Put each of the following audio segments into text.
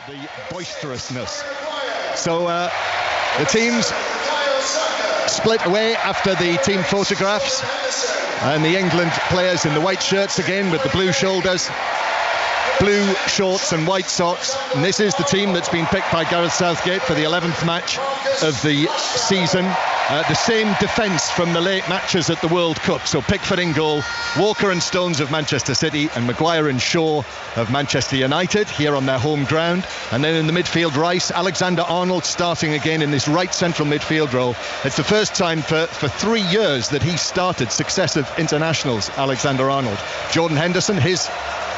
the boisterousness. So the teams split away after the team photographs, and the England players in the white shirts again with the blue shoulders, blue shorts and white socks. And this is the team that's been picked by Gareth Southgate for the 11th match of the season. The same defence from the late matches at the World Cup. So Pickford in goal, Walker and Stones of Manchester City, and Maguire and Shaw of Manchester United here on their home ground. And then in the midfield, Rice, Alexander-Arnold starting again in this right central midfield role. It's the first time for 3 years that he's started successive internationals, Alexander-Arnold. Jordan Henderson, his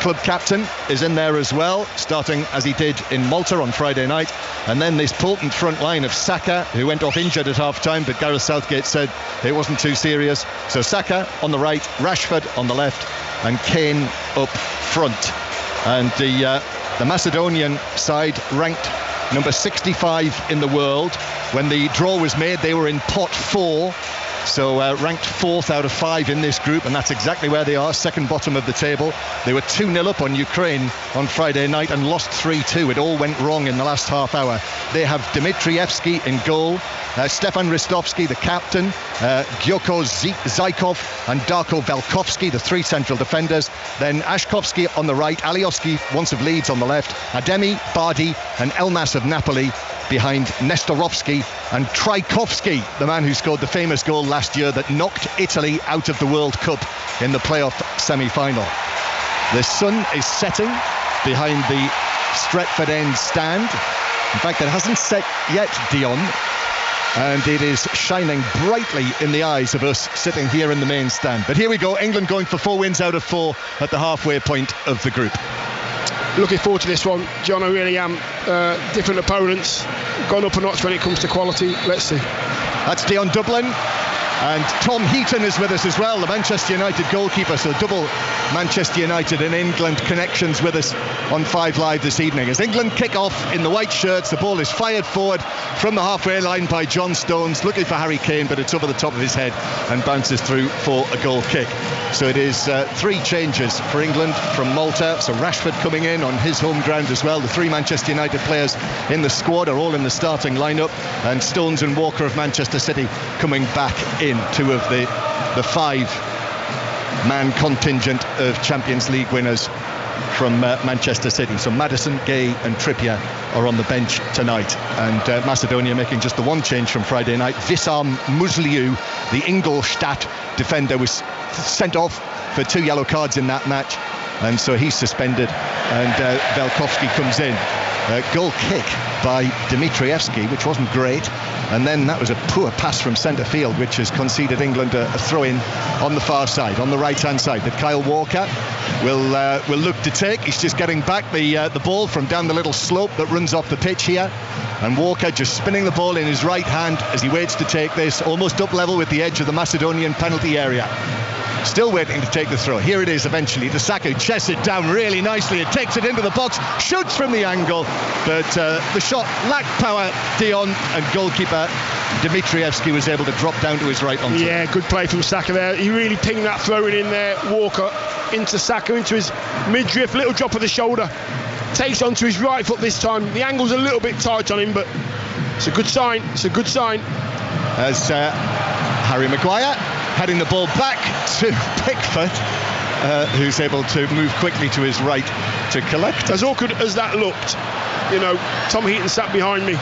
club captain, is in there as well, starting as he did in Malta on Friday night. And then this potent front line of Saka, who went off injured at half-time, but Gareth Southgate said it wasn't too serious. So Saka on the right, Rashford on the left, and Kane up front. And the Macedonian side ranked number 65 in the world. When the draw was made, they were in pot 4. So ranked 4th out of 5 in this group, and that's exactly where they are, second bottom of the table. They were 2-0 up on Ukraine on Friday night and lost 3-2. It all went wrong in the last half hour. They have Dimitrievski in goal, Stefan Ristovski, the captain, Gyoko Zykov and Darko Velkovsky, the 3 central defenders. Then Ashkovsky on the right, Alioski, once of Leeds, on the left, Ademi, Bardi and Elmas of Napoli behind Nestorovsky and Trajkovski, the man who scored the famous goal last year that knocked Italy out of the World Cup in the playoff semi-final. The sun is setting behind the Stretford End stand. In fact, it hasn't set yet, Dion, and it is shining brightly in the eyes of us sitting here in the main stand. But here we go, England going for 4 wins out of 4 at the halfway point of the group. Looking forward to this one, John. I really am. Different opponents, gone up a notch when it comes to quality. Let's see. That's Dion Dublin, and Tom Heaton is with us as well, the Manchester United goalkeeper. So double Manchester United and England connections with us on 5 Live this evening. As England kick off in the white shirts, the ball is fired forward from the halfway line by John Stones, looking for Harry Kane, but it's over the top of his head and bounces through for a goal kick. So it is 3 changes for England from Malta. So Rashford coming in on his home ground as well. The 3 Manchester United players in the squad are all in the starting lineup, and Stones and Walker of Manchester City coming back in. 2 of the 5-man contingent of Champions League winners from Manchester City. So Maddison, Gay and Trippier are on the bench tonight, and Macedonia making just the 1 change from Friday night. Visam Musliu, the Ingolstadt defender, was sent off for 2 yellow cards in that match, and so he's suspended, and Velkovsky comes in. Goal kick by Dimitrievski, which wasn't great, and then that was a poor pass from centre field, which has conceded England a throw-in on the far side, on the right-hand side, that Kyle Walker will look to take. He's just getting back the ball from down the little slope that runs off the pitch here, and Walker just spinning the ball in his right hand as he waits to take this, almost up level with the edge of the Macedonian penalty area. Still waiting to take the throw. Here it is eventually. The Saka chests it down really nicely. It takes it into the box, shoots from the angle, but the shot lacked power, Dion, and goalkeeper Dimitrievski was able to drop down to his right on top. Yeah, good play from Saka there. He really pinged that throwing in there, Walker, into Saka, into his midriff, little drop of the shoulder. Takes onto his right foot this time. The angle's a little bit tight on him, but it's a good sign. It's a good sign. As Harry Maguire heading the ball back to Pickford, who's able to move quickly to his right to collect. As awkward as that looked, you know, Tom Heaton sat behind me.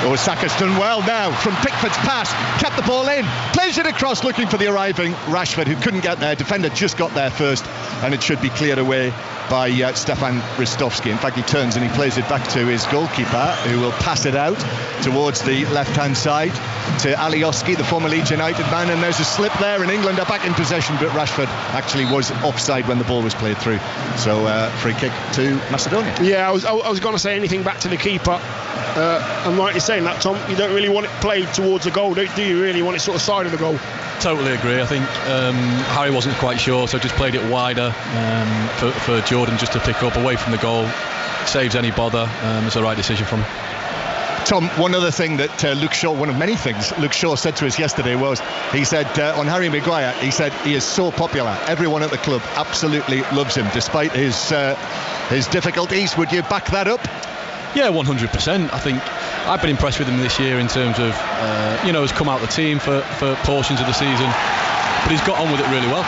Oh, Saka's done well now from Pickford's pass, kept the ball in, plays it across looking for the arriving Rashford, who couldn't get there. Defender just got there first, and it should be cleared away by Stefan Ristovski. In fact, he turns and he plays it back to his goalkeeper, who will pass it out towards the left-hand side to Alioski, the former Leeds United man, and there's a slip there, and England are back in possession, but Rashford actually was offside when the ball was played through. So free kick to Macedonia. Yeah, I was going to say anything back to the keeper. I'm right in saying that, Tom. You don't really want it played towards the goal, do you? Really want it sort of side of the goal? Totally agree. I think Harry wasn't quite sure, so just played it wider for Jordan just to pick up away from the goal. Saves any bother. It's the right decision from him. Tom, one other thing that Luke Shaw, one of many things Luke Shaw said to us yesterday was, he said on Harry Maguire, he said he is so popular. Everyone at the club absolutely loves him, despite his difficulties. Would you back that up? Yeah, 100%. I think I've been impressed with him this year in terms of, has come out the team for portions of the season, but he's got on with it really well.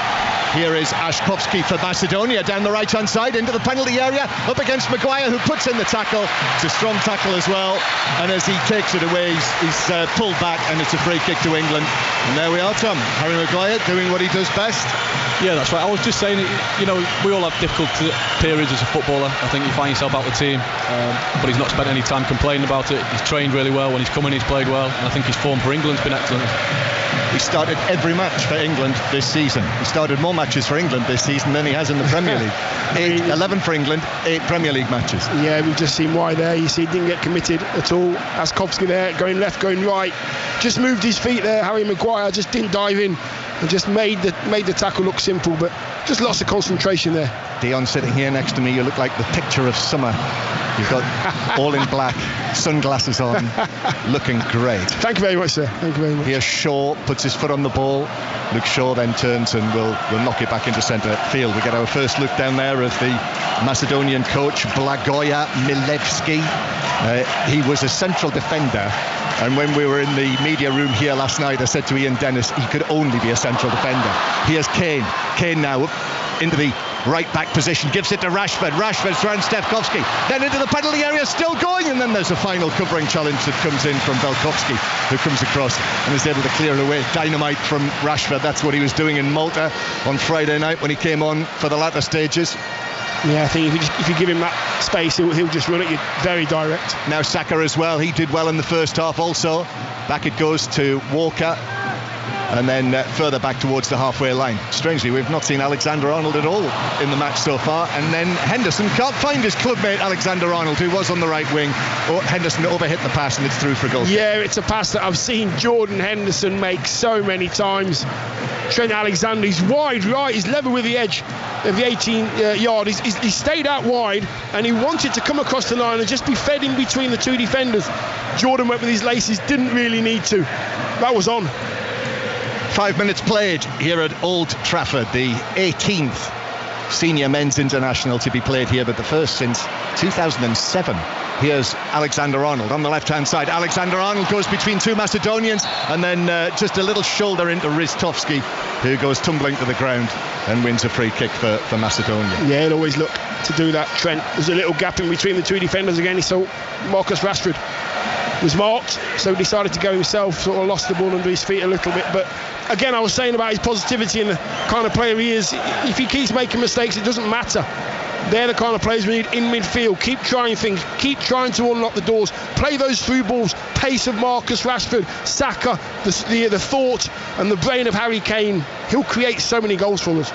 Here is Ashkovsky for Macedonia down the right-hand side into the penalty area, up against Maguire, who puts in the tackle. It's a strong tackle as well, and as he takes it away, he's pulled back, and it's a free kick to England. And there we are, Tom. Harry Maguire doing what he does best. Yeah, that's right. I was just saying, we all have difficult periods as a footballer. I think you find yourself out of the team, but he's not spent any time complaining about it. He's trained really well. When he's come in, he's played well, and I think his form for England's been excellent. He started every match for England this season. He started more matches for England this season than he has in the Premier League. 11 for England, 8 Premier League matches. Yeah, we've just seen why there. You see, he didn't get committed at all. Ashkovsky there, going left, going right. Just moved his feet there. Harry Maguire just didn't dive in and just made the tackle look simple, but just lost the concentration there. Dion sitting here next to me, you look like the picture of summer. You've got all in black, sunglasses on, looking great. Thank you very much, sir. Thank you very much. Here's Shaw, puts his foot on the ball. Luke Shaw then turns and will knock it back into centre field. We get our first look down there of the Macedonian coach, Blagoja Milevski. He was a central defender, and when we were in the media room here last night, I said to Ian Dennis he could only be a central defender. Here's Kane now up into the right back position, gives it to Rashford's around Stefkovsky, then into the penalty area, still going, and then there's a final covering challenge that comes in from Velkovsky, who comes across and is able to clear it away. Dynamite from Rashford. That's what he was doing in Malta on Friday night when he came on for the latter stages. Yeah, I think if you give him that space, he'll just run at you very direct. Now Saka as well, he did well in the first half also. Back it goes to Walker, and then further back towards the halfway line. Strangely, we've not seen Alexander-Arnold at all in the match so far, and then Henderson can't find his clubmate Alexander-Arnold, who was on the right wing. Henderson overhit the pass and it's through for goal. Yeah, it's a pass that I've seen Jordan Henderson make so many times. Trent Alexander, he's wide right, he's level with the edge of the 18 yard. He stayed out wide and he wanted to come across the line and just be fed in between the two defenders. Jordan went with his laces, didn't really need to. That was on. 5 minutes played here at Old Trafford, the 18th senior men's international to be played here, but the first since 2007. Here's Alexander-Arnold on the left-hand side. Alexander-Arnold goes between two Macedonians, and then just a little shoulder into Ristovski, who goes tumbling to the ground and wins a free kick for Macedonia. Yeah, he'll always look to do that, Trent. There's a little gap in between the two defenders again. He saw Marcus Rashford was marked, so he decided to go himself, sort of lost the ball under his feet a little bit. But again, I was saying about his positivity and the kind of player he is. If he keeps making mistakes, it doesn't matter. They're the kind of players we need in midfield. Keep trying things, keep trying to unlock the doors, play those through balls, pace of Marcus Rashford, Saka, the thought and the brain of Harry Kane. He'll create so many goals for us.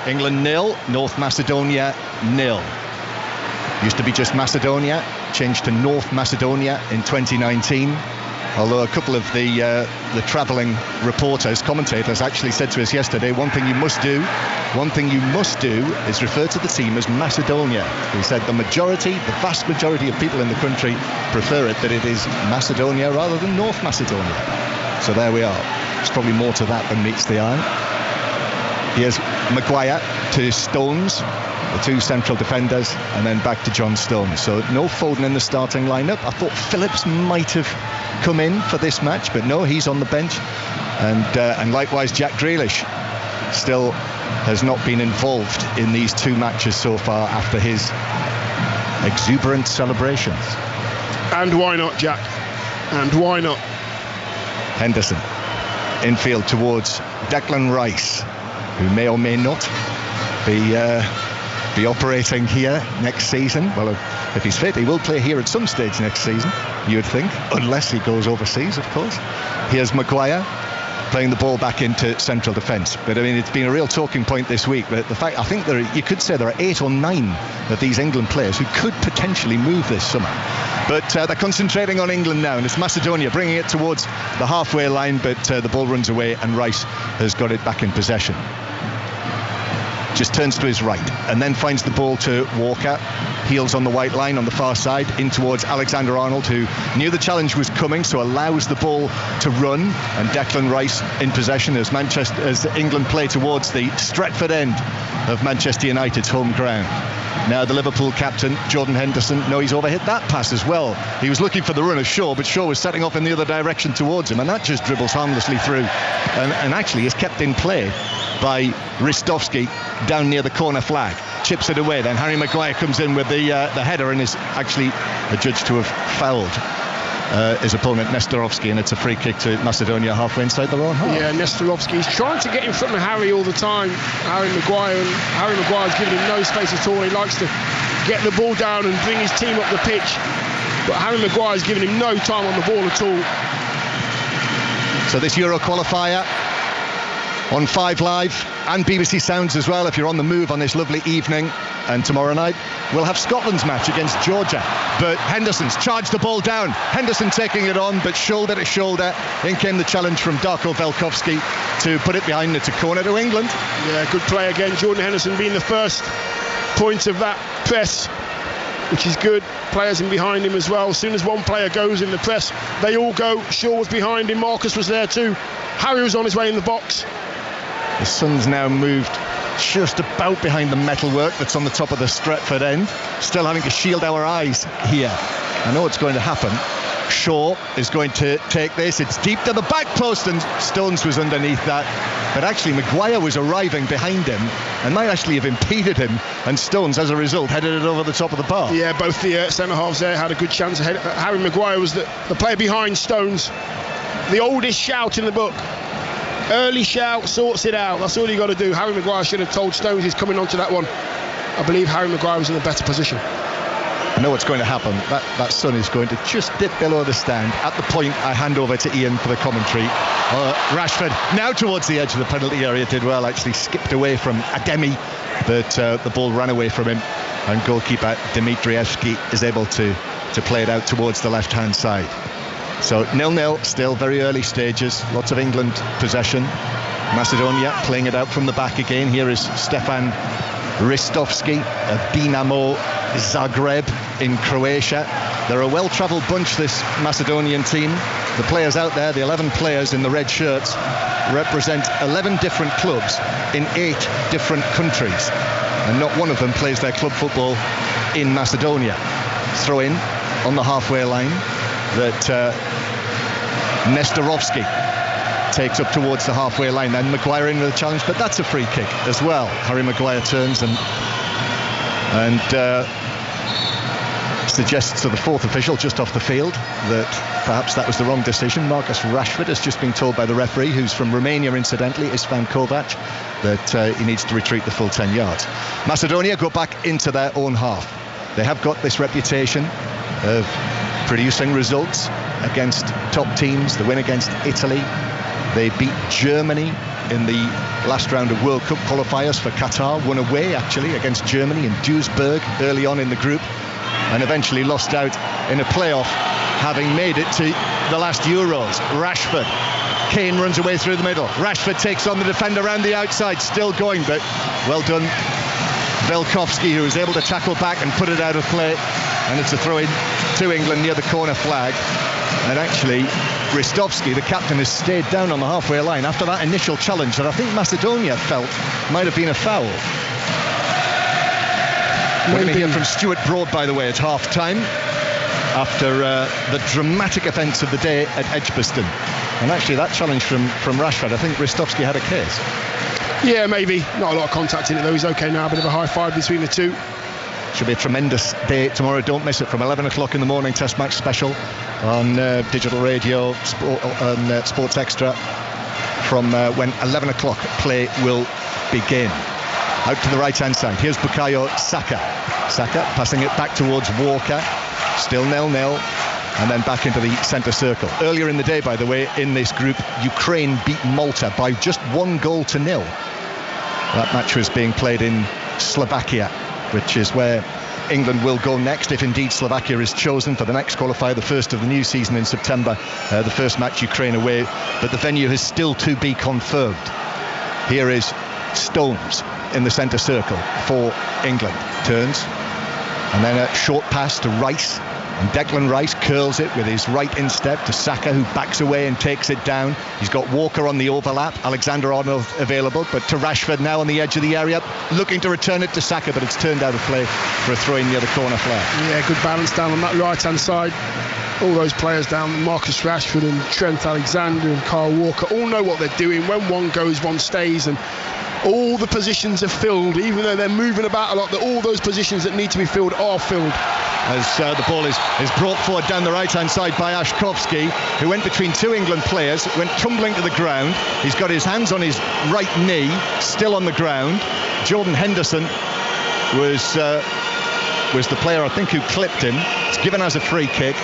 England 0, North Macedonia 0. Used to be just Macedonia, changed to North Macedonia in 2019. Although a couple of the travelling reporters, commentators actually said to us yesterday, one thing you must do is refer to the team as Macedonia. He said the vast majority of people in the country prefer it, that it is Macedonia rather than North Macedonia. So there we are. There's probably more to that than meets the eye. Here's Maguire to Stones, the two central defenders, and then back to John Stones. So no Foden in the starting lineup. I thought Phillips might have come in for this match, but no, he's on the bench, and likewise Jack Grealish still has not been involved in these two matches so far after his exuberant celebrations. And why not, Jack? And why not? Henderson infield towards Declan Rice, who may or may not be operating here next season. Well, if he's fit, he will play here at some stage next season, you would think, unless he goes overseas, of course. Here's Maguire playing the ball back into central defence. But I mean, it's been a real talking point this week. But the fact, I think you could say there are 8 or 9 of these England players who could potentially move this summer. But they're concentrating on England now, and it's Macedonia bringing it towards the halfway line, but the ball runs away and Rice has got it back in possession. Just turns to his right and then finds the ball to Walker, heels on the white line on the far side in towards Alexander-Arnold, who knew the challenge was coming, so allows the ball to run, and Declan Rice in possession as England play towards the Stretford end of Manchester United's home ground. Now the Liverpool captain, Jordan Henderson, he's overhit that pass as well. He was looking for the run of Shaw, but Shaw was setting off in the other direction towards him, and that just dribbles harmlessly through and actually is kept in play by Ristovski down near the corner flag. Chips it away, then Harry Maguire comes in with the header and is actually adjudged to have fouled his opponent Nestorovski, and it's a free kick to Macedonia halfway inside their own half. Yeah, Nestorovski is trying to get in front of Harry all the time, Harry Maguire, and Harry Maguire's giving him no space at all. He likes to get the ball down and bring his team up the pitch, but Harry Maguire's giving him no time on the ball at all. So this Euro qualifier on 5 Live and BBC Sounds as well if you're on the move on this lovely evening. And tomorrow night we'll have Scotland's match against Georgia, but Henderson's charged the ball down. Henderson taking it on, but shoulder to shoulder. In came the challenge from Darko Velkovsky to put it behind. It's a corner to England. Yeah, good play again. Jordan Henderson being the first point of that press, which is good. Players in behind him as well. As soon as one player goes in the press, they all go. Shaw was behind him, Marcus was there too, Harry was on his way in the box. The sun's now moved just about behind the metalwork that's on the top of the Stretford end. Still having to shield our eyes here. I know it's going to happen. Shaw is going to take this. It's deep to the back post, and Stones was underneath that. But actually Maguire was arriving behind him and might actually have impeded him, and Stones as a result headed it over the top of the bar. Yeah, both the centre halves there had a good chance ahead. Harry Maguire was the player behind Stones. The oldest shout in the book. Early shout sorts it out. That's all you got to do. Harry Maguire should have told Stones he's coming onto that one. I believe Harry Maguire was in a better position. I know what's going to happen. That sun is going to just dip below the stand. At the point, I hand over to Ian for the commentary. Rashford now towards the edge of the penalty area, did well, actually skipped away from Ademi, but the ball ran away from him, and goalkeeper Dimitrievski is able to play it out towards the left-hand side. So 0-0, still very early stages. Lots of England possession. Macedonia playing it out from the back again. Here is Stefan Ristovski of Dinamo Zagreb in Croatia. They're a well-travelled bunch, this Macedonian team. The players out there, the 11 players in the red shirts, represent 11 different clubs in 8 different countries, and not one of them plays their club football in Macedonia. Throw in on the halfway line that Nestorovski takes up towards the halfway line, then Maguire in with a challenge, but that's a free kick as well. Harry Maguire turns and suggests to the fourth official just off the field that perhaps that was the wrong decision. Marcus Rashford has just been told by the referee, who's from Romania incidentally, Istvan Kovac, that he needs to retreat the full 10 yards. Macedonia go back into their own half. They have got this reputation of producing results against top teams. The win against Italy, they beat Germany in the last round of World Cup qualifiers for Qatar, won away actually against Germany in Duisburg early on in the group, and eventually lost out in a playoff, having made it to the last Euros. Rashford, Kane runs away through the middle, Rashford takes on the defender around the outside, still going, but well done Velkovsky, who was able to tackle back and put it out of play, and it's a throw-in to England near the corner flag. And actually Ristovski, the captain, has stayed down on the halfway line after that initial challenge that I think Macedonia felt might have been a foul. We're going to hear from Stuart Broad, by the way, at half-time after the dramatic events of the day at Edgbaston. And actually that challenge from Rashford, I think Ristovski had a case. Yeah, maybe. Not a lot of contact in it though. He's okay now. A bit of a high five between the two. Should be a tremendous day tomorrow. Don't miss it from 11 o'clock in the morning. Test match special on digital radio, Sports Extra, from when 11 o'clock play will begin. Out to the right hand side, here's Bukayo Saka passing it back towards Walker. Still 0-0, and then back into the centre circle. Earlier in the day, by the way, in this group, Ukraine beat Malta by just 1-0. That match was being played in Slovakia, which is where England will go next if indeed Slovakia is chosen for the next qualifier, the first of the new season in September. The first match, Ukraine away, but the venue has still to be confirmed. Here is Stones in the centre circle for England. Turns, and then a short pass to Rice, And Declan Rice curls it with his right instep to Saka, who backs away and takes it down. He's got Walker on the overlap, Alexander-Arnold available, but to Rashford now on the edge of the area, looking to return it to Saka, but it's turned out of play for a throw in near the corner flag. Yeah, good balance down on that right-hand side. All those players down, Marcus Rashford and Trent Alexander and Kyle Walker, all know what they're doing. When one goes, one stays, and all the positions are filled, even though they're moving about a lot, that all those positions that need to be filled are filled. As the ball is brought forward down the right-hand side by Ashkovsky, who went between two England players, went tumbling to the ground. He's got his hands on his right knee, still on the ground. Jordan Henderson was the player, I think, who clipped him. It's given as a free kick,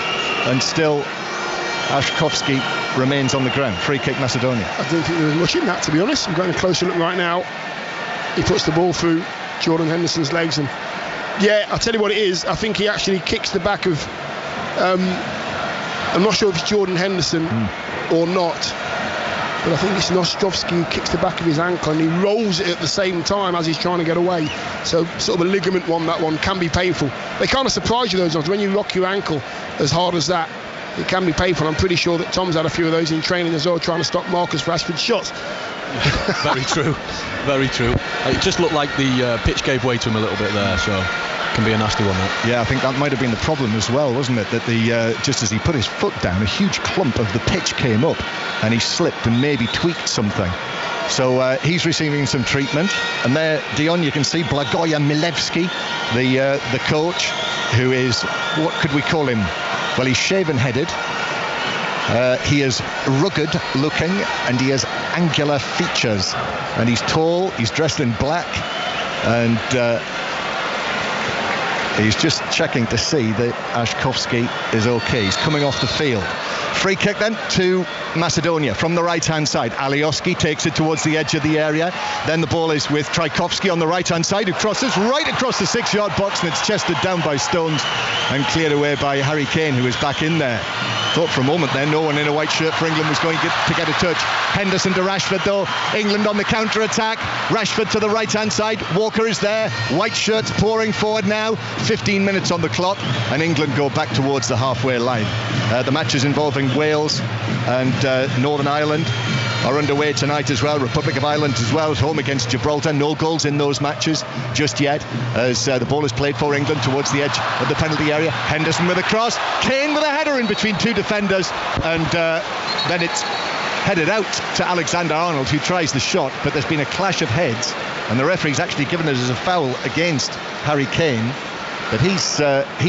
and still Ashkovsky remains on the ground. Free kick, Macedonia. I don't think there was much in that, to be honest. I'm getting a closer look right now. He puts the ball through Jordan Henderson's legs, and yeah, I'll tell you what it is. I think he actually kicks the back of I'm not sure if it's Jordan Henderson or not, but I think it's Nostrovsky who kicks the back of his ankle, and he rolls it at the same time as he's trying to get away. So sort of a ligament one, that one can be painful. They kind of surprise you, those ones. When you rock your ankle as hard as that, it can be painful. I'm pretty sure that Tom's had a few of those in training as well, trying to stop Marcus Rashford's shots. Very true, very true. It just looked like the pitch gave way to him a little bit there, so it can be a nasty one, that. Yeah, I think that might have been the problem as well, wasn't it? That just as he put his foot down, a huge clump of the pitch came up, and he slipped and maybe tweaked something. So he's receiving some treatment. And there, Dion, you can see Blagoja Milevski, the coach, who is, what could we call him? Well, he's shaven-headed. He is rugged looking, and he has angular features, and he's tall, he's dressed in black, and he's just checking to see that Ashkovsky is okay. He's coming off the field. Free kick then to Macedonia from the right-hand side. Alioski takes it towards the edge of the area. Then the ball is with Trajkovski on the right-hand side, who crosses right across the 6-yard box, and it's chested down by Stones and cleared away by Harry Kane, who is back in there. Thought for a moment then no one in a white shirt for England was going to get a touch. Henderson to Rashford though. England on the counter-attack. Rashford to the right-hand side. Walker is there. White shirts pouring forward now. 15 minutes on the clock, and England go back towards the halfway line. The matches involving Wales and Northern Ireland are underway tonight as well. Republic of Ireland as well at home against Gibraltar. No goals in those matches just yet, as the ball is played for England towards the edge of the penalty area. Henderson with a cross, Kane with a header in between two defenders, and then it's headed out to Alexander-Arnold, who tries the shot, but there's been a clash of heads, and the referee's actually given it as a foul against Harry Kane, but he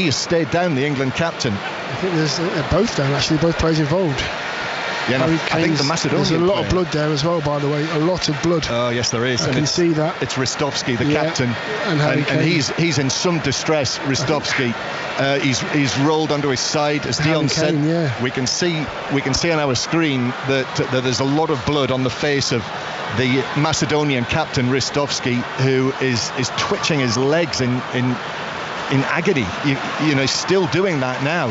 has stayed down, the England captain. I think there's both down, actually, both players involved. Yeah, no, I think the Macedonian there's a lot player. of blood there as well, by the way, a lot of blood. Oh yes, there is. I can see that. It's Ristovski, the captain, and he's in some distress. Ristovski, he's rolled onto his side, as Dion said. Yeah. We can see on our screen that there's a lot of blood on the face of the Macedonian captain Ristovski, who is twitching his legs in agony. You know, still doing that now.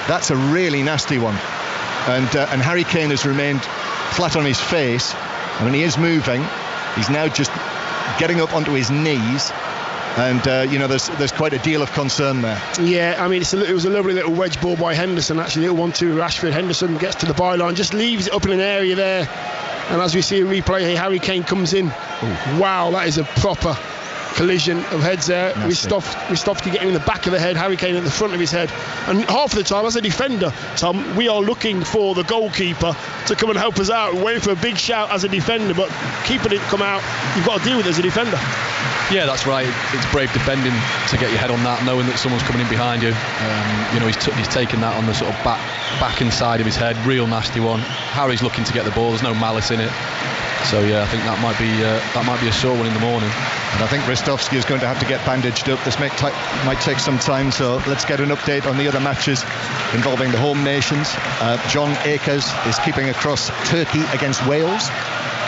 That's a really nasty one. And Harry Kane has remained flat on his face. I mean, he is moving. He's now just getting up onto his knees, and there's quite a deal of concern there. Yeah, I mean, it was a lovely little wedge ball by Henderson, actually, little 1-2 Rashford. Henderson gets to the byline, just leaves it up in an area there, and as we see a replay here, Harry Kane comes in. Ooh. Wow, that is a proper collision of heads there. Ristovski getting in the back of the head, Harry Kane at the front of his head, and half of the time as a defender, Tom, we are looking for the goalkeeper to come and help us out. We're waiting for a big shout as a defender, but keeper didn't come out. You've got to deal with it as a defender. Yeah, that's right. It's brave defending to get your head on that, knowing that someone's coming in behind you. He's taken that on the sort of back inside of his head, real nasty one. Harry's looking to get the ball. There's no malice in it. So yeah, I think that might be a sore one in the morning. And I think Ristovski is going to have to get bandaged up. This might take some time, so let's get an update on the other matches involving the home nations. John Akers is keeping across Turkey against Wales.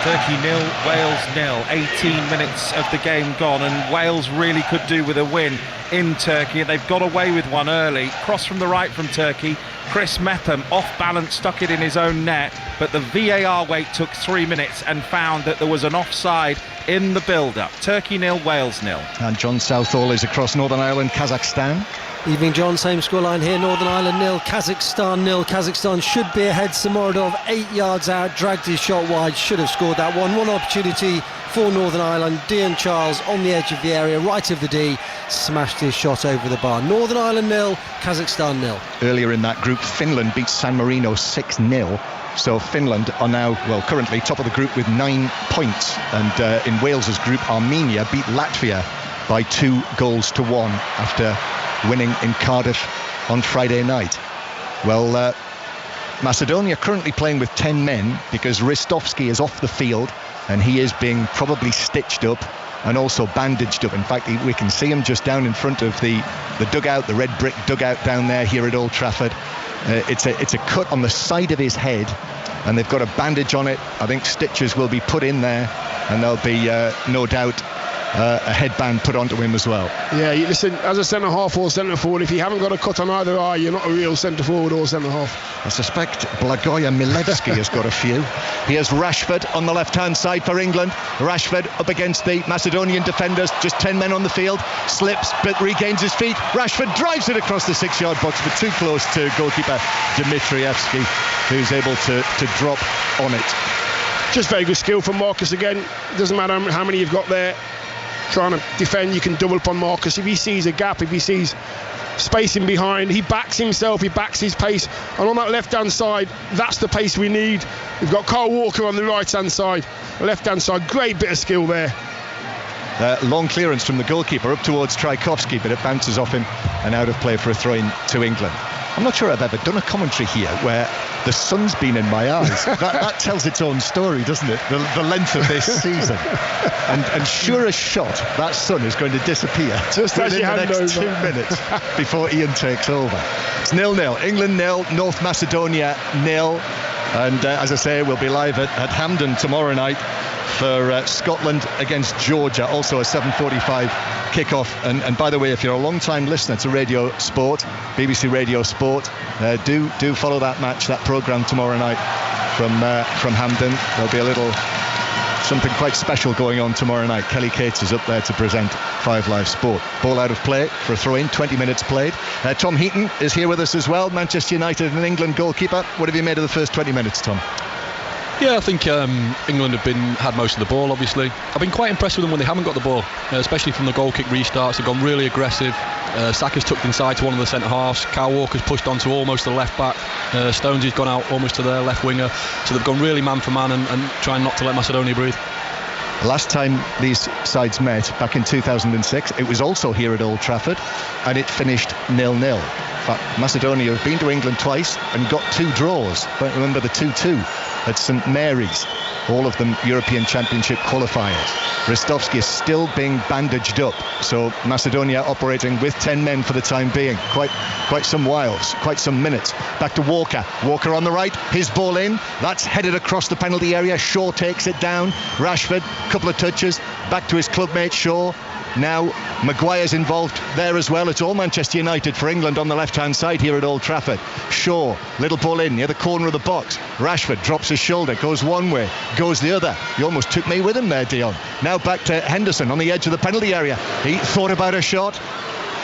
Turkey 0, Wales 0. 18 minutes of the game gone, and Wales really could do with a win in Turkey. They've got away with one early. Cross from the right from Turkey. Chris Metham off balance, stuck it in his own net, but the VAR wait took 3 minutes and found that there was an offside in the build-up. Turkey 0, Wales 0. And John Southall is across Northern Ireland, Kazakhstan. Evening, John. Same scoreline here. Northern Ireland 0, Kazakhstan 0. Kazakhstan should be ahead. Samorodov 8 yards out, dragged his shot wide, should have scored that one. One opportunity for Northern Ireland. Dion Charles on the edge of the area, right of the D, smashed his shot over the bar. Northern Ireland 0, Kazakhstan 0. Earlier in that group, Finland beat San Marino 6-0. So Finland are now, well, currently top of the group with 9 points. And in Wales's group, Armenia beat Latvia by 2-1 after winning in Cardiff on Friday night. Well, Macedonia currently playing with 10 men because Ristovski is off the field and he is being probably stitched up and also bandaged up. In fact, we can see him just down in front of the dugout, the red brick dugout down there here at Old Trafford. It's a cut on the side of his head and they've got a bandage on it. I think stitches will be put in there and there'll be no doubt a headband put onto him as well. Yeah, listen, as a centre-half or centre-forward, if you haven't got a cut on either eye, you're not a real centre-forward or centre-half. I suspect Blagoje Milevski has got a few. Here's Rashford on the left-hand side for England. Rashford up against the Macedonian defenders, just 10 men on the field, slips but regains his feet. Rashford drives it across the 6-yard box but too close to goalkeeper Dimitrievski, who's able to drop on it. Just very good skill from Marcus again. Doesn't matter how many you've got there trying to defend, you can double up on Marcus. If he sees a gap, if he sees spacing behind, he backs himself, he backs his pace, and on that left hand side, that's the pace we need. We've got Kyle Walker on the right hand side, left hand side, great bit of skill there. Long clearance from the goalkeeper up towards Trajkovski, but it bounces off him and out of play for a throw-in to England. I'm not sure I've ever done a commentary here where the sun's been in my eyes. that tells its own story, doesn't it? The length of this season. And sure as shot, that sun is going to disappear just within the next 2 minutes before Ian takes over. It's 0-0. England 0, North Macedonia 0. And as I say, we'll be live at Hampden tomorrow night for Scotland against Georgia, also a 7:45 kickoff. And by the way, if you're a long-time listener to Radio Sport, BBC Radio Sport, do follow that match, that programme tomorrow night from Hampden. There'll be a little something quite special going on tomorrow night. Kelly Cates is up there to present 5 Live Sport. Ball out of play for a throw-in, 20 minutes played. Tom Heaton is here with us as well, Manchester United and England goalkeeper. What have you made of the first 20 minutes, Tom? Yeah, I think England have had most of the ball, obviously. I've been quite impressed with them when they haven't got the ball, especially from the goal kick restarts. They've gone really aggressive. Saka's tucked inside to one of the centre-halves. Kyle Walker's pushed onto almost the left-back. Stonesy's gone out almost to their left winger. So they've gone really man-for-man and trying not to let Macedonia breathe. Last time these sides met, back in 2006, it was also here at Old Trafford, and it finished 0-0. In fact, Macedonia have been to England twice and got 2 draws. Don't remember the 2-2 at St Mary's, all of them European Championship qualifiers. Ristovski is still being bandaged up, so Macedonia operating with 10 men for the time being. Quite some whiles, quite some minutes. Back to Walker. Walker on the right, his ball in. That's headed across the penalty area. Shaw takes it down. Rashford, couple of touches. Back to his clubmate Shaw. Now Maguire's involved there as well. It's all Manchester United for England on the left-hand side here at Old Trafford. Shaw, little ball in near the corner of the box. Rashford drops his shoulder, goes one way, goes the other. You almost took me with him there, Dion. Now back to Henderson on the edge of the penalty area. He thought about a shot.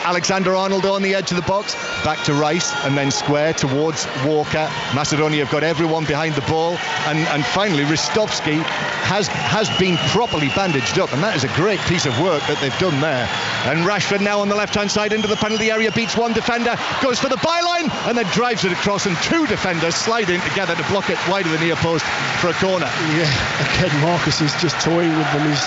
Alexander-Arnold on the edge of the box, back to Rice and then square towards Walker. Macedonia have got everyone behind the ball, and finally Ristovski has been properly bandaged up, and that is a great piece of work that they've done there. And Rashford now on the left-hand side into the penalty area, beats one defender, goes for the byline and then drives it across, and 2 defenders slide in together to block it wide of the near post for a corner. Yeah, again, Marcus is just toying with them. He's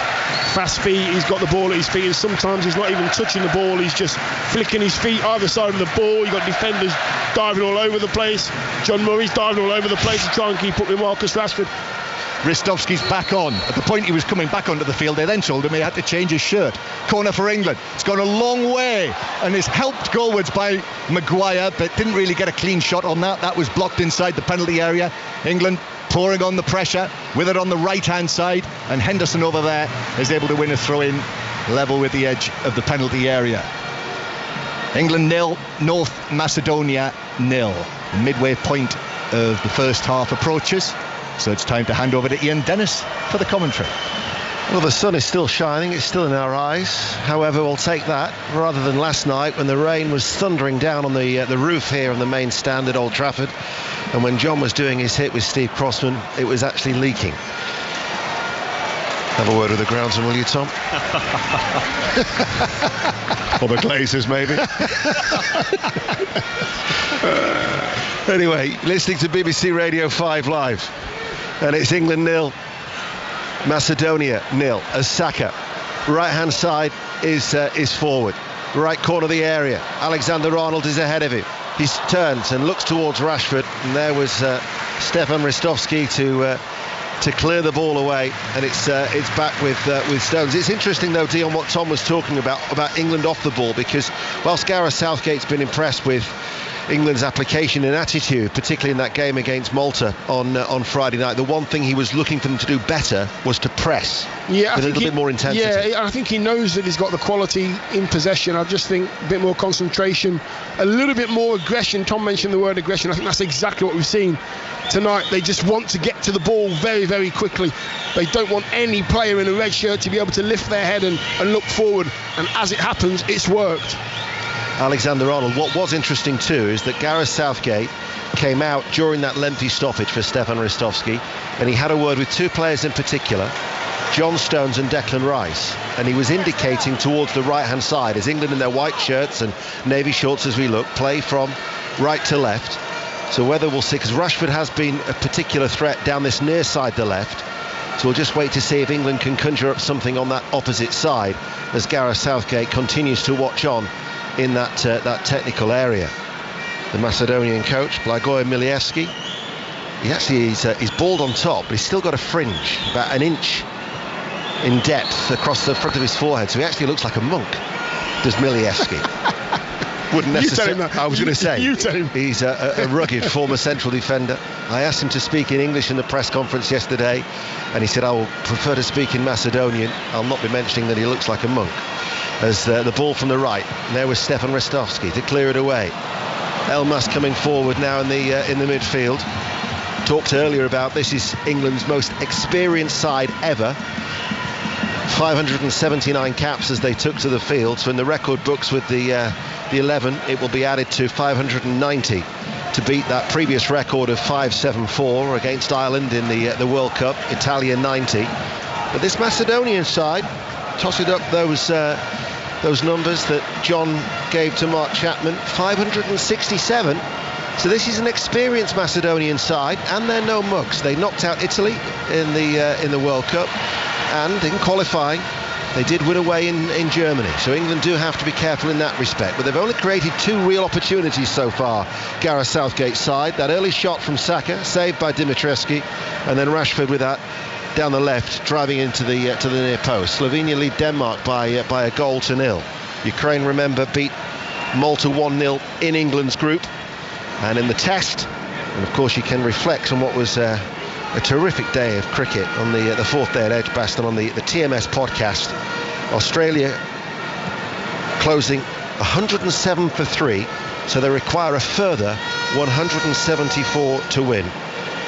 fast feet, he's got the ball at his feet, and sometimes he's not even touching the ball, he's just flicking his feet either side of the ball. You've got defenders diving all over the place. John Murray's diving all over the place to try and keep up with Marcus Rashford. Ristovski's back on. At the point he was coming back onto the field, they then told him he had to change his shirt. Corner for England. It's gone a long way and is helped goalwards by Maguire, but didn't really get a clean shot on that. That was blocked inside the penalty area. England pouring on the pressure with it on the right-hand side, and Henderson over there is able to win a throw-in level with the edge of the penalty area. England 0, North Macedonia 0. The midway point of the first half approaches, so it's time to hand over to Ian Dennis for the commentary. Well, the sun is still shining, it's still in our eyes. However, we'll take that rather than last night when the rain was thundering down on the roof here on the main stand at Old Trafford. And when John was doing his hit with Steve Crossman, it was actually leaking. Have a word with the groundsman, will you, Tom? Or the Glazers, maybe. Anyway, listening to BBC Radio 5 Live. And it's England 0, Macedonia 0, as Saka, right hand side, is forward, right corner of the area. Alexander-Arnold is ahead of him. He turns and looks towards Rashford, and there was Stefan Ristovski to clear the ball away, and it's back with Stones. It's interesting though, Dion, what Tom was talking about England off the ball, because whilst Gareth Southgate's been impressed with England's application and attitude, particularly in that game against Malta on Friday night, the one thing he was looking for them to do better was to press with a little bit more intensity. Yeah, I think he knows that he's got the quality in possession. I just think a bit more concentration, a little bit more aggression. Tom mentioned the word aggression. I think that's exactly what we've seen tonight. They just want to get to the ball very, very quickly. They don't want any player in a red shirt to be able to lift their head and look forward, and as it happens, it's worked. Alexander-Arnold. What was interesting too is that Gareth Southgate came out during that lengthy stoppage for Stefan Ristovski, and he had a word with two players in particular, John Stones and Declan Rice, and he was indicating towards the right hand side as England in their white shirts and navy shorts, as we look, play from right to left. So whether we'll see, because Rashford has been a particular threat down this near side the left, so we'll just wait to see if England can conjure up something on that opposite side as Gareth Southgate continues to watch on in that technical area. The Macedonian coach, Blagoje Milievski, he's bald on top, but he's still got a fringe about an inch in depth across the front of his forehead, so he actually looks like a monk, does Milievski. Wouldn't necessarily. I was going to say, he's a rugged former central defender. I asked him to speak in English in the press conference yesterday, and he said, I will prefer to speak in Macedonian. I'll not be mentioning that he looks like a monk. As the ball from the right, and there was Stefan Ristovski to clear it away. Elmas coming forward now in the midfield. Talked earlier about this is England's most experienced side ever. 579 caps as they took to the field. So in the record books with the 11, it will be added to 590 to beat that previous record of 574 against Ireland in the World Cup. Italia 90. But this Macedonian side totted up those numbers that John gave to Mark Chapman, 567. So this is an experienced Macedonian side, and they're no mugs. They knocked out Italy in the World Cup, and in qualifying they did win away in Germany. So England do have to be careful in that respect. But they've only created two real opportunities so far, Gareth Southgate's side. That early shot from Saka, saved by Dimitrescu, and then Rashford with that down the left, driving into the near post. Slovenia lead Denmark by a goal to nil. Ukraine, remember, beat Malta 1-0 in England's group and in the test. And of course you can reflect on what was a terrific day of cricket on the fourth day at Edgbaston on the TMS podcast. Australia closing 107 for 3, so they require a further 174 to win,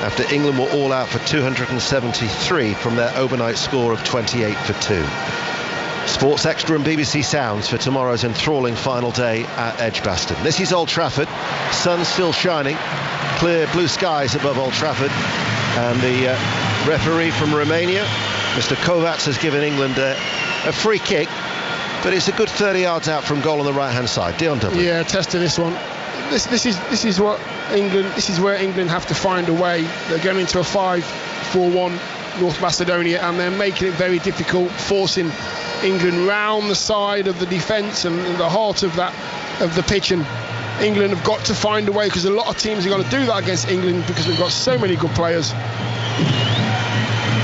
after England were all out for 273 from their overnight score of 28 for 2. Sports Extra and BBC Sounds for tomorrow's enthralling final day at Edgbaston. This is Old Trafford, sun still shining, clear blue skies above Old Trafford, and the referee from Romania, Mr. Kovacs, has given England a free kick, but it's a good 30 yards out from goal on the right hand side. Dion Dublin. Yeah, testing this one. This is what England. This is where England have to find a way. They're going into a 5-4-1 North Macedonia, and they're making it very difficult, forcing England round the side of the defence and the heart of the pitch. And England have got to find a way, because a lot of teams are going to do that against England because we've got so many good players.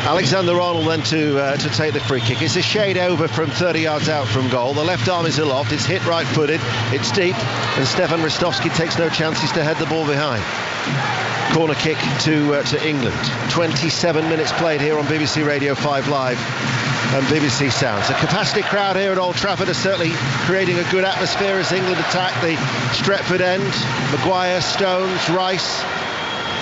Alexander-Arnold then to take the free kick. It's a shade over from 30 yards out from goal. The left arm is aloft, it's hit right-footed, it's deep, and Stefan Ristovski takes no chances to head the ball behind. Corner kick to England. 27 minutes played here on BBC Radio 5 Live and BBC Sounds. A capacity crowd here at Old Trafford is certainly creating a good atmosphere as England attack the Stretford end. Maguire, Stones, Rice,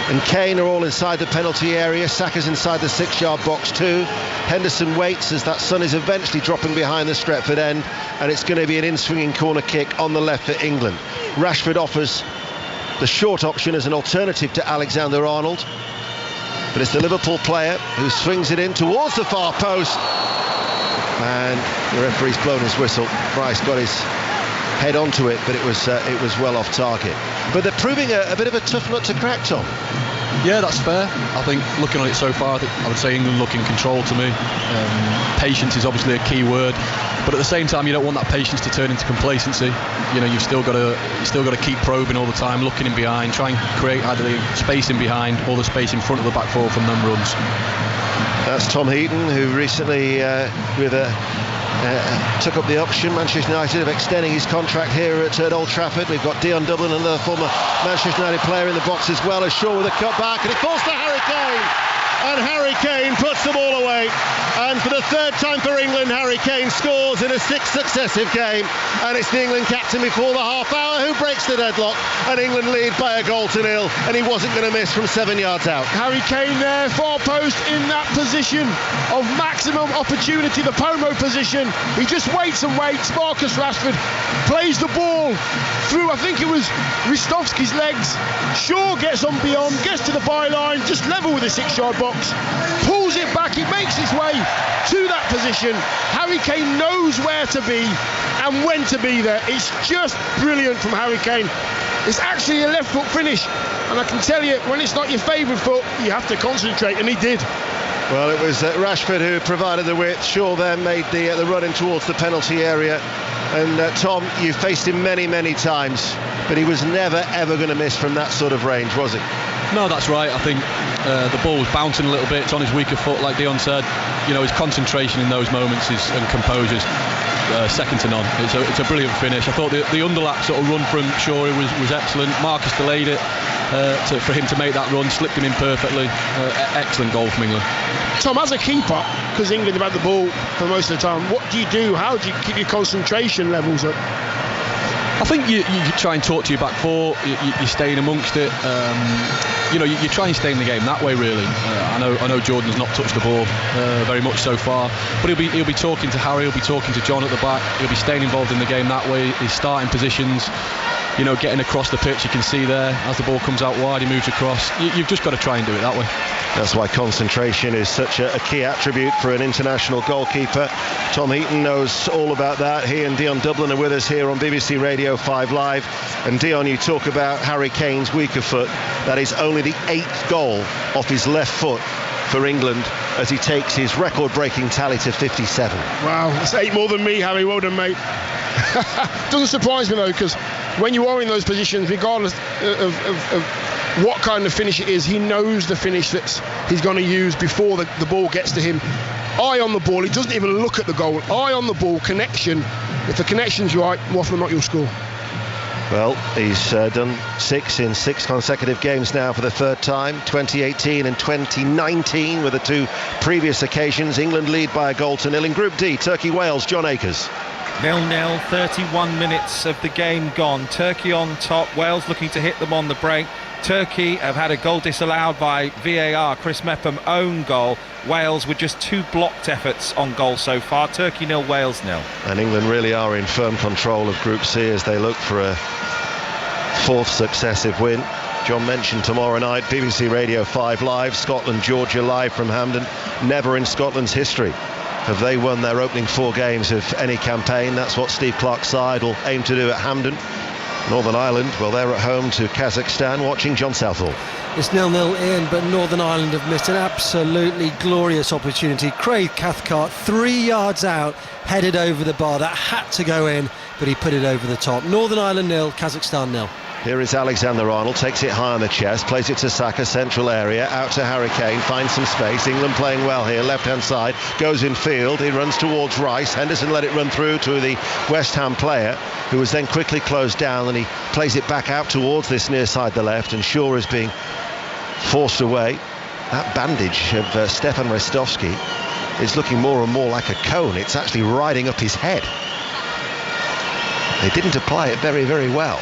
and Kane are all inside the penalty area. Saka's inside the 6-yard box too. Henderson waits as that sun is eventually dropping behind the Stretford end, and it's going to be an in-swinging corner kick on the left for England. Rashford offers the short option as an alternative to Alexander-Arnold, but it's the Liverpool player who swings it in towards the far post, and the referee's blown his whistle. Price got his head onto it, but it was well off target. But they're proving a bit of a tough nut to crack, Tom. Yeah, that's fair. I think looking at it so far, I would say England look in control to me. Patience is obviously a key word, but at the same time, you don't want that patience to turn into complacency. You know, you've still got to keep probing all the time, looking in behind, try and create either the space in behind or the space in front of the back four from them runs. That's Tom Heaton, who recently took up the option, Manchester United, of extending his contract here at Old Trafford. We've got Dion Dublin, another former Manchester United player, in the box as well, as Shaw with a cut back, and it falls to Harry Kane, and Harry Kane puts the ball away. And for the third time for England, Harry Kane scores in a 6th successive game, and it's the England captain before the half hour who breaks the deadlock, and England lead by a goal to nil, and he wasn't going to miss from 7 yards out. Harry Kane there, far post, in that position of maximum opportunity, the Pomo position. He just waits and waits. Marcus Rashford plays the ball through, I think it was Ristovski's legs. Shaw gets on beyond, gets to the byline, just level with the 6-yard box, pulls it back, it makes its way to that position. Harry Kane knows where to be and when to be there. It's just brilliant from Harry Kane. It's actually a left foot finish, and I can tell you, when it's not your favourite foot, you have to concentrate, and he did. Well, it was Rashford who provided the width. Shaw then made the run in towards the penalty area, and Tom, you faced him many times, but he was never ever going to miss from that sort of range, was he? No, that's right. I think the ball was bouncing a little bit. It's on his weaker foot, like Dion said. You know, his concentration in those moments and composure second to none. It's a brilliant finish. I thought the underlap sort of run from Shaw was excellent. Marcus delayed it for him to make that run, slipped him in perfectly. Excellent goal from England. Tom, as a keeper, because England have had the ball for most of the time, what do you do? How do you keep your concentration levels up? I think you try and talk to your back four. You're staying amongst it. You try and stay in the game that way, really. I know Jordan's not touched the ball very much so far, but he'll be talking to Harry, he'll be talking to John at the back. He'll be staying involved in the game that way. His starting positions, getting across the pitch. You can see there as the ball comes out wide, he moves across. You've just got to try and do it that way. That's why concentration is such a key attribute for an international goalkeeper. Tom Heaton knows all about that. He and Dion Dublin are with us here on BBC Radio 5 Live. And Dion, you talk about Harry Kane's weaker foot. That is only the 8th goal off his left foot for England as he takes his record-breaking tally to 57. Wow, that's 8 more than me, Harry. Well done, mate. Doesn't surprise me, though, because when you are in those positions, regardless of what kind of finish it is, he knows the finish that he's going to use before the ball gets to him. Eye on the ball, he doesn't even look at the goal. Eye on the ball, connection. If the connection's right, more often than not, you'll score. Well, he's done 6 in 6 consecutive games now for the third time. 2018 and 2019 were the 2 previous occasions. England lead by a goal to nil in Group D. Turkey-Wales, John Akers. 0-0, 31 minutes of the game gone. Turkey on top, Wales looking to hit them on the break. Turkey have had a goal disallowed by VAR, Chris Mepham own goal. Wales with just 2 blocked efforts on goal so far. Turkey 0, Wales 0. And England really are in firm control of Group C as they look for a 4th successive win. John mentioned tomorrow night, BBC Radio 5 Live, Scotland, Georgia live from Hampden. Never in Scotland's history have they won their opening 4 games of any campaign. That's what Steve Clarke's side will aim to do at Hampden. Northern Ireland, well, they're at home to Kazakhstan, watching John Southall. It's 0-0 in, but Northern Ireland have missed an absolutely glorious opportunity. Craig Cathcart, 3 yards out, headed over the bar. That had to go in, but he put it over the top. Northern Ireland 0, Kazakhstan 0. Here is Alexander-Arnold, takes it high on the chest, plays it to Saka, central area, out to Harry Kane, finds some space. England playing well here, left-hand side, goes in field, he runs towards Rice. Henderson let it run through to the West Ham player, who was then quickly closed down, and he plays it back out towards this near side the left, and Shaw is being forced away. That bandage of Stefan Ristovski is looking more and more like a cone. It's actually riding up his head. They didn't apply it very well.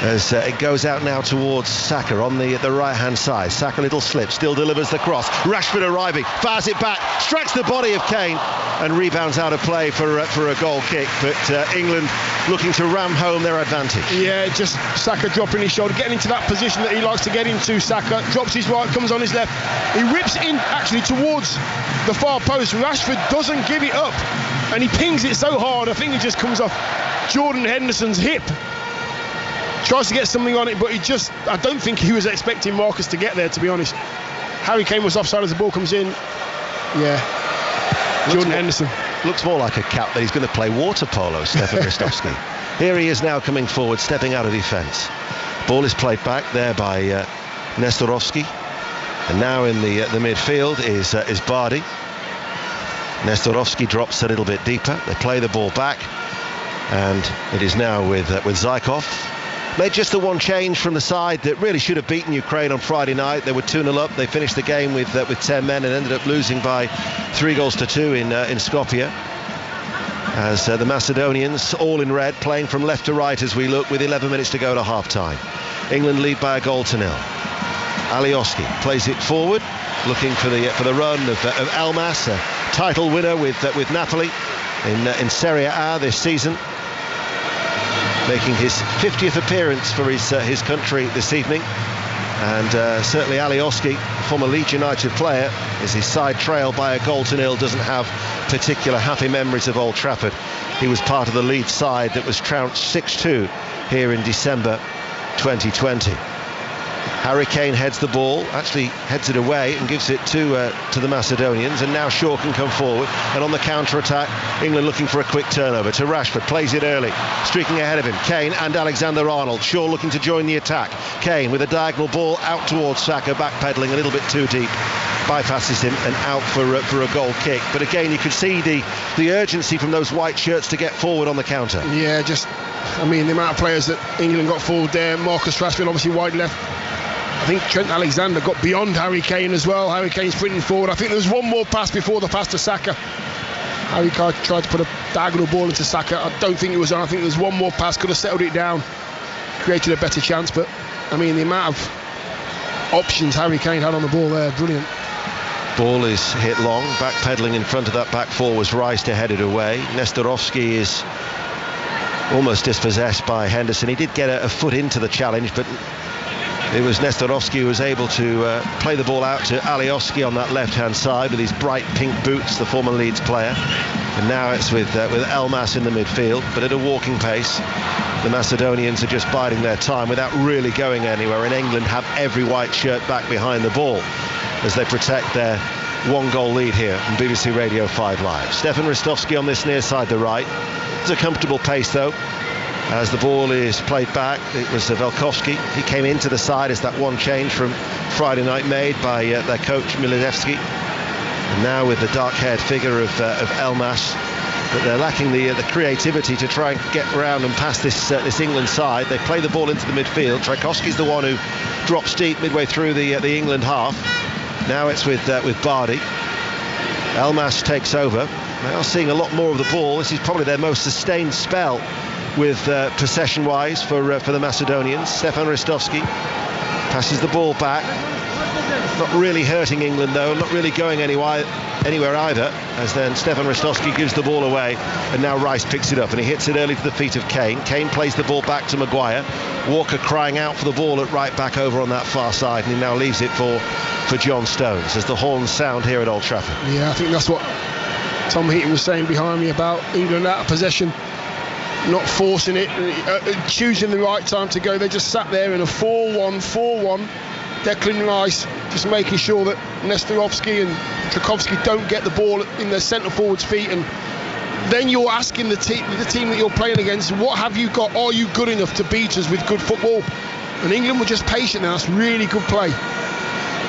as it goes out now towards Saka on the right-hand side. Saka, little slip, still delivers the cross. Rashford arriving, fires it back, strikes the body of Kane and rebounds out of play for a goal kick. But England looking to ram home their advantage. Yeah, just Saka dropping his shoulder, getting into that position that he likes to get into. Saka drops his right, comes on his left. He rips in actually towards the far post. Rashford doesn't give it up, and he pings it so hard, I think it just comes off Jordan Henderson's hip. Tries to get something on it, but I don't think he was expecting Marcus to get there, to be honest. Harry Kane was offside as the ball comes in. Yeah. Jordan Henderson. Looks more like a cap that he's going to play water polo, Stefan Ristovski. Here he is now coming forward, stepping out of defence. Ball is played back there by Nestorovski. And now in the midfield is Bardi. Nestorovski drops a little bit deeper. They play the ball back. And it is now with Zykov. Made just the one change from the side that really should have beaten Ukraine on Friday night. They were 2-0 up. They finished the game with 10 men and ended up losing by 3-2 in Skopje. As the Macedonians, all in red, playing from left to right as we look with 11 minutes to go to half-time. England lead by 1-0. Alioski plays it forward, looking for the run of Elmas, a title winner with Napoli in Serie A this season. Making his 50th appearance for his country this evening. And certainly Alioski, former Leeds United player, as his side trailed by 1-0, doesn't have particular happy memories of Old Trafford. He was part of the Leeds side that was trounced 6-2 here in December 2020. Harry Kane heads the ball, actually heads it away and gives it to the Macedonians, and now Shaw can come forward, and on the counter-attack England looking for a quick turnover to Rashford, plays it early, streaking ahead of him Kane and Alexander-Arnold. Shaw looking to join the attack. Kane with a diagonal ball out towards Saka, backpedaling a little bit too deep, bypasses him and out for a goal kick. But again, you could see the urgency from those white shirts to get forward on the counter. Yeah, the amount of players that England got forward there. Marcus Rashford obviously wide left. I think Trent Alexander got beyond Harry Kane as well. Harry Kane sprinting forward. I think there was one more pass before the pass to Saka. Harry Kane tried to put a diagonal ball into Saka. I don't think it was on. I think there was one more pass, could have settled it down, created a better chance. But the amount of options Harry Kane had on the ball there, brilliant. Ball is hit long, backpedaling in front of that back four was Rice to head it away. Nestorovski is almost dispossessed by Henderson. He did get a foot into the challenge, but it was Nestorovski who was able to play the ball out to Alioski on that left-hand side with his bright pink boots, the former Leeds player. And now it's with Elmas in the midfield, but at a walking pace. The Macedonians are just biding their time without really going anywhere, and England have every white shirt back behind the ball as they protect their one-goal lead here on BBC Radio 5 Live. Stefan Ristovski on this near side, the right. It's a comfortable pace, though. As the ball is played back, it was Velkovsky. He came into the side as that one change from Friday night made by their coach Milevski. And now with the dark-haired figure of Elmas, but they're lacking the creativity to try and get around and past this England side. They play the ball into the midfield. Trajkovski's the one who drops deep midway through the England half. Now it's with Bardi. Elmas takes over. They are seeing a lot more of the ball. This is probably their most sustained spell with possession-wise for the Macedonians. Stefan Ristovski passes the ball back. Not really hurting England, though. Not really going anywhere either. As then Stefan Ristovski gives the ball away, and now Rice picks it up, and he hits it early to the feet of Kane. Kane plays the ball back to Maguire. Walker crying out for the ball at right back over on that far side, and he now leaves it for John Stones as the horns sound here at Old Trafford. Yeah, I think that's what Tom Heaton was saying behind me about England out of possession, not forcing it, choosing the right time to go. They just sat there in a 4-1. Declan Rice just making sure that Nestorovski and Trajkovski don't get the ball in their centre forward's feet, and then you're asking the team that you're playing against, what have you got? Are you good enough to beat us with good football? And England were just patient now. It's really good play.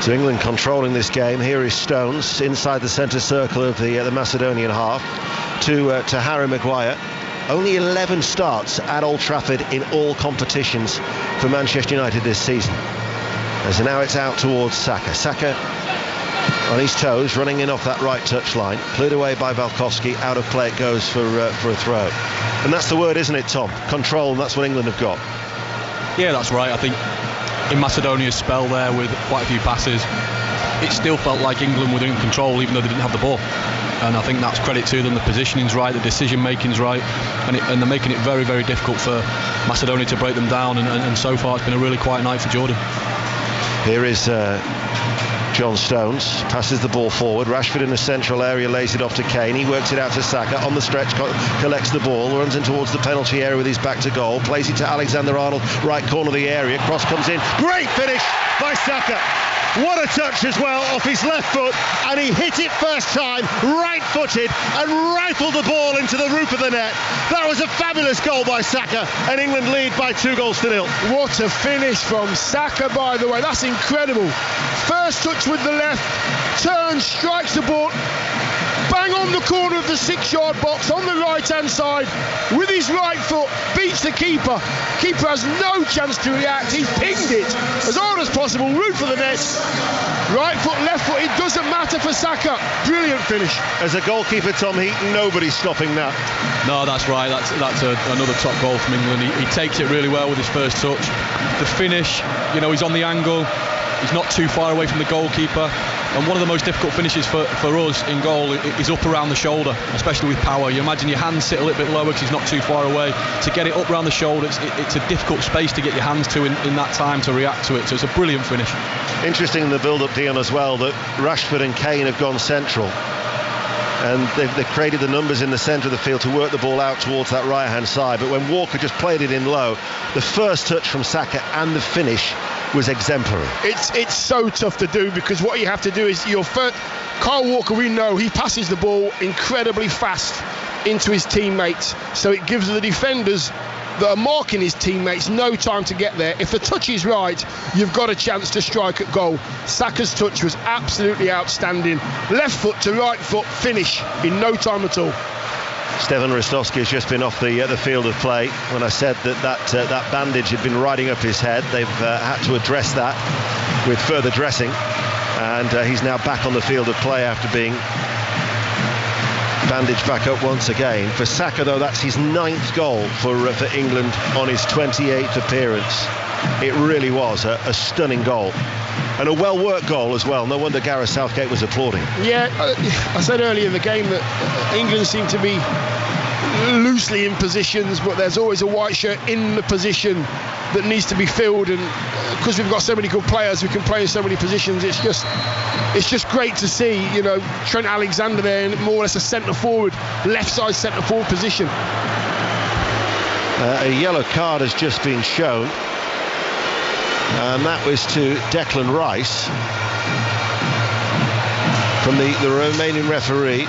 So England controlling this game. Here is Stones inside the centre circle of the Macedonian half to Harry Maguire. Only 11 starts at Old Trafford in all competitions for Manchester United this season. So now it's out towards Saka. Saka on his toes, running in off that right touchline. Cleared away by Velkovsky. Out of play it goes for a throw. And that's the word, isn't it, Tom? Control, and that's what England have got. Yeah, that's right. I think in Macedonia's spell there with quite a few passes, it still felt like England were in control even though they didn't have the ball. And I think that's credit to them. The positioning's right, the decision making's right, and they're making it very, very difficult for Macedonia to break them down. And so far, it's been a really quiet night for Jordan. Here is John Stones, passes the ball forward. Rashford in the central area, lays it off to Kane. He works it out to Saka on the stretch, collects the ball, runs in towards the penalty area with his back to goal, plays it to Alexander-Arnold, right corner of the area. Cross comes in. Great finish by Saka. What a touch as well off his left foot, and he hit it first time, right-footed, and rifled the ball into the roof of the net. That was a fabulous goal by Saka, and England lead by 2-0. What a finish from Saka, by the way. That's incredible. First touch with the left, turns, strikes the ball, bang on the corner of the 6-yard box on the right-hand side with his right foot, beats the keeper. Keeper has no chance to react. He's pinged it as hard as possible, roof of the net. Right foot, left foot, it doesn't matter for Saka. Brilliant finish. As a goalkeeper, Tom Heaton, nobody's stopping that. No, that's right. That's another top goal from England. He takes it really well with his first touch. The finish, he's on the angle. He's not too far away from the goalkeeper. And one of the most difficult finishes for us in goal is up around the shoulder, especially with power. You imagine your hands sit a little bit lower because he's not too far away. To get it up around the shoulder, it's a difficult space to get your hands to in that time to react to it. So it's a brilliant finish. Interesting in the build-up, Dion, as well, that Rashford and Kane have gone central. And they've created the numbers in the centre of the field to work the ball out towards that right-hand side. But when Walker just played it in low, the first touch from Saka and the finish was exemplary. It's so tough to do, because what you have to do is Kyle Walker, we know he passes the ball incredibly fast into his teammates, so it gives the defenders that are marking his teammates no time to get there. If the touch is right, you've got a chance to strike at goal. Saka's touch was absolutely outstanding. Left foot to right foot, finish in no time at all. Stefan Rostovski has just been off the field of play. When I said that bandage had been riding up his head, they've had to address that with further dressing, and he's now back on the field of play after being bandaged back up once again. For Saka, though, that's his 9th goal for England on his 28th appearance. It really was a stunning goal, and a well-worked goal as well. No wonder Gareth Southgate was applauding. Yeah, I said earlier in the game that England seem to be loosely in positions, but there's always a white shirt in the position that needs to be filled, and because we've got so many good players who can play in so many positions, it's just great to see, Trent Alexander there in more or less a centre forward, left side centre forward position. A yellow card has just been shown, and that was to Declan Rice from the Romanian referee,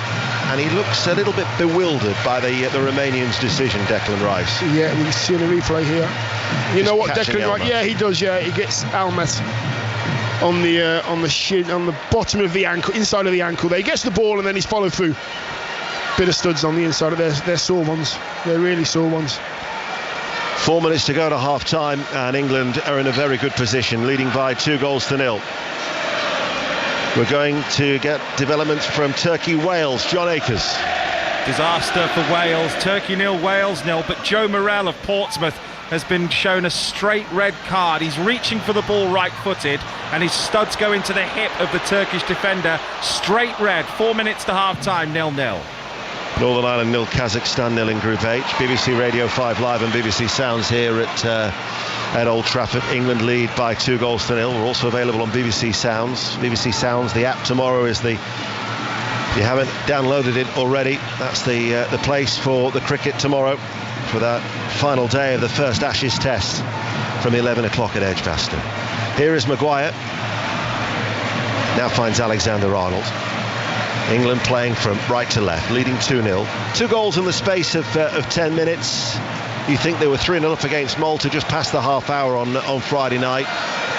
and he looks a little bit bewildered by the Romanians' decision, Declan Rice. Yeah, we see the replay here. You know what, Declan Rice? Yeah, he does. Yeah, he gets Almet on the shin, on the bottom of the ankle, inside of the ankle. There, he gets the ball and then he's followed through. Bit of studs on the inside of their sore ones. They're really sore ones. 4 minutes to go to half-time, and England are in a very good position, leading by 2-0. We're going to get developments from Turkey-Wales. John Akers. Disaster for Wales. Turkey 0, Wales 0. But Joe Morrell of Portsmouth has been shown a straight red card. He's reaching for the ball right-footed, and his studs go into the hip of the Turkish defender. Straight red. 4 minutes to half-time, 0-0. Northern Ireland 0, Kazakhstan 0 in Group H. BBC Radio 5 Live and BBC Sounds here at Old Trafford. England lead by 2-0. We're also available on BBC Sounds. BBC Sounds, the app tomorrow is if you haven't downloaded it already, that's the place for the cricket tomorrow, for that final day of the first Ashes Test from 11 o'clock at Edgbaston. Here is Maguire. Now finds Alexander-Arnold. England playing from right to left, leading 2-0. 2 goals in the space of 10 minutes. You think they were 3-0 up against Malta just past the half hour on Friday night.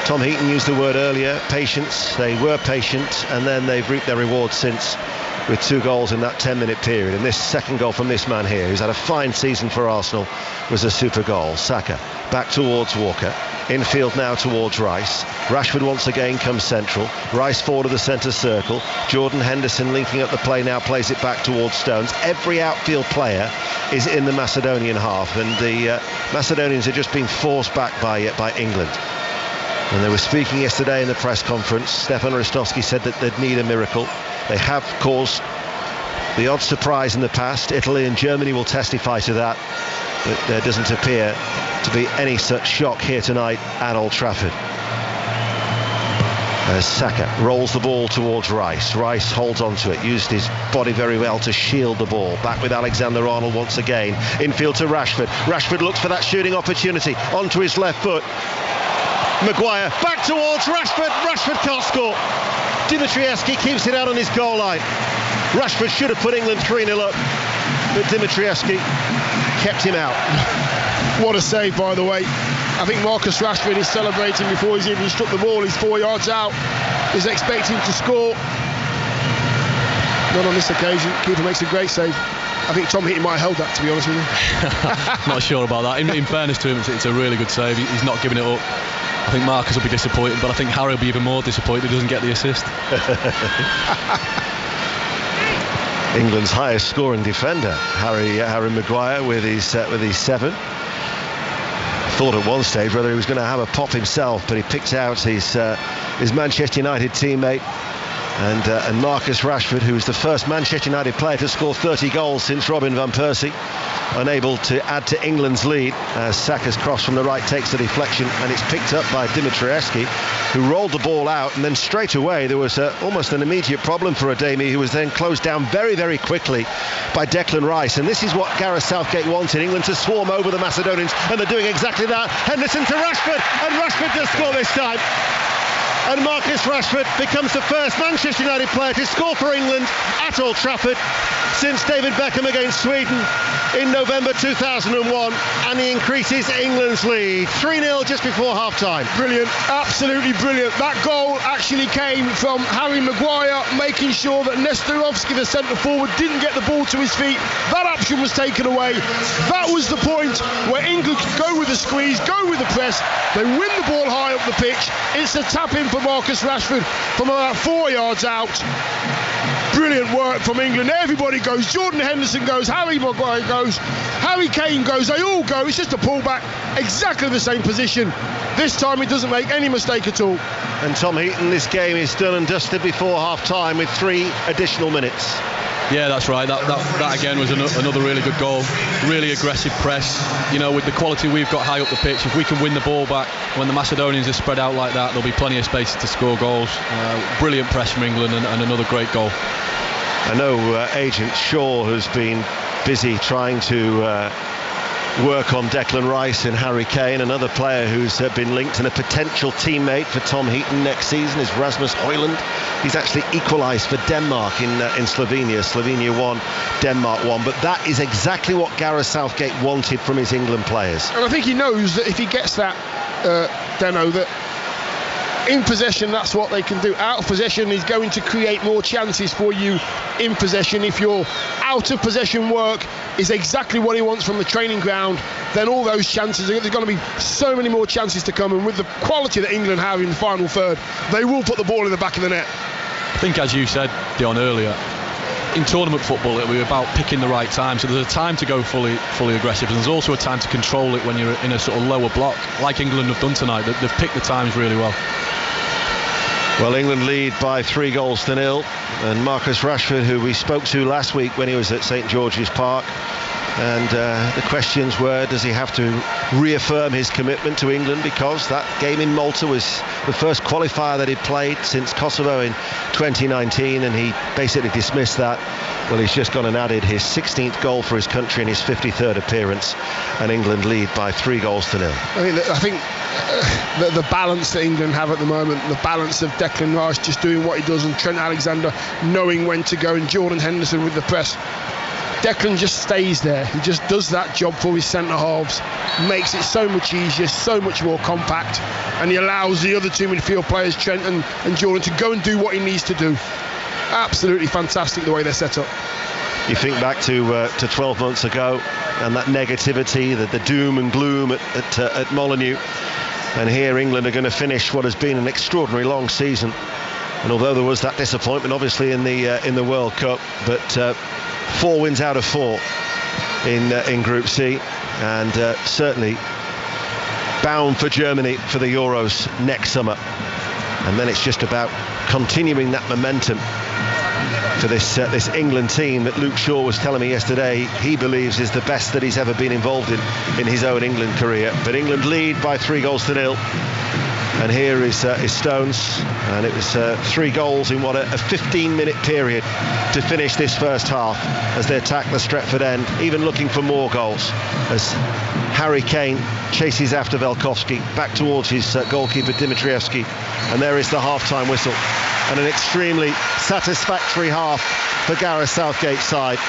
Tom Heaton used the word earlier, patience. They were patient, and then they've reaped their reward since, with 2 goals in that 10-minute period. And this second goal from this man here, who's had a fine season for Arsenal, was a super goal. Saka back towards Walker. Infield now towards Rice. Rashford once again comes central. Rice forward of the centre circle. Jordan Henderson linking up the play now, plays it back towards Stones. Every outfield player is in the Macedonian half, and the Macedonians are just being forced back by England. And they were speaking yesterday in the press conference. Stefan Ristovski said that they'd need a miracle. They have caused the odd surprise in the past. Italy and Germany will testify to that. But there doesn't appear to be any such shock here tonight at Old Trafford. As Saka rolls the ball towards Rice. Rice holds on to it, used his body very well to shield the ball. Back with Alexander-Arnold once again. Infield to Rashford. Rashford looks for that shooting opportunity. Onto his left foot. Maguire back towards Rashford. Rashford can't score. Dimitrievski keeps it out on his goal line. Rashford should have put England 3-0 up, but Dimitrievski kept him out. What a save, by the way. I think Marcus Rashford is celebrating before he's even struck the ball. He's 4 yards out. He's expecting to score. Not on this occasion. Keeper makes a great save. I think Tom Heaton might have held that, to be honest with you. Not sure about that. In fairness to him, it's a really good save. He's not giving it up. I think Marcus will be disappointed, but I think Harry will be even more disappointed he doesn't get the assist. England's highest scoring defender, Harry Maguire, with his 7. Thought at one stage whether he was going to have a pop himself, but he picked out his Manchester United teammate and Marcus Rashford, who was the first Manchester United player to score 30 goals since Robin van Persie, unable to add to England's lead as Saka's cross from the right takes the deflection, and it's picked up by Dimitrievski, who rolled the ball out, and then straight away there was almost an immediate problem for Ademi, who was then closed down very, very quickly by Declan Rice. And this is what Gareth Southgate wanted, England to swarm over the Macedonians, and they're doing exactly that. Henderson to Rashford, and Rashford does score this time. And Marcus Rashford becomes the first Manchester United player to score for England at Old Trafford since David Beckham against Sweden in November 2001, and he increases England's lead 3-0 just before half-time. Brilliant, absolutely brilliant. That goal actually came from Harry Maguire making sure that Nestorovski, the centre forward, didn't get the ball to his feet. That option was taken away. That was the point where England could go with the squeeze, go with the press. They win the ball high up the pitch. It's a tap in for Marcus Rashford from about 4 yards out. Brilliant work from England. Everybody goes. Jordan Henderson goes. Harry Maguire goes. Harry Kane goes. They all go. It's just a pullback. Exactly the same position. This time it doesn't make any mistake at all. And Tom Heaton, this game is done and dusted before half-time with 3 additional minutes. Yeah, that's right. That again was another really good goal. Really aggressive press. You know, with the quality we've got high up the pitch, if we can win the ball back when the Macedonians are spread out like that, there'll be plenty of space to score goals. Brilliant press from England and another great goal. I know agent Shaw has been busy trying to work on Declan Rice and Harry Kane. Another player who's been linked and a potential teammate for Tom Heaton next season is Rasmus Højlund. He's actually equalised for Denmark in Slovenia. Slovenia won, Denmark won. But that is exactly what Gareth Southgate wanted from his England players. And I think he knows that if he gets that, Deno, that in possession, that's what they can do. Out of possession is going to create more chances for you in possession. If your out of possession work is exactly what he wants from the training ground, then all those chances, there's going to be so many more chances to come. And with the quality that England have in the final third, they will put the ball in the back of the net. I think, as you said, Dion, earlier, in tournament football it'll be about picking the right time. So there's a time to go fully aggressive, and there's also a time to control it when you're in a sort of lower block, like England have done tonight. They've picked the times really well. Well, England lead by 3-0, and Marcus Rashford, who we spoke to last week when he was at St George's Park, and the questions were, does he have to reaffirm his commitment to England, because that game in Malta was the first qualifier that he'd played since Kosovo in 2019, and he basically dismissed that. Well, he's just gone and added his 16th goal for his country in his 53rd appearance, and England lead by 3-0. I think the balance that England have at the moment, the balance of Declan Rice just doing what he does, and Trent Alexander knowing when to go, and Jordan Henderson with the press. Declan just stays there. He just does that job for his centre halves, makes it so much easier, so much more compact, and he allows the other two midfield players, Trent and Jordan, to go and do what he needs to do. Absolutely fantastic the way they're set up. You think back to 12 months ago, and that negativity, the doom and gloom at Molineux, And here England are going to finish what has been an extraordinary long season. And although there was that disappointment obviously in the World Cup, but 4 wins out of 4 in Group C, and certainly bound for Germany for the Euros next summer. And then it's just about continuing that momentum for this England team that Luke Shaw was telling me yesterday he believes is the best that he's ever been involved in his own England career. But England lead by 3-0. And here is Stones, and it was 3 goals in what a 15-minute period to finish this first half as they attack the Stretford end, even looking for more goals as Harry Kane chases after Velkovsky back towards his goalkeeper Dimitrievski, and there is the half-time whistle, and an extremely satisfactory half for Gareth Southgate's side.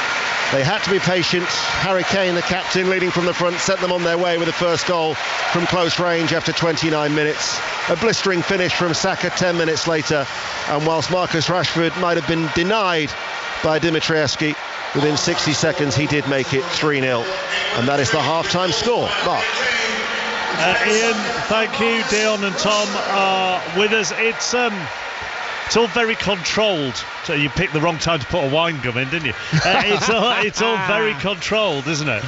They had to be patient. Harry Kane, the captain, leading from the front, sent them on their way with the first goal from close range after 29 minutes. A blistering finish from Saka 10 minutes later. And whilst Marcus Rashford might have been denied by Dimitrievski, within 60 seconds he did make it 3-0. And that is the half-time score. Mark. Ian, thank you. Dion and Tom are with us. It's all very controlled. So you picked the wrong time to put a wine gum in, didn't you? It's all very controlled, isn't it?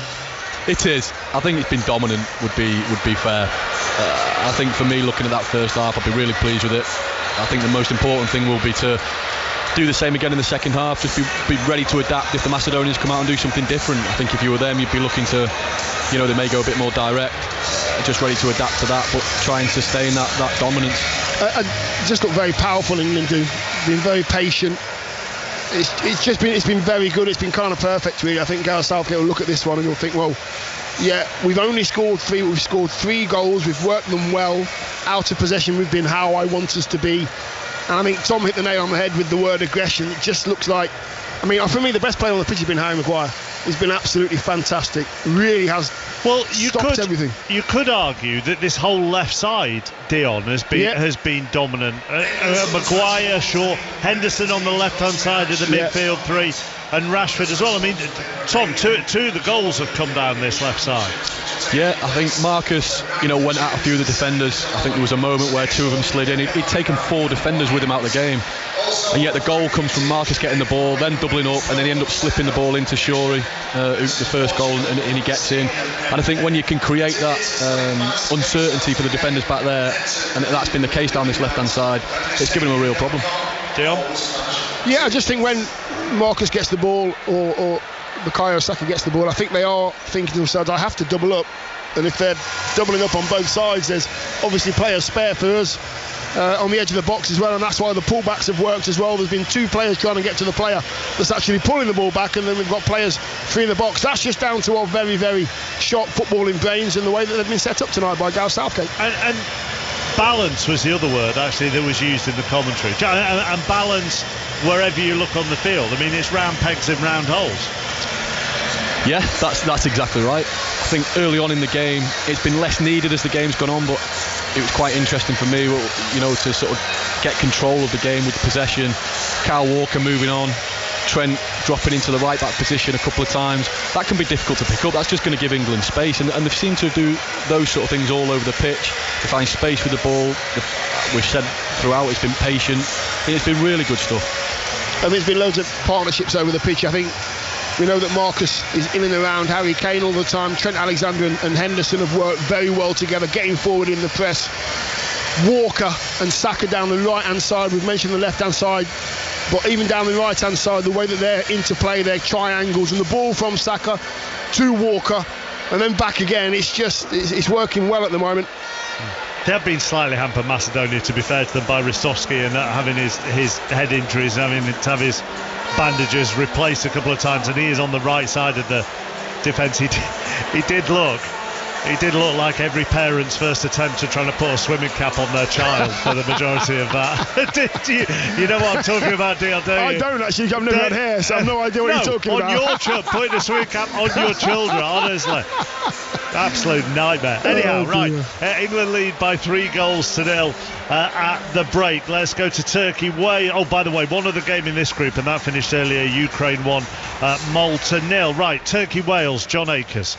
It is. I think it's been dominant. Would be fair. I think for me, looking at that first half, I'll be really pleased with it. I think the most important thing will be to do the same again in the second half. Just be ready to adapt if the Macedonians come out and do something different. I think if you were them, you'd be looking to, they may go a bit more direct. Just ready to adapt to that, but try and sustain that dominance. Just looked very powerful. England been very patient. It's been very good. It's been kind of perfect, really. I think Gareth Southgate will look at this one and he'll think, well, yeah, we've only scored 3. We've scored 3 goals. We've worked them well. Out of possession, we've been how I want us to be. And I think Tom hit the nail on the head with the word aggression. It just looks like, for me, the best player on the pitch has been Harry Maguire. He's been absolutely fantastic. Really has stopped everything. You could argue that this whole left side, Dion, has been dominant. Maguire, Shaw, Henderson on the left-hand side of the midfield 3, and Rashford as well. Tom, two of the goals have come down this left side. Yeah, I think Marcus, went at a few of the defenders. I think there was a moment where 2 of them slid in. He'd taken 4 defenders with him out of the game. And yet the goal comes from Marcus getting the ball, then doubling up, and then he ended up slipping the ball into Shorey, the first goal, and he gets in. And I think when you can create that uncertainty for the defenders back there, and that's been the case down this left-hand side, it's given him a real problem. Dion? Yeah, I just think when Marcus gets the ball or Bukayo Saka gets the ball, I think they are thinking to themselves, I have to double up. And if they're doubling up on both sides, there's obviously players spare for us on the edge of the box as well, and that's why the pullbacks have worked as well. There's been 2 players trying to get to the player that's actually pulling the ball back, and then we've got players free in the box. That's just down to our very, very sharp footballing brains and the way that they've been set up tonight by Gareth Southgate. And balance was the other word actually that was used in the commentary, and balance wherever you look on the field. It's round pegs in round holes. Yeah, that's exactly right. I think early on in the game it's been less needed as the game's gone on, but it was quite interesting for me, to sort of get control of the game with the possession. Kyle Walker moving on, Trent dropping into the right back position a couple of times. That can be difficult to pick up. That's just going to give England space, and they've seemed to do those sort of things all over the pitch. They find space with the ball. We've said throughout it's been patient. It's been really good stuff. There's been loads of partnerships over the pitch. I think we know that Marcus is in and around Harry Kane all the time. Trent Alexander and Henderson have worked very well together, getting forward in the press. Walker and Saka down the right-hand side. We've mentioned the left-hand side, but even down the right-hand side, the way that they're interplay, their triangles, and the ball from Saka to Walker and then back again, it's working well at the moment. They have been slightly hampered, Macedonia, to be fair to them, by Ristovski and having his head injuries and having to have his bandages replaced a couple of times, and he is on the right side of the defence. He did look like every parent's first attempt to trying to put a swimming cap on their child for the majority of that. You know what I'm talking about, Dion, don't you? I don't actually. I've never had hair, so I have no idea what you're talking about. On your children, putting a swimming cap on your children, honestly. Absolute nightmare. Anyhow, right. England lead by 3-0 at the break. Let's go to Turkey. Oh, by the way, one other game in this group, and that finished earlier. Ukraine 1, Malta 0. Right, Turkey-Wales, John Akers.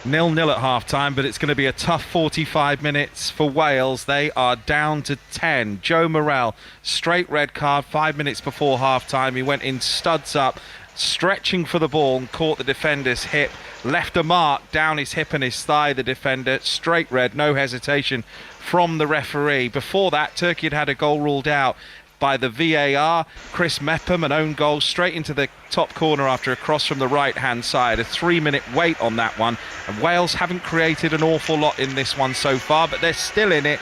0-0 at half-time, but it's going to be a tough 45 minutes for Wales. They are down to 10. Joe Morrell, straight red card 5 minutes before half-time. He went in studs up, stretching for the ball and caught the defender's hip. Left a mark down his hip and his thigh, the defender. Straight red, no hesitation from the referee. Before that, Turkey had a goal ruled out by the VAR. Chris Mepham, an own goal straight into the top corner after a cross from the right-hand side. A 3-minute wait on that one. And Wales haven't created an awful lot in this one so far, but they're still in it.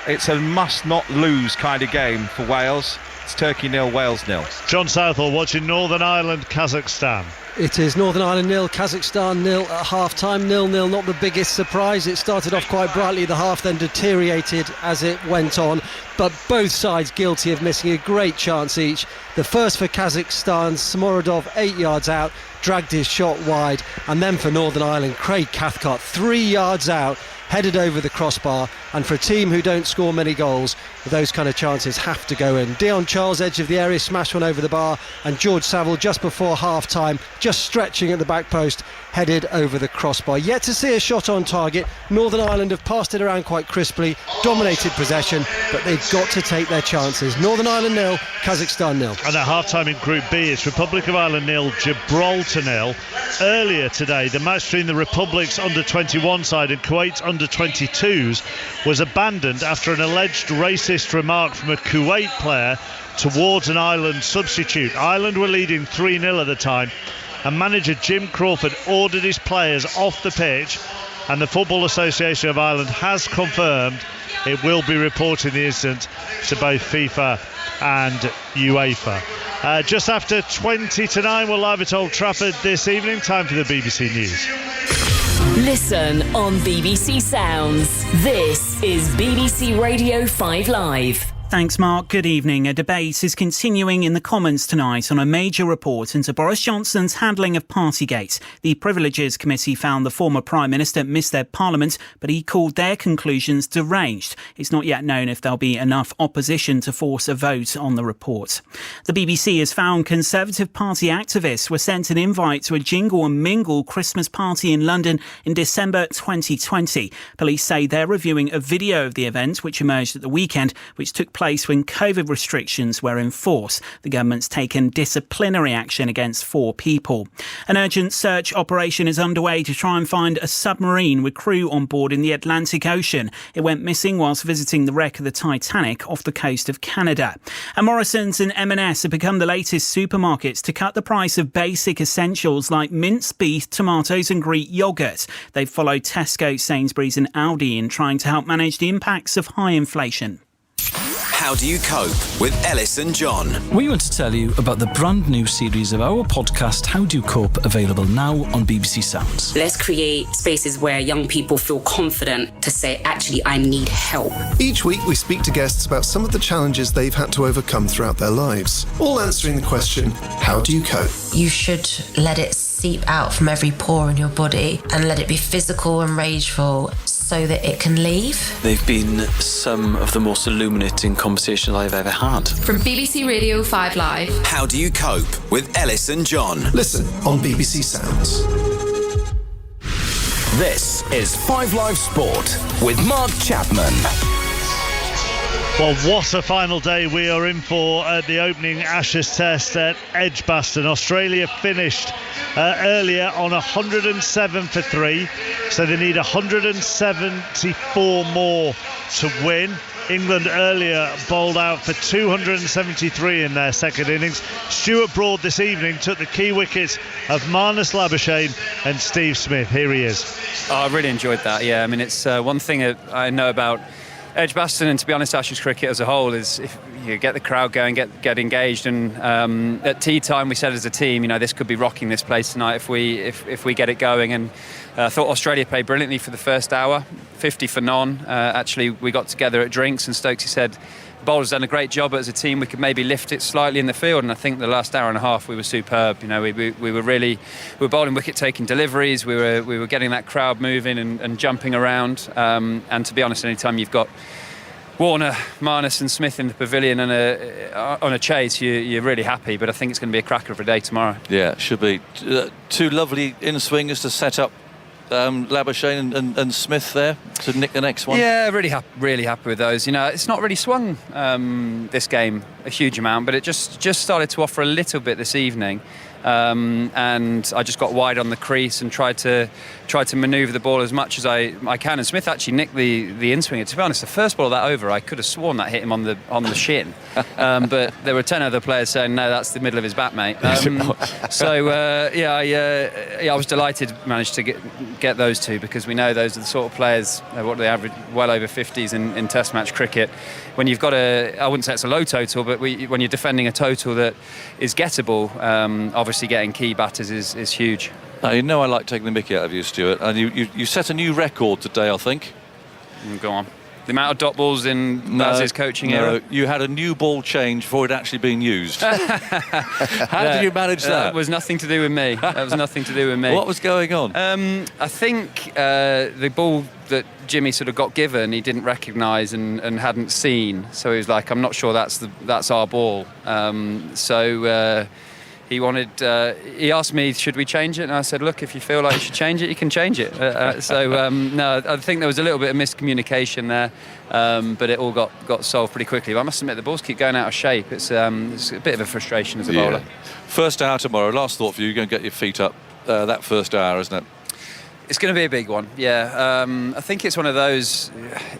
It's a must-not-lose kind of game for Wales. It's Turkey 0, Wales 0. John Southall watching Northern Ireland, Kazakhstan. It is Northern Ireland 0, Kazakhstan 0 at half-time. 0-0, not the biggest surprise. It started off quite brightly, the half then deteriorated as it went on. But both sides guilty of missing a great chance each. The first for Kazakhstan, Smorodov 8 yards out, dragged his shot wide. And then for Northern Ireland, Craig Cathcart 3 yards out, headed over the crossbar. And for a team who don't score many goals, those kind of chances have to go in. Dion Charles, edge of the area, smashed one over the bar, and George Saville just before half-time, just stretching at the back post, headed over the crossbar. Yet to see a shot on target. Northern Ireland have passed it around quite crisply, dominated possession, but they've got to take their chances. Northern Ireland 0, Kazakhstan 0. And at half-time in Group B, it's Republic of Ireland 0, Gibraltar 0. Earlier today, the match between the Republic's under-21 side and Kuwait's under-22s was abandoned after an alleged racist remark from a Kuwait player towards an Ireland substitute. Ireland were leading 3-0 at the time, and manager Jim Crawford ordered his players off the pitch, and the Football Association of Ireland has confirmed it will be reporting the incident to both FIFA and UEFA. Just after 20 to 9, we're live at Old Trafford this evening. Time for the BBC News. Listen on BBC Sounds. This is BBC Radio 5 Live. Thanks, Mark. Good evening. A debate is continuing in the Commons tonight on a major report into Boris Johnson's handling of Partygate. The Privileges Committee found the former Prime Minister misled Parliament, but he called their conclusions deranged. It's not yet known if there'll be enough opposition to force a vote on the report. The BBC has found Conservative Party activists were sent an invite to a jingle and mingle Christmas party in London in December 2020. Police say they're reviewing a video of the event, which emerged at the weekend, which took place when COVID restrictions were in force. The government's taken disciplinary action against 4 people. An urgent search operation is underway to try and find a submarine with crew on board in the Atlantic Ocean. It went missing whilst visiting the wreck of the Titanic off the coast of Canada. And Morrison's and M&S have become the latest supermarkets to cut the price of basic essentials like minced beef, tomatoes and Greek yoghurt. They've followed Tesco, Sainsbury's and Aldi in trying to help manage the impacts of high inflation. How do you cope with Ellis and John? We want to tell you about the brand new series of our podcast, How Do You Cope, available now on BBC Sounds. Let's create spaces where young people feel confident to say, actually, I need help. Each week we speak to guests about some of the challenges they've had to overcome throughout their lives, all answering the question, how do you cope? You should let it seep out from every pore in your body and let it be physical and rageful so that it can leave. They've been some of the most illuminating conversations I've ever had. From BBC Radio 5 Live. How do you cope with Ellis and John? Listen on BBC Sounds. This is 5 Live Sport with Mark Chapman. Well, what a final day we are in for at the opening Ashes Test at Edgbaston. Australia finished earlier on 107 for 3, so they need 174 more to win. England earlier bowled out for 273 in their second innings. Stuart Broad this evening took the key wickets of Marnus Labuschagne and Steve Smith. Here he is. Oh, I really enjoyed that, yeah. I mean, it's one thing that I know about Edgbaston and, to be honest, Ashes cricket as a whole is if you get the crowd going, get engaged, and at tea time we said as a team, you know, this could be rocking this place tonight if we get it going. And I thought Australia played brilliantly for the first hour, 50 for none. Actually, we got together at drinks and Stokesy said the bowlers done a great job, but as a team we could maybe lift it slightly in the field. And I think the last hour and a half we were superb. You know, we were bowling wicket-taking deliveries. We were getting that crowd moving and jumping around. And to be honest, anytime you've got Warner, Marnus and Smith in the pavilion and on a chase, you're really happy. But I think it's going to be a cracker of a day tomorrow. Yeah, it should be. 2 lovely in-swingers to set up Labuschagne and Smith there to nick the next one? Yeah, really happy with those. It's not really swung this game a huge amount, but it just started to offer a little bit this evening. And I just got wide on the crease and tried to manoeuvre the ball as much as I can. And Smith actually nicked the in-swinger. To be honest, the first ball of that over, I could have sworn that hit him on the shin. But there were 10 other players saying, no, that's the middle of his bat, mate. I was delighted managed to get those two, because we know those are the sort of players, what they average, well over 50s in Test match cricket. When you've got I wouldn't say it's a low total, but when you're defending a total that is gettable, obviously getting key batters is huge. Now, I like taking the mickey out of you, Stuart, and you set a new record today, I think. Go on. The amount of dot balls in Baz's coaching era? You had a new ball change before it actually being used. How did you manage that? That was nothing to do with me. What was going on? I think the ball that Jimmy sort of got given, he didn't recognise and hadn't seen. So he was like, I'm not sure that's our ball. He asked me, should we change it? And I said, look, if you feel like you should change it, you can change it. No, I think there was a little bit of miscommunication there, but it all got solved pretty quickly. But I must admit, the balls keep going out of shape. It's a bit of a frustration as a bowler. First hour tomorrow, last thought for you, go and get your feet up that first hour, isn't it? It's going to be a big one, yeah. I think it's one of those.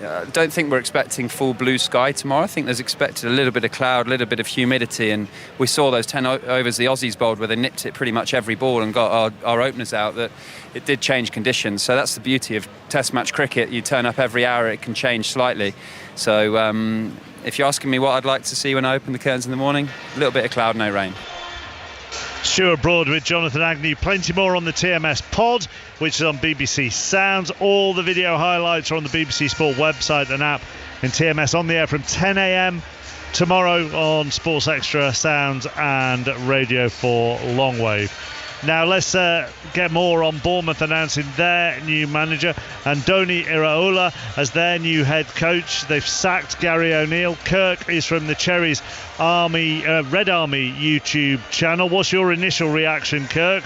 I don't think we're expecting full blue sky tomorrow. I think there's expected a little bit of cloud, a little bit of humidity, and we saw those 10 overs the Aussies bowled where they nipped it pretty much every ball and got our openers out. That it did change conditions. So that's the beauty of Test match cricket. You turn up every hour, it can change slightly. So if you're asking me what I'd like to see when I open the curtains in the morning, a little bit of cloud, no rain. Stuart Broad with Jonathan Agnew. Plenty more on the TMS pod, which is on BBC Sounds. All the video highlights are on the BBC Sport website and app, and TMS on the air from 10 a.m. tomorrow on Sports Extra, Sounds and Radio 4 Longwave. Now let's get more on Bournemouth announcing their new manager, Andoni Iraola as their new head coach. They've sacked Gary O'Neill. Kirk is from the Cherries Red Army YouTube channel. What's your initial reaction, Kirk?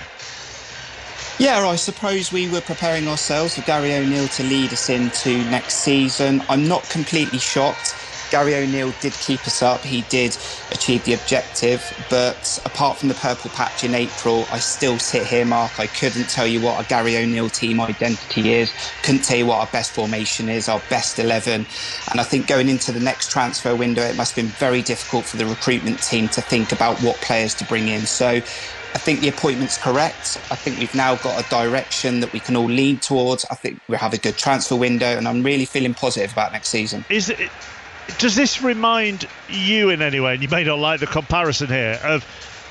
Yeah, I suppose we were preparing ourselves for Gary O'Neill to lead us into next season. I'm not completely shocked. Gary O'Neill did keep us up. He did achieve the objective. But apart from the purple patch in April, I still sit here, Mark. I couldn't tell you what a Gary O'Neill team identity is. Couldn't tell you what our best formation is, our best 11. And I think going into the next transfer window, it must have been very difficult for the recruitment team to think about what players to bring in. So I think the appointment's correct. I think we've now got a direction that we can all lean towards. I think we have a good transfer window, and I'm really feeling positive about next season. Does this remind you in any way, and you may not like the comparison here, of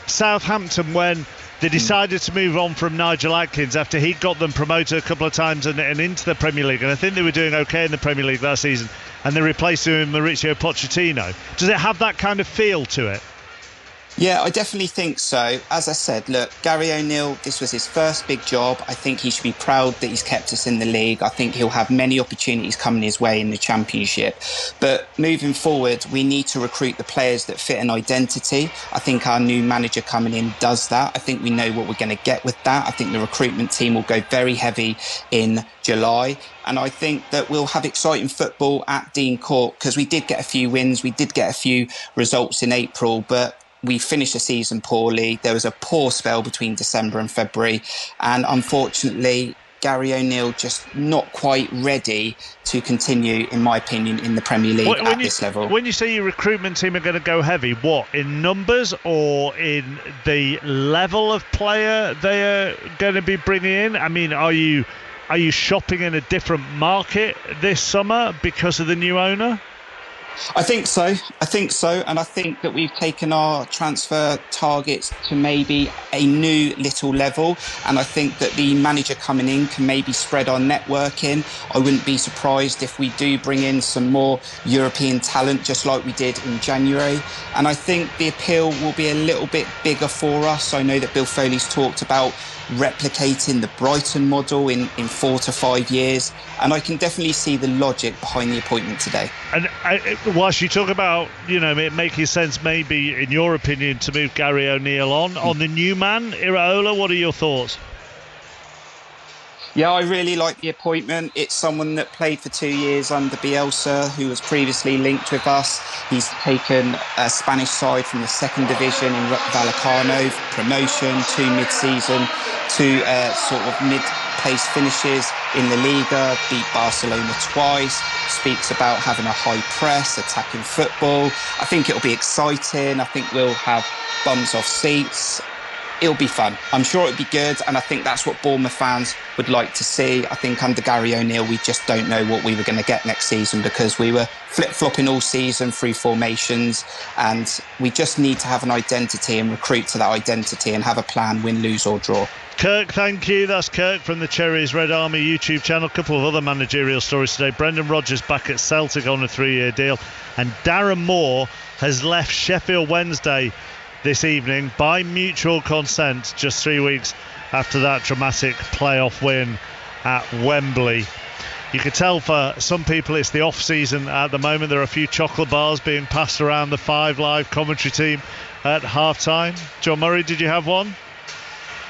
Southampton when they decided to move on from Nigel Adkins after he got them promoted a couple of times and into the Premier League, and I think they were doing okay in the Premier League last season, and they replaced him with Mauricio Pochettino? Does it have that kind of feel to it? Yeah, I definitely think so. As I said, look, Gary O'Neill, this was his first big job. I think he should be proud that he's kept us in the league. I think he'll have many opportunities coming his way in the Championship. But moving forward, we need to recruit the players that fit an identity. I think our new manager coming in does that. I think we know what we're going to get with that. I think the recruitment team will go very heavy in July. And I think that we'll have exciting football at Dean Court, because we did get a few wins. We did get a few results in April, but we finished the season poorly. There was a poor spell between December and February. And unfortunately, Gary O'Neill just not quite ready to continue, in my opinion, in the Premier League at this level. When you say your recruitment team are going to go heavy, what, in numbers or in the level of player they are going to be bringing in? I mean, are you shopping in a different market this summer because of the new owner? I think so. And I think that we've taken our transfer targets to maybe a new little level. And I think that the manager coming in can maybe spread our networking. I wouldn't be surprised if we do bring in some more European talent, just like we did in January. And I think the appeal will be a little bit bigger for us. I know that Bill Foley's talked about replicating the Brighton model in 4 to 5 years, and I can definitely see the logic behind the appointment today. And whilst you talk about, it making sense maybe, in your opinion, to move Gary O'Neill on the new man, Iraola, what are your thoughts? Yeah, I really like the appointment. It's someone that played for 2 years under Bielsa, who was previously linked with us. He's taken a Spanish side from the second division in Vallecano, promotion, 2 mid-season, 2 sort of mid-place finishes in the Liga, beat Barcelona twice, speaks about having a high press, attacking football. I think it'll be exciting. I think we'll have bums off seats. It'll be fun. I'm sure it'll be good, and I think that's what Bournemouth fans would like to see. I think under Gary O'Neill, we just don't know what we were going to get next season because we were flip-flopping all season through formations, and we just need to have an identity and recruit to that identity and have a plan, win, lose or draw. Kirk, thank you. That's Kirk from the Cherries Red Army YouTube channel. A couple of other managerial stories today. Brendan Rodgers back at Celtic on a 3-year deal, and Darren Moore has left Sheffield Wednesday this evening by mutual consent, just 3 weeks after that dramatic playoff win at Wembley. You can tell for some people it's the off-season at the moment. There are a few chocolate bars being passed around the 5 Live commentary team at half-time. John Murray, did you have one?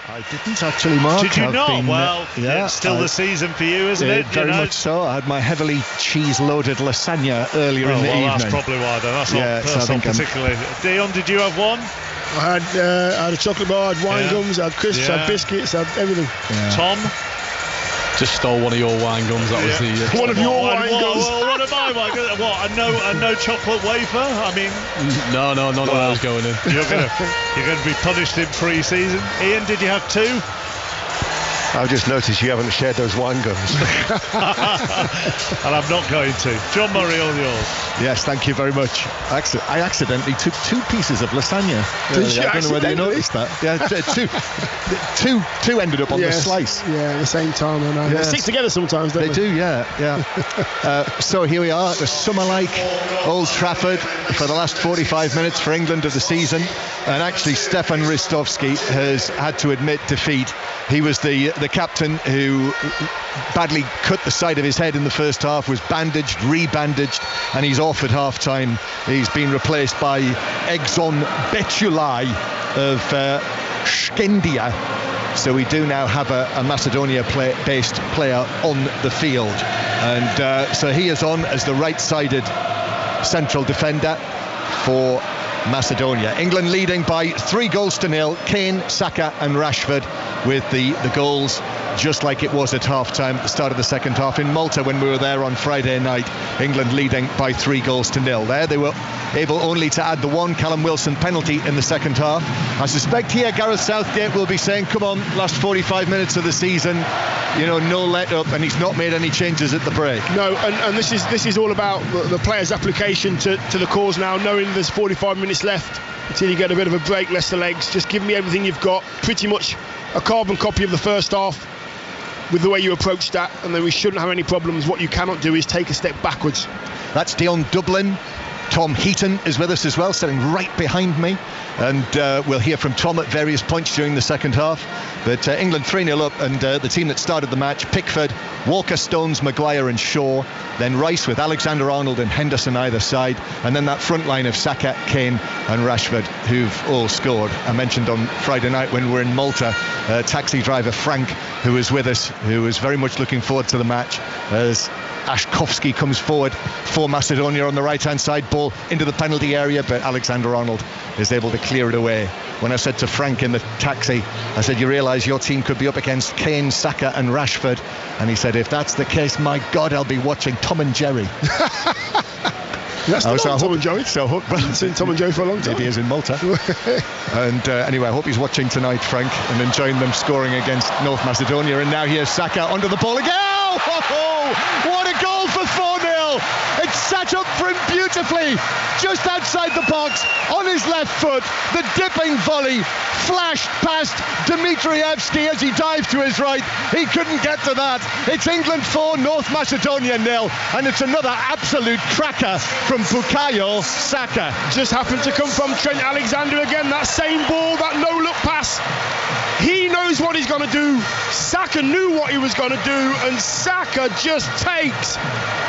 I didn't actually, Mark. Did you not? Well, it's still the season for you, isn't it? Very much so. I had my heavily cheese-loaded lasagna earlier in the evening. That's probably why then. That's not particularly. Dion, did you have one? I had a chocolate bar, I had wine gums, I had crisps, I had biscuits, I had everything. Yeah. Tom? Just stole one of your wine gums. That was the one of your wine gums. What am I? What? A no chocolate wafer? I mean, no, none of those going in. You're going to be punished in pre-season. Ian, did you have 2? I've just noticed you haven't shared those wine gums. And I'm not going to. John Murray, all yours. Yes, thank you very much. I accidentally took 2 pieces of lasagna. I don't know whether you noticed that. Yeah, two ended up on the slice. Yeah, at the same time. I know. They stick together sometimes, don't they? They do, yeah. So here we are at the summer-like Old Trafford for the last 45 minutes for England of the season. And actually, Stefan Ristovski has had to admit defeat. He was the captain who badly cut the side of his head in the first half, was bandaged, re-bandaged, and he's off at half-time. He's been replaced by Egzon Betulai of Skendia. So we do now have a Macedonia-based player on the field. And so he is on as the right-sided central defender for Macedonia. England leading by 3-0. Kane, Saka and Rashford with the goals just like it was at half-time at the start of the second half in Malta when we were there on Friday night. England leading by 3-0 there. They were able only to add the one Callum Wilson penalty in the second half. I suspect here Gareth Southgate will be saying, come on, last 45 minutes of the season, no let up, and he's not made any changes at the break. No, and this is all about the players' application to the cause now, knowing there's 45 minutes left until you get a bit of a break, less the legs. Just give me everything you've got, pretty much a carbon copy of the first half with the way you approach that, and then we shouldn't have any problems. What you cannot do is take a step backwards. That's Dion Dublin. Tom Heaton is with us as well, sitting right behind me, and we'll hear from Tom at various points during the second half. But England 3-0 up, and the team that started the match: Pickford, Walker, Stones, Maguire and Shaw, then Rice with Alexander-Arnold and Henderson either side, and then that front line of Saka, Kane and Rashford, who've all scored. I mentioned on Friday night when we were in Malta, taxi driver Frank, who was with us, who was very much looking forward to the match, as Ashkovsky comes forward for Macedonia on the right-hand side, ball into the penalty area, but Alexander-Arnold is able to clear it away. When I said to Frank in the taxi, I said, you realise your team could be up against Kane, Saka and Rashford? And he said, if that's the case, my God, I'll be watching Tom and Jerry. That's Tom and Jerry. So I've seen Tom and Jerry for a long time. Maybe he is in Malta. And anyway, I hope he's watching tonight, Frank, and enjoying them scoring against North Macedonia. And now here's Saka onto the ball again. Oh, what a goal for 4-0. It's set up for him beautifully, just outside the box, on his left foot. The dipping volley flashed past Dmitrievski as he dived to his right. He couldn't get to that. It's England 4, North Macedonia 0, and it's another absolute cracker from Bukayo Saka. Just happened to come from Trent Alexander again. That same ball, that no-look pass. He knows what he's going to do. Saka knew what he was going to do, and Saka just takes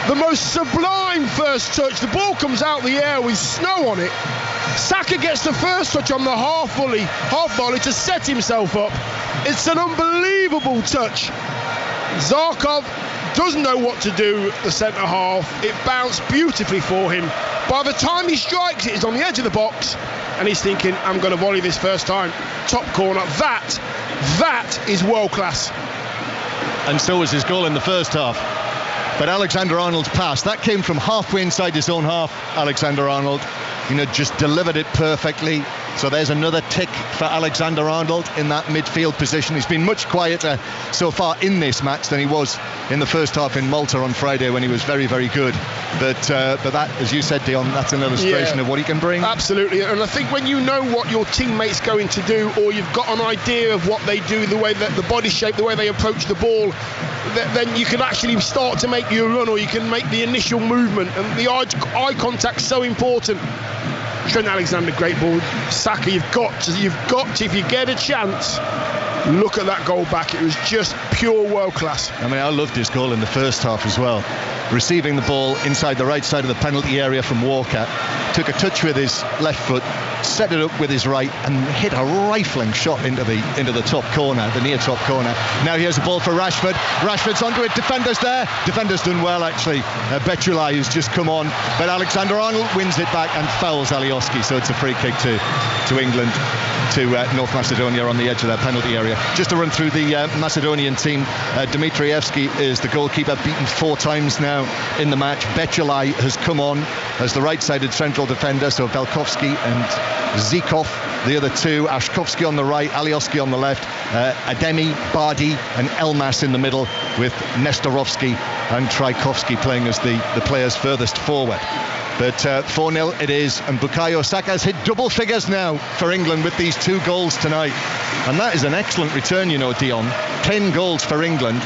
the most sublime first touch. The ball comes out the air with snow on it. Saka gets the first touch on the half volley to set himself up. It's an unbelievable touch. Zarkov doesn't know what to do at the centre half. It bounced beautifully for him. By the time he strikes it, he's on the edge of the box and he's thinking, I'm going to volley this first time. Top corner. That is world class. And so was his goal in the first half. But Alexander Arnold's pass, that came from halfway inside his own half. Alexander Arnold, just delivered it perfectly. So there's another tick for Alexander Arnold in that midfield position. He's been much quieter so far in this match than he was in the first half in Malta on Friday when he was very, very good. But that, as you said, Dion, that's an illustration of what he can bring. Absolutely. And I think when you know what your teammate's going to do, or you've got an idea of what they do, the way that the body shape, the way they approach the ball, then you can actually start to make your run, or you can make the initial movement. And the eye contact's so important. Trent Alexander, great ball. Saka, you've got to, if you get a chance, look at that goal back. It was just pure world class. I loved his goal in the first half as well. Receiving the ball inside the right side of the penalty area from Walker, took a touch with his left foot, set it up with his right, and hit a rifling shot into the top corner, the near top corner. Now here's a ball for Rashford. Rashford's onto it. Defenders there. Defenders done well, actually. Betulai has just come on, but Alexander Arnold wins it back and fouls Alioski. So it's a free kick to England, to North Macedonia on the edge of their penalty area. Just to run through the Macedonian team, Dimitrievski is the goalkeeper, beaten 4 times now in the match. Betulai has come on as the right-sided central defender, so Velkovsky and Zikov, the other two. Ashkovsky on the right, Alioski on the left, Ademi, Bardi and Elmas in the middle, with Nestorovsky and Trajkovsky playing as the players furthest forward. But 4-0 it is, and Bukayo Saka's hit double figures now for England with these 2 goals tonight. And that is an excellent return, Dion. 10 goals for England,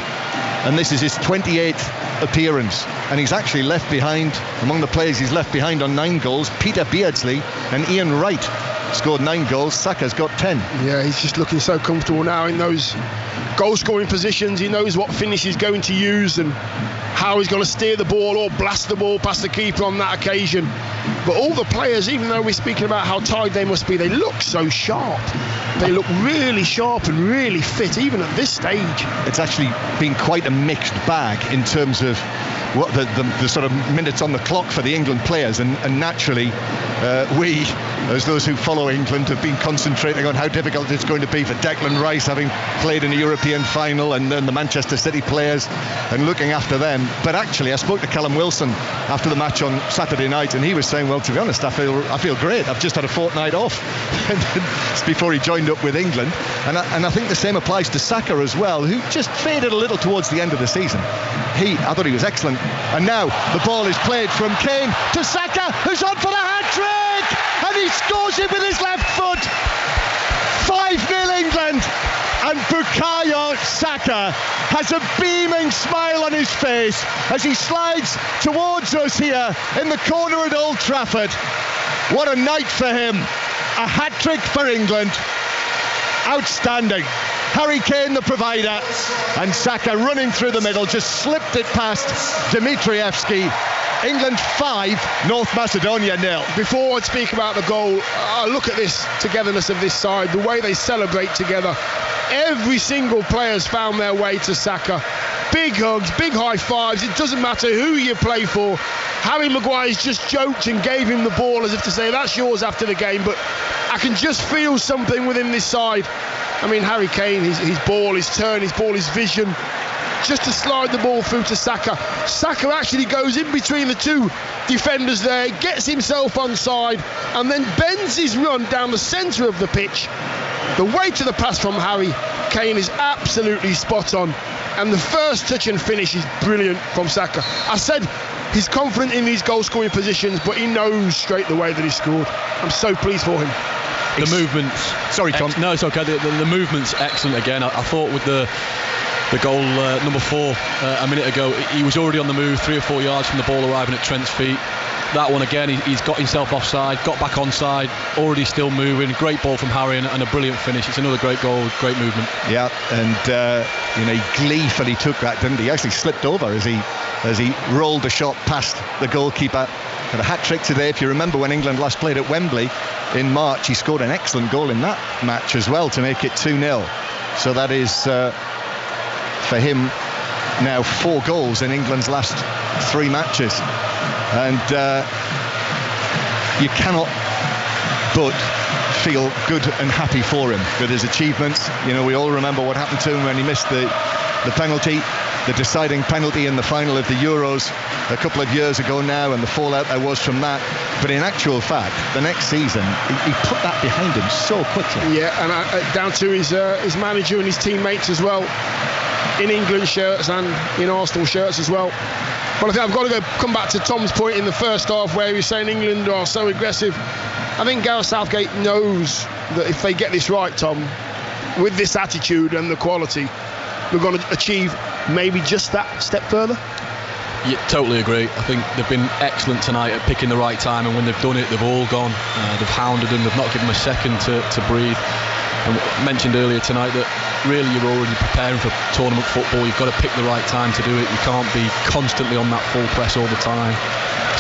and this is his 28th appearance. And he's actually left behind, among the players he's left behind on 9 goals, Peter Beardsley and Ian Wright scored 9 goals. Saka's got 10. Yeah, he's just looking so comfortable now in those goal-scoring positions. He knows what finish he's going to use and how he's going to steer the ball or blast the ball past the keeper on that occasion. But all the players, even though we're speaking about how tired they must be, they look so sharp. They look really sharp and really fit, even at this stage. It's actually been quite a mixed bag in terms of what the sort of minutes on the clock for the England players, and naturally we, as those who follow England, have been concentrating on how difficult it's going to be for Declan Rice, having played in a European final, and then the Manchester City players, and looking after them. But actually, I spoke to Callum Wilson after the match on Saturday night, and he was saying, well, to be honest, I feel great. I've just had a fortnight off before he joined up with England, and I think the same applies to Saka as well, who just faded a little towards the end of the season. I thought he was excellent. And now the ball is played from Kane to Saka, who's on for the hat-trick, and he scores it with his left foot. 5-0 England, and Bukayo Saka has a beaming smile on his face as he slides towards us here in the corner at Old Trafford. What a night for him. A hat-trick for England. Outstanding. Harry Kane the provider, and Saka running through the middle, just slipped it past Dimitrievski. England 5, North Macedonia 0. Before I speak about the goal, look at this togetherness of this side, the way they celebrate together. Every single player's found their way to Saka. Big hugs, big high fives. It doesn't matter who you play for. Harry Maguire's just joked and gave him the ball as if to say, that's yours after the game. But I can just feel something within this side. I mean, Harry Kane, his ball, his turn, his ball, his vision, just to slide the ball through to Saka. Saka actually goes in between the 2 defenders there, gets himself onside, and then bends his run down the centre of the pitch. The weight of the pass from Harry Kane is absolutely spot on, and the first touch and finish is brilliant from Saka. I said he's confident in these goal-scoring positions, but he knows straight the way that he scored. I'm so pleased for him. The movements. Sorry, Tom. No, it's okay. The movement's excellent again. I thought with the goal number 4 a minute ago, he was already on the move 3 or 4 yards from the ball arriving at Trent's feet. That one again, he's got himself offside, got back onside, already still moving. Great ball from Harry and a brilliant finish. It's another great goal, great movement. Yeah, and he gleefully took that, didn't he? He actually slipped over as he rolled the shot past the goalkeeper. Had a hat-trick today. If you remember when England last played at Wembley in March, he scored an excellent goal in that match as well to make it 2-0. So that is for him now 4 goals in England's last 3 matches, and you cannot but feel good and happy for him with his achievements. You know, we all remember what happened to him when he missed the penalty, the deciding penalty in the final of the Euros a couple of years ago now, and the fallout there was from that. But in actual fact, the next season he put that behind him so quickly. Yeah, and down to his manager and his teammates as well, in England shirts and in Arsenal shirts as well. But I think I've got to come back to Tom's point in the first half where he was saying England are so aggressive. I think Gareth Southgate knows that if they get this right, Tom, with this attitude and the quality, we're going to achieve maybe just that step further. Yeah, totally agree. I think they've been excellent tonight at picking the right time, and when they've done it, they've all gone. They've hounded them, they've not given them a second to breathe. And I mentioned earlier tonight that really you're already preparing for tournament football. You've got to pick the right time to do it. You can't be constantly on that full press all the time.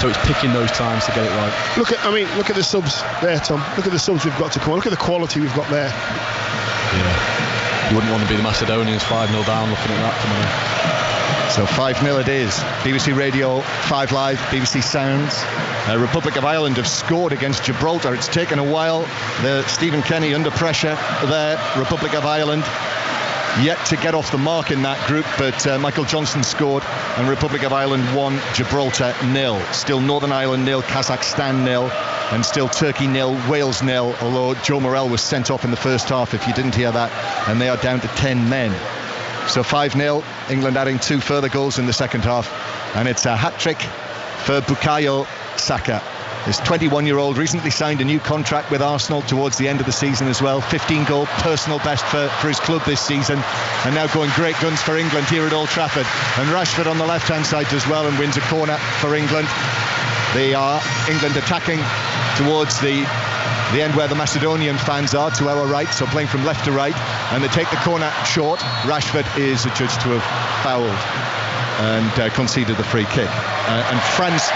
So it's picking those times to get it right. Look at the subs there, Tom. Look at the subs we've got to come on. Look at the quality we've got there. Yeah. You wouldn't want to be the Macedonians 5-0 down looking at that tomorrow. So 5-0 it is. BBC Radio 5 Live, BBC Sounds. Republic of Ireland have scored against Gibraltar. It's taken a while. Stephen Kenny under pressure there. Republic of Ireland yet to get off the mark in that group, but Michael Johnson scored, and Republic of Ireland 1, Gibraltar 0. Still Northern Ireland 0, Kazakhstan 0, and still Turkey 0, Wales 0, although Joe Morrell was sent off in the first half, if you didn't hear that, and they are down to 10 men. So 5-0, England adding 2 further goals in the second half, and it's a hat-trick for Bukayo Saka. This 21-year-old recently signed a new contract with Arsenal towards the end of the season as well. 15-goal personal best for his club this season, and now going great guns for England here at Old Trafford. And Rashford on the left-hand side does well and wins a corner for England. They are England attacking towards the end where the Macedonian fans are, to our right, so playing from left to right, and they take the corner short. Rashford is adjudged to have fouled and conceded the free kick. And France,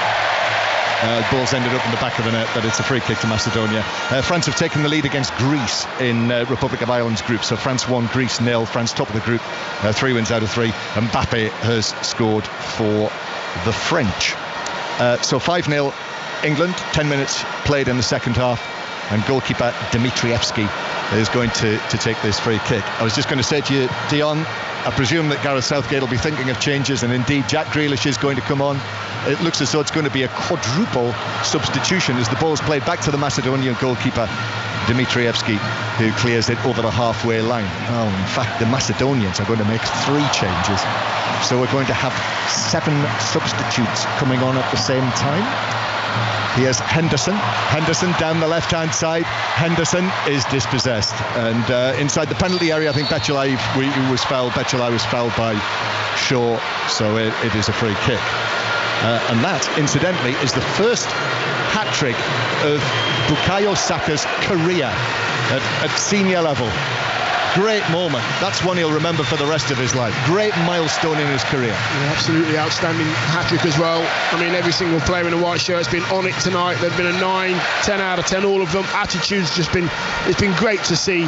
ball's ended up in the back of the net, but it's a free kick to Macedonia. France have taken the lead against Greece in Republic of Ireland's group, so France 1, Greece 0. France top of the group, 3 wins out of 3, and Mbappe has scored for the French. So 5-0 England, 10 minutes played in the second half, and goalkeeper Dimitrievski is going to take this free kick. I was just going to say to you, Dion, I presume that Gareth Southgate will be thinking of changes, and indeed Jack Grealish is going to come on. It looks as though it's going to be a quadruple substitution as the ball's played back to the Macedonian goalkeeper Dimitrievski, who clears it over the halfway line. Oh, in fact, the Macedonians are going to make 3 changes, so we're going to have 7 substitutes coming on at the same time. Here's Henderson down the left-hand side. Henderson is dispossessed, and inside the penalty area, I think Bechelai was fouled. Bechelai was fouled by Shaw, so it is a free kick. And that, incidentally, is the first hat-trick of Bukayo Saka's career at senior level. Great moment. That's one he'll remember for the rest of his life. Great milestone in his career. Yeah, absolutely outstanding hat-trick as well. I mean, every single player in a white shirt has been on it tonight. They've been a 9, 10 out of 10, all of them. Attitude's just been, it's been great to see,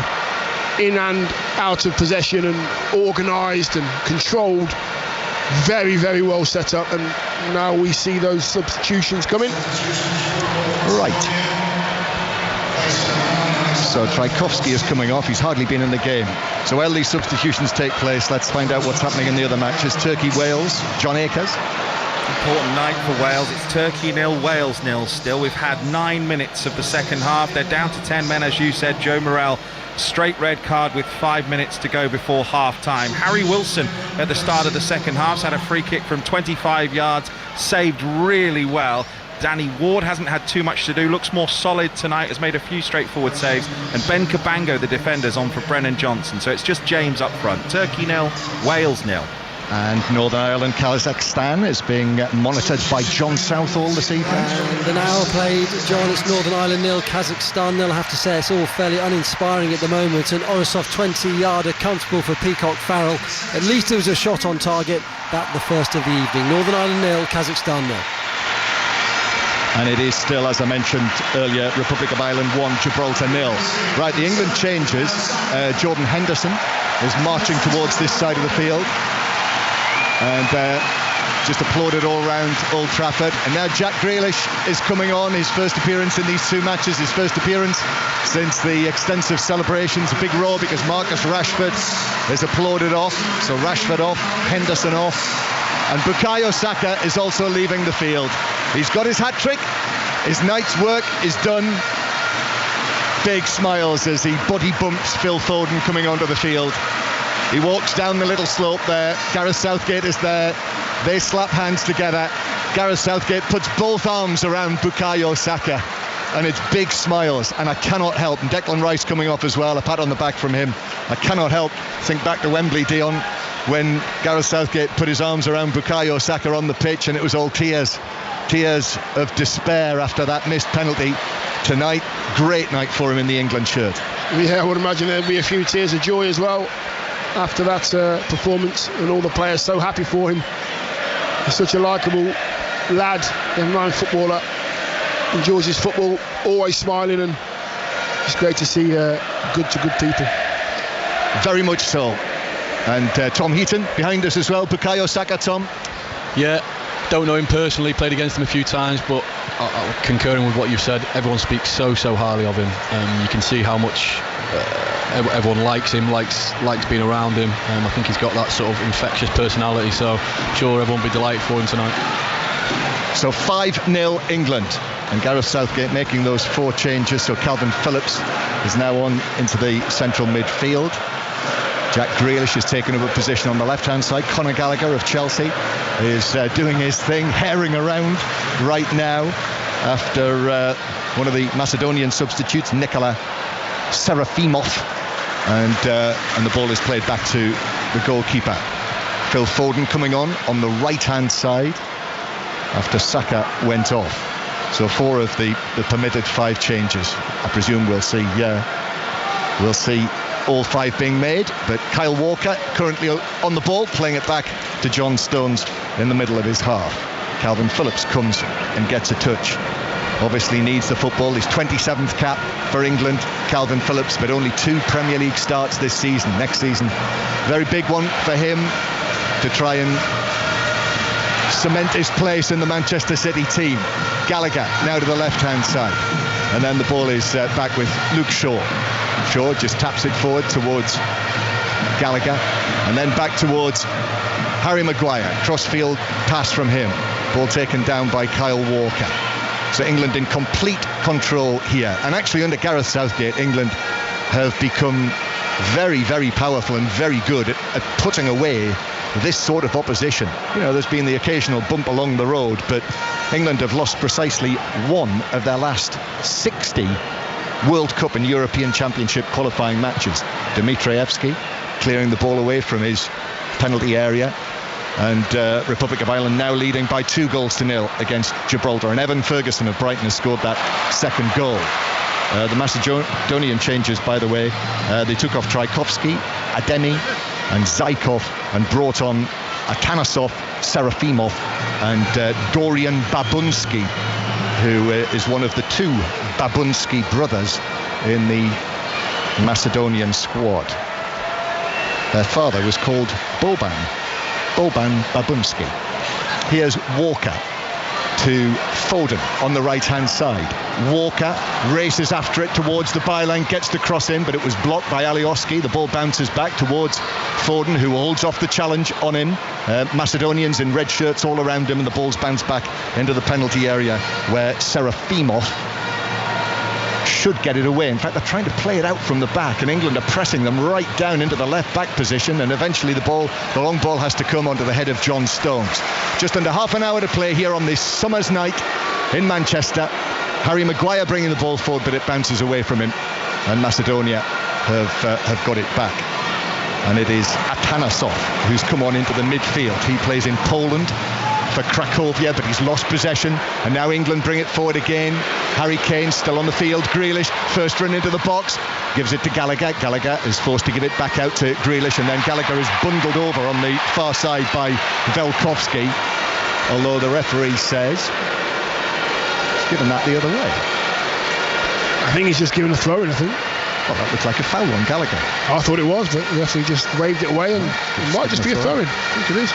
in and out of possession and organised and controlled. Very, very well set up, and now we see those substitutions coming. Right. So Trajkovski is coming off. He's hardly been in the game. So while these substitutions take place, let's find out what's happening in the other matches. Turkey-Wales, John Akers. Important night for Wales. It's Turkey 0, Wales 0 still. We've had 9 minutes of the second half. They're down to 10 men, as you said. Joe Morrell, straight red card with 5 minutes to go before half-time. Harry Wilson at the start of the second half had a free kick from 25 yards, saved really well. Danny Ward hasn't had too much to do, looks more solid tonight, has made a few straightforward saves, and Ben Cabango, the defender's on for Brennan Johnson. So it's just James up front. Turkey 0, Wales 0. And Northern Ireland, Kazakhstan is being monitored by John Southall this evening. And an hour played, John. It's Northern Ireland 0, Kazakhstan 0. I have to say it's all fairly uninspiring at the moment. And Orisov 20-yarder comfortable for Peacock Farrell. At least it was a shot on target. That the first of the evening. Northern Ireland 0, Kazakhstan 0. And it is still, as I mentioned earlier, Republic of Ireland 1, Gibraltar 0. Right, the England changes. Jordan Henderson is marching towards this side of the field. and just applauded all round Old Trafford. And now Jack Grealish is coming on, his first appearance in these two matches, his first appearance since the extensive celebrations. A big roar because Marcus Rashford is applauded off. So Rashford off, Henderson off, and Bukayo Saka is also leaving the field. He's got his hat-trick, his night's work is done. Big smiles as he body bumps Phil Foden coming onto the field. He walks down the little slope there. Gareth Southgate is there. They slap hands together. Gareth Southgate puts both arms around Bukayo Saka, and it's big smiles, and I cannot help, and Declan Rice coming off as well, a pat on the back from him. I cannot help think back to Wembley, Dion, when Gareth Southgate put his arms around Bukayo Saka on the pitch, and it was all tears of despair after that missed penalty. Tonight, great night for him in the England shirt. Yeah, I would imagine there'd be a few tears of joy as well after that performance, and all the players so happy for him. He's such a likeable lad, young footballer, enjoys his football, always smiling, and it's great to see good people. Very much so. And Tom Heaton behind us as well. Bukayo Saka, Tom? Yeah, don't know him personally, played against him a few times, but concurring with what you've said, everyone speaks so highly of him. You can see how much everyone likes him, likes being around him. I think he's got that sort of infectious personality, so I'm sure everyone will be delighted for him tonight. So 5-0 England, and Gareth Southgate making those 4 changes. So Calvin Phillips is now on into the central midfield. Jack Grealish has taken up a position on the left-hand side. Conor Gallagher of Chelsea is doing his thing, herring around right now after one of the Macedonian substitutes, Nikola Serafimov, and the ball is played back to the goalkeeper. Phil Foden coming on the right-hand side after Saka went off. So 4 of the permitted 5 changes. I presume we'll see all 5 being made, but Kyle Walker currently on the ball, playing it back to John Stones in the middle of his half. Calvin Phillips comes and gets a touch. Obviously needs the football. His 27th cap for England, Calvin Phillips, but only 2 Premier League starts this season. Next season, very big one for him to try and cement his place in the Manchester City team. Gallagher now to the left-hand side, and then the ball is back with Luke Shaw. Shaw just taps it forward towards Gallagher, and then back towards Harry Maguire. Crossfield pass from him. Ball taken down by Kyle Walker. So England in complete control here. And actually under Gareth Southgate, England have become very, very powerful and very good at putting away this sort of opposition. You know, there's been the occasional bump along the road, but England have lost precisely 1 of their last 60 World Cup and European Championship qualifying matches. Dimitrievski clearing the ball away from his penalty area, and Republic of Ireland now leading by 2-0 against Gibraltar. And Evan Ferguson of Brighton has scored that second goal. The Macedonian changes, by the way, they took off Trajkovski, Ademi and Zykov and brought on Atanasov, Serafimov and Dorian Babunski, who is one of the 2 Babunski brothers in the Macedonian squad. Their father was called Boban Babunski. Here's Walker to Foden on the right-hand side. Walker races after it towards the byline, gets the cross in, but it was blocked by Alioski. The ball bounces back towards Foden, who holds off the challenge on him. Macedonians in red shirts all around him, and the ball's bounced back into the penalty area where Serafimov should get it away. In fact, they're trying to play it out from the back, and England are pressing them right down into the left back position, and eventually the long ball has to come onto the head of John Stones. Just under half an hour to play here on this summer's night in Manchester. Harry Maguire bringing the ball forward, but it bounces away from him, and Macedonia have got it back. And it is Atanasov who's come on into the midfield. He plays in Poland for Cracovia, but he's lost possession, and now England bring it forward again. Harry Kane still on the field. Grealish, first run into the box, gives it to Gallagher. Gallagher is forced to give it back out to Grealish, and then Gallagher is bundled over on the far side by Velkovsky, although the referee says he's given that the other way. I think he's just given a throw-in, I think. Well, that looks like a foul on Gallagher. I thought it was, but the referee just waved it away, and it might just be a throw-in. I think it is.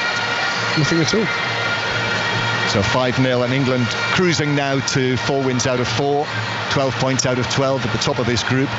Nothing at all. So 5-0, and England cruising now to 4 wins out of 4, 12 points out of 12 at the top of this group.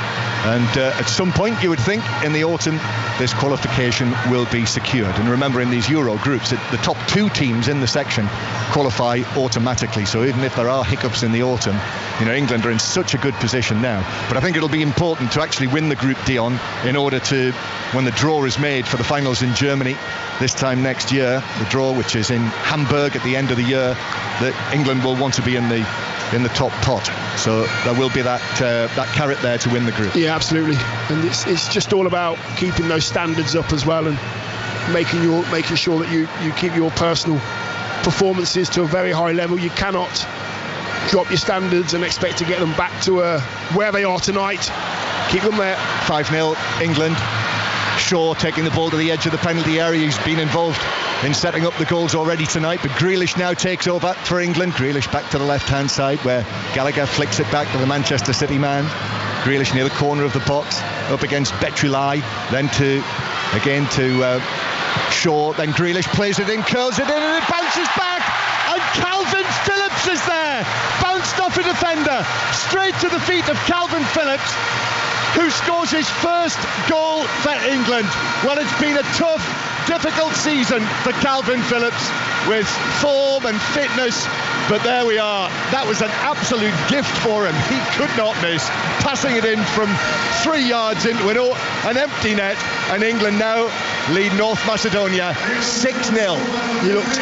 And at some point, you would think, in the autumn, this qualification will be secured. And remember, in these Euro groups, the top 2 teams in the section qualify automatically. So even if there are hiccups in the autumn, England are in such a good position now. But I think it'll be important to actually win the Group Dion in order to, when the draw is made for the finals in Germany this time next year, the draw which is in Hamburg at the end of the year, that England will want to be in the top pot. So there will be that carrot there to win the group. Yeah, absolutely. And it's just all about keeping those standards up as well, and making sure that you keep your personal performances to a very high level. You cannot drop your standards and expect to get them back to where they are tonight. Keep them there. 5-0 England. Shaw taking the ball to the edge of the penalty area. He's been involved in setting up the goals already tonight, but Grealish now takes over for England. Grealish back to the left-hand side, where Gallagher flicks it back to the Manchester City man. Grealish near the corner of the box, up against Betrulai, then to Shaw, then Grealish plays it in, curls it in, and it bounces back, and Calvin Phillips is there, bounced off a defender, straight to the feet of Calvin Phillips, who scores his first goal for England. Well, it's been a tough, difficult season for Calvin Phillips with form and fitness, but there we are. That was an absolute gift for him. He could not miss, passing it in from 3 yards into an empty net, and England now lead North Macedonia 6-0.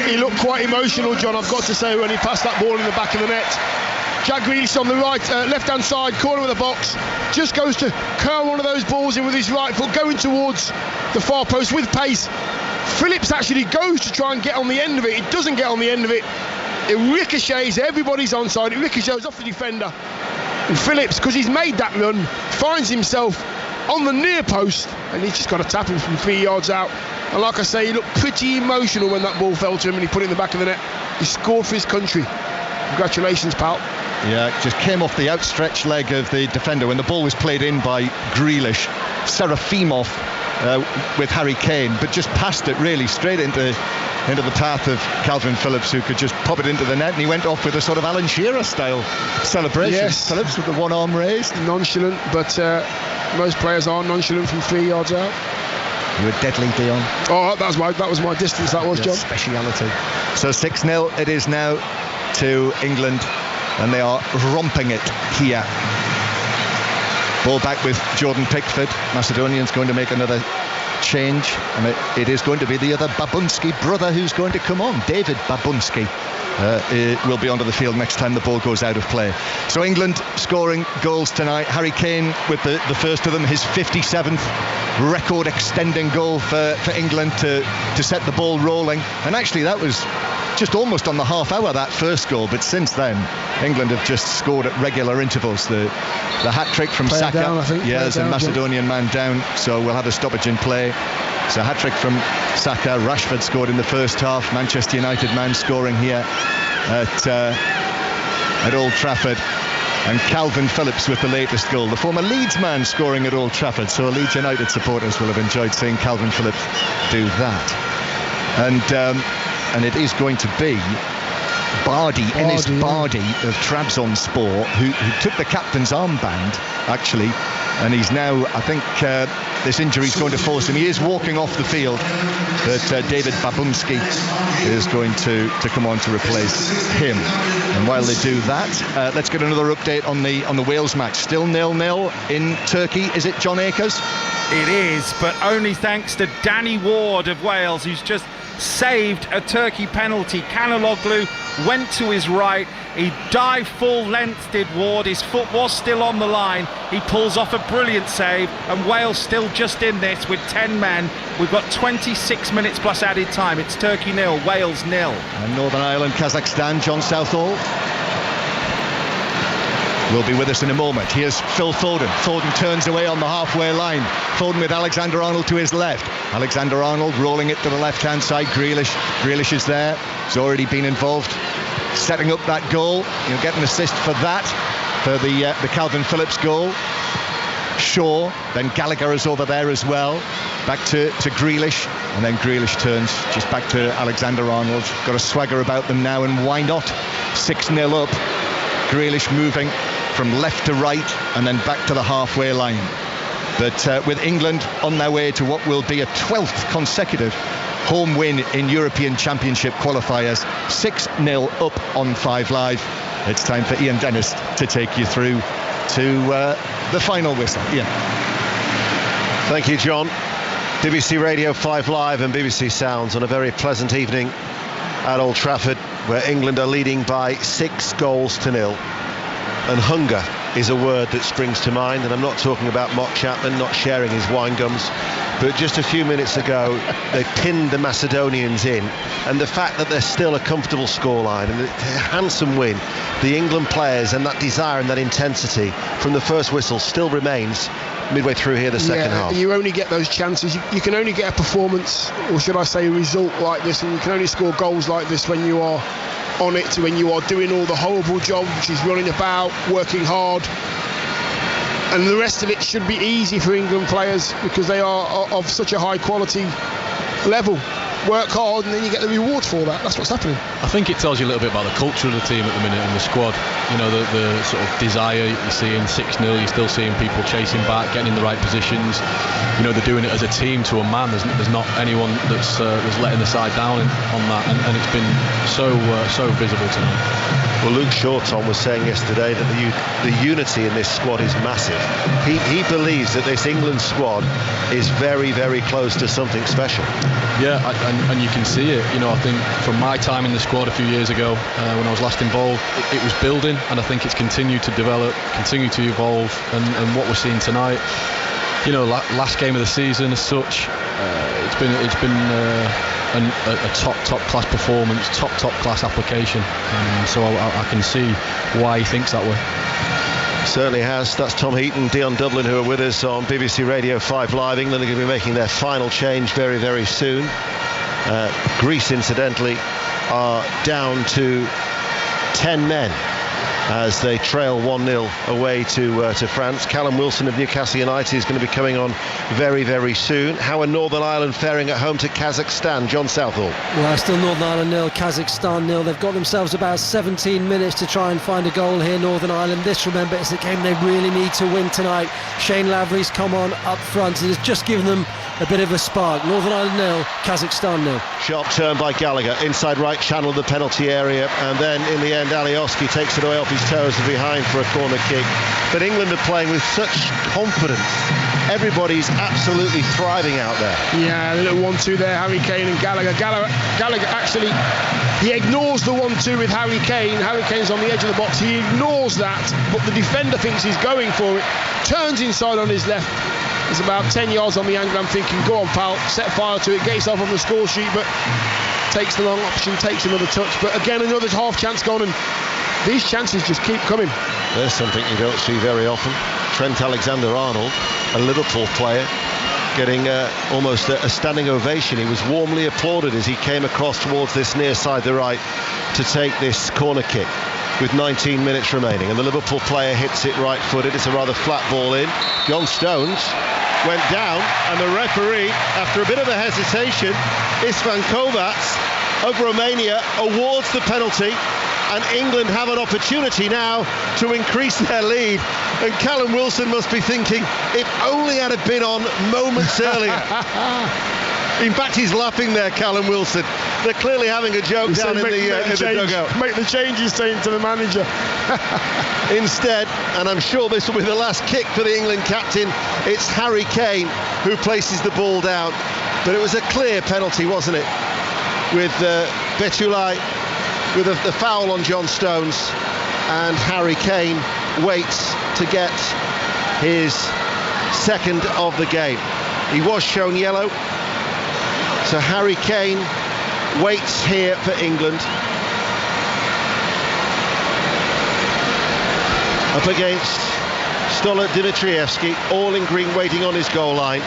He looked quite emotional, John, I've got to say, when he passed that ball in the back of the net. Jack Grealish on the left-hand side, corner of the box, just goes to curl one of those balls in with his right foot, going towards the far post with pace. Phillips actually goes to try and get on the end of it. He doesn't get on the end of it. It ricochets, everybody's onside, it ricochets off the defender. And Phillips, because he's made that run, finds himself on the near post, and he's just got to tap him from 3 yards out. And like I say, he looked pretty emotional when that ball fell to him and he put it in the back of the net. He scored for his country. Congratulations, pal. Yeah, just came off the outstretched leg of the defender when the ball was played in by Grealish. Serafimov with Harry Kane, but just passed it really straight into the path of Calvin Phillips, who could just pop it into the net, and he went off with a sort of Alan Shearer style celebration. Yes. Phillips with the one arm raised. Nonchalant, but most players are nonchalant from 3 yards out. You were deadly, Dion. Oh, that was my distance, that was, John. Speciality. So 6-0 it is now to England, and they are romping it here. Ball back with Jordan Pickford. Macedonian's going to make another change, and it is going to be the other Babunski brother who's going to come on. David Babunski will be onto the field next time the ball goes out of play. So England scoring goals tonight. Harry Kane with the first of them, his 57th record extending goal for England to set the ball rolling. And actually that was just almost on the half hour, that first goal, but since then England have just scored at regular intervals. The hat-trick from Player Saka, down, I think. there's a Macedonian man down, so we'll have a stoppage in play. So hat-trick from Saka. Rashford scored in the first half. Manchester United man scoring here at Old Trafford, and Calvin Phillips with the latest goal, the former Leeds man scoring at Old Trafford. So Leeds United supporters will have enjoyed seeing Calvin Phillips do that. And it is going to be Bardi, Enis Bardi of Trabzonspor, who took the captain's armband, actually, and he's now, I think, this injury is going to force him. He is walking off the field, but David Babunski is going to come on to replace him. And while they do that, let's get another update on the Wales match. Still 0-0 in Turkey. Is it, John Akers? It is, but only thanks to Danny Ward of Wales, who's just saved a Turkey penalty. Kanaloglu went to his right, he dived full length, did Ward, his foot was still on the line, he pulls off a brilliant save, and Wales still just in this with 10 men. We've got 26 minutes plus added time. It's Turkey 0, Wales 0. And Northern Ireland, Kazakhstan. John Southall will be with us in a moment. Here's Phil Foden. Foden turns away on the halfway line. Foden with Alexander-Arnold to his left. Alexander-Arnold rolling it to the left-hand side. Grealish is there. He's already been involved setting up that goal. He'll get an assist for that, for the Calvin Phillips goal. Shaw, then Gallagher is over there as well. back to Grealish, and then Grealish turns just back to Alexander-Arnold. Got a swagger about them now, and why not? 6-0 up. Grealish moving from left to right and then back to the halfway line. But with England on their way to what will be a 12th consecutive home win in European Championship qualifiers, 6-0 up on 5 Live. It's time for Ian Dennis to take you through to the final whistle. Ian. Thank you, John. BBC Radio 5 Live and BBC Sounds on a very pleasant evening at Old Trafford, where England are leading by 6-0. And hunger is a word that springs to mind, and I'm not talking about Mark Chapman not sharing his wine gums, but just a few minutes ago they pinned the Macedonians in, and the fact that there's still a comfortable scoreline and a handsome win, the England players and that desire and that intensity from the first whistle still remains midway through here the second half. You only get those chances. You can only get a performance, or should I say a result like this, and you can only score goals like this when you are on it, when you are doing all the horrible job, which is running about, working hard, and the rest of it should be easy for England players because they are of such a high quality level. Work hard and then you get the reward for that. That's what's happening. I think it tells you a little bit about the culture of the team at the minute and the squad. You know, the sort of desire you're seeing 6-0, you're still seeing people chasing back, getting in the right positions. You know, they're doing it as a team to a man. There's not anyone that's letting the side down on that, and it's been so visible tonight. Well, Luke Shorton was saying yesterday that the unity in this squad is massive. He believes that this England squad is very, very close to something special. Yeah, and you can see it. You know, I think from my time in the squad a few years ago, when I was last involved, it was building, and I think it's continued to develop, continue to evolve, and what we're seeing tonight, you know, last game of the season as such, it's been a top class performance, top class application, so I can see why he thinks that way. Certainly has. That's Tom Heaton, Dion Dublin, who are with us on BBC Radio 5 Live. England are going to be making their final change very, very soon. Greece, incidentally, are down to 10 men as they trail 1-0 away to France. Callum Wilson of Newcastle United is going to be coming on very, very soon. How are Northern Ireland faring at home to Kazakhstan? John Southall. Well, still Northern Ireland 0, Kazakhstan 0. They've got themselves about 17 minutes to try and find a goal here, Northern Ireland. This, remember, is a game they really need to win tonight. Shane Lavery's come on up front and has just given them a bit of a spark. Northern Ireland 0, Kazakhstan 0. Sharp turn by Gallagher, inside right channel of the penalty area, and then in the end Alioski takes it away off his toes and behind for a corner kick. But England are playing with such confidence. Everybody's absolutely thriving out there. Yeah, a little 1-2 there, Harry Kane and Gallagher. Gallagher actually, he ignores the 1-2 with Harry Kane. Harry Kane's on the edge of the box. He ignores that, but the defender thinks he's going for it. Turns inside on his left. There's about 10 yards on the angle. I'm thinking, go on, pal, set fire to it, get yourself on the score sheet, but takes the long option, takes another touch. But again, another half chance gone, and these chances just keep coming. There's something you don't see very often. Trent Alexander-Arnold, a Liverpool player, getting almost a standing ovation. He was warmly applauded as he came across towards this near side, the right, to take this corner kick with 19 minutes remaining. And the Liverpool player hits it right-footed. It's a rather flat ball in. John Stones went down, and the referee, after a bit of a hesitation, Istvan Kovac of Romania awards the penalty, and England have an opportunity now to increase their lead. And Callum Wilson must be thinking, if only I'd have been on moments earlier. In fact, he's laughing there, Callum Wilson. They're clearly having a joke down in the dugout. Make the changes, saying to the manager. Instead, and I'm sure this will be the last kick for the England captain, it's Harry Kane who places the ball down. But it was a clear penalty, wasn't it? With Betulai with the foul on John Stones, and Harry Kane waits to get his second of the game. He was shown yellow, so Harry Kane waits here for England. Up against Stolar Dimitrievski, all in green, waiting on his goal line.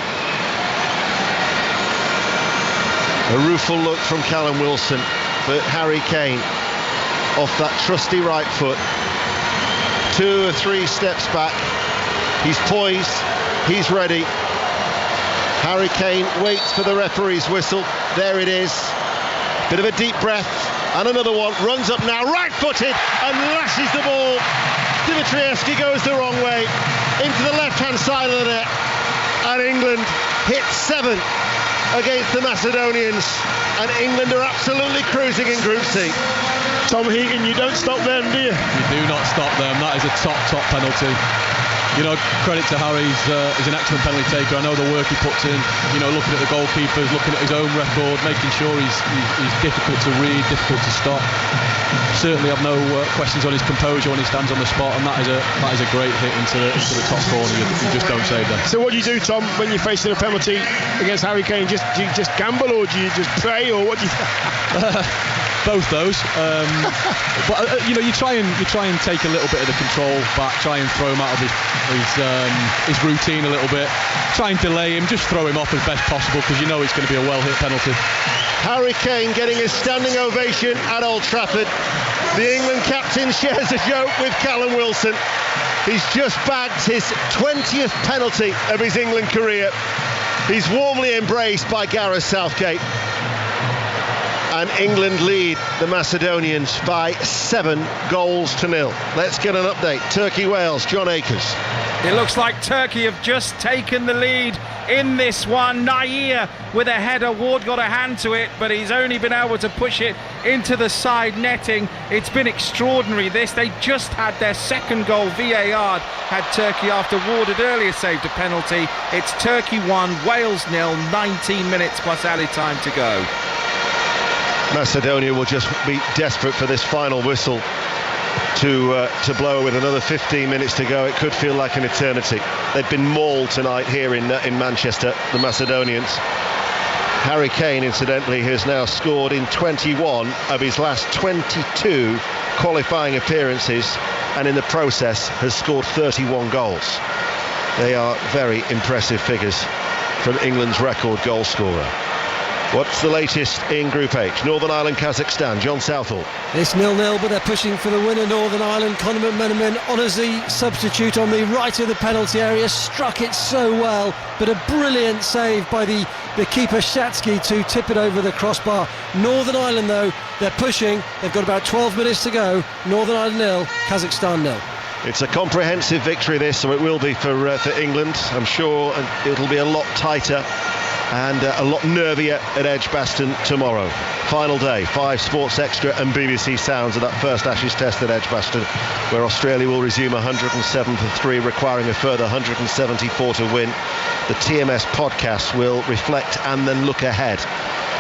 A rueful look from Callum Wilson, but Harry Kane off that trusty right foot, 2 or 3 steps back. He's poised, he's ready, Harry Kane waits for the referee's whistle. There it is. Bit of a deep breath, and another one. Runs up now, right-footed, and lashes the ball. Dimitrievski goes the wrong way into the left-hand side of the net, and England hit 7 against the Macedonians, and England are absolutely cruising in Group C. Tom Heaton, you don't stop them, do you? You do not stop them. That is a top penalty. You know, credit to Harry, he's an excellent penalty taker. I know the work he puts in, you know, looking at the goalkeepers, looking at his own record, making sure he's difficult to read, difficult to stop. Certainly have no questions on his composure when he stands on the spot, and that is a great hit into the top corner. You just don't save them. So what do you do, Tom, when you're facing a penalty against Harry Kane? Do you just gamble, or do you just pray, or what do you both those, but you know, you try and take a little bit of the control back, try and throw him out of his routine a little bit, try and delay him, just throw him off as best possible, because you know it's going to be a well-hit penalty. Harry Kane getting his standing ovation at Old Trafford. The England captain shares a joke with Callum Wilson. He's just bagged his 20th penalty of his England career. He's warmly embraced by Gareth Southgate. And England lead the Macedonians by 7-0. Let's get an update. Turkey-Wales, John Akers. It looks like Turkey have just taken the lead in this one. Nair with a header. Ward got a hand to it, but he's only been able to push it into the side netting. It's been extraordinary, this. They just had their second goal. VAR had Turkey after Ward had earlier saved a penalty. It's Turkey 1, Wales 0, 19 minutes plus added time to go. Macedonia will just be desperate for this final whistle to blow with another 15 minutes to go. It could feel like an eternity. They've been mauled tonight here in Manchester, the Macedonians. Harry Kane, incidentally, has now scored in 21 of his last 22 qualifying appearances, and in the process has scored 31 goals. They are very impressive figures from England's record goal scorer. What's the latest in Group H? Northern Ireland, Kazakhstan. John Southall. It's 0-0, but they're pushing for the winner. Northern Ireland. Conor McMenamin on as the substitute on the right of the penalty area. Struck it so well, but a brilliant save by the keeper Shatsky to tip it over the crossbar. Northern Ireland, though, they're pushing. They've got about 12 minutes to go. Northern Ireland 0, Kazakhstan 0. It's a comprehensive victory, this, so it will be for England. I'm sure it'll be a lot tighter and a lot nervier at Edgbaston tomorrow. Final day, 5 Sports Extra and BBC Sounds of that first Ashes test at Edgbaston, where Australia will resume 107 for 3, requiring a further 174 to win. The TMS podcast will reflect and then look ahead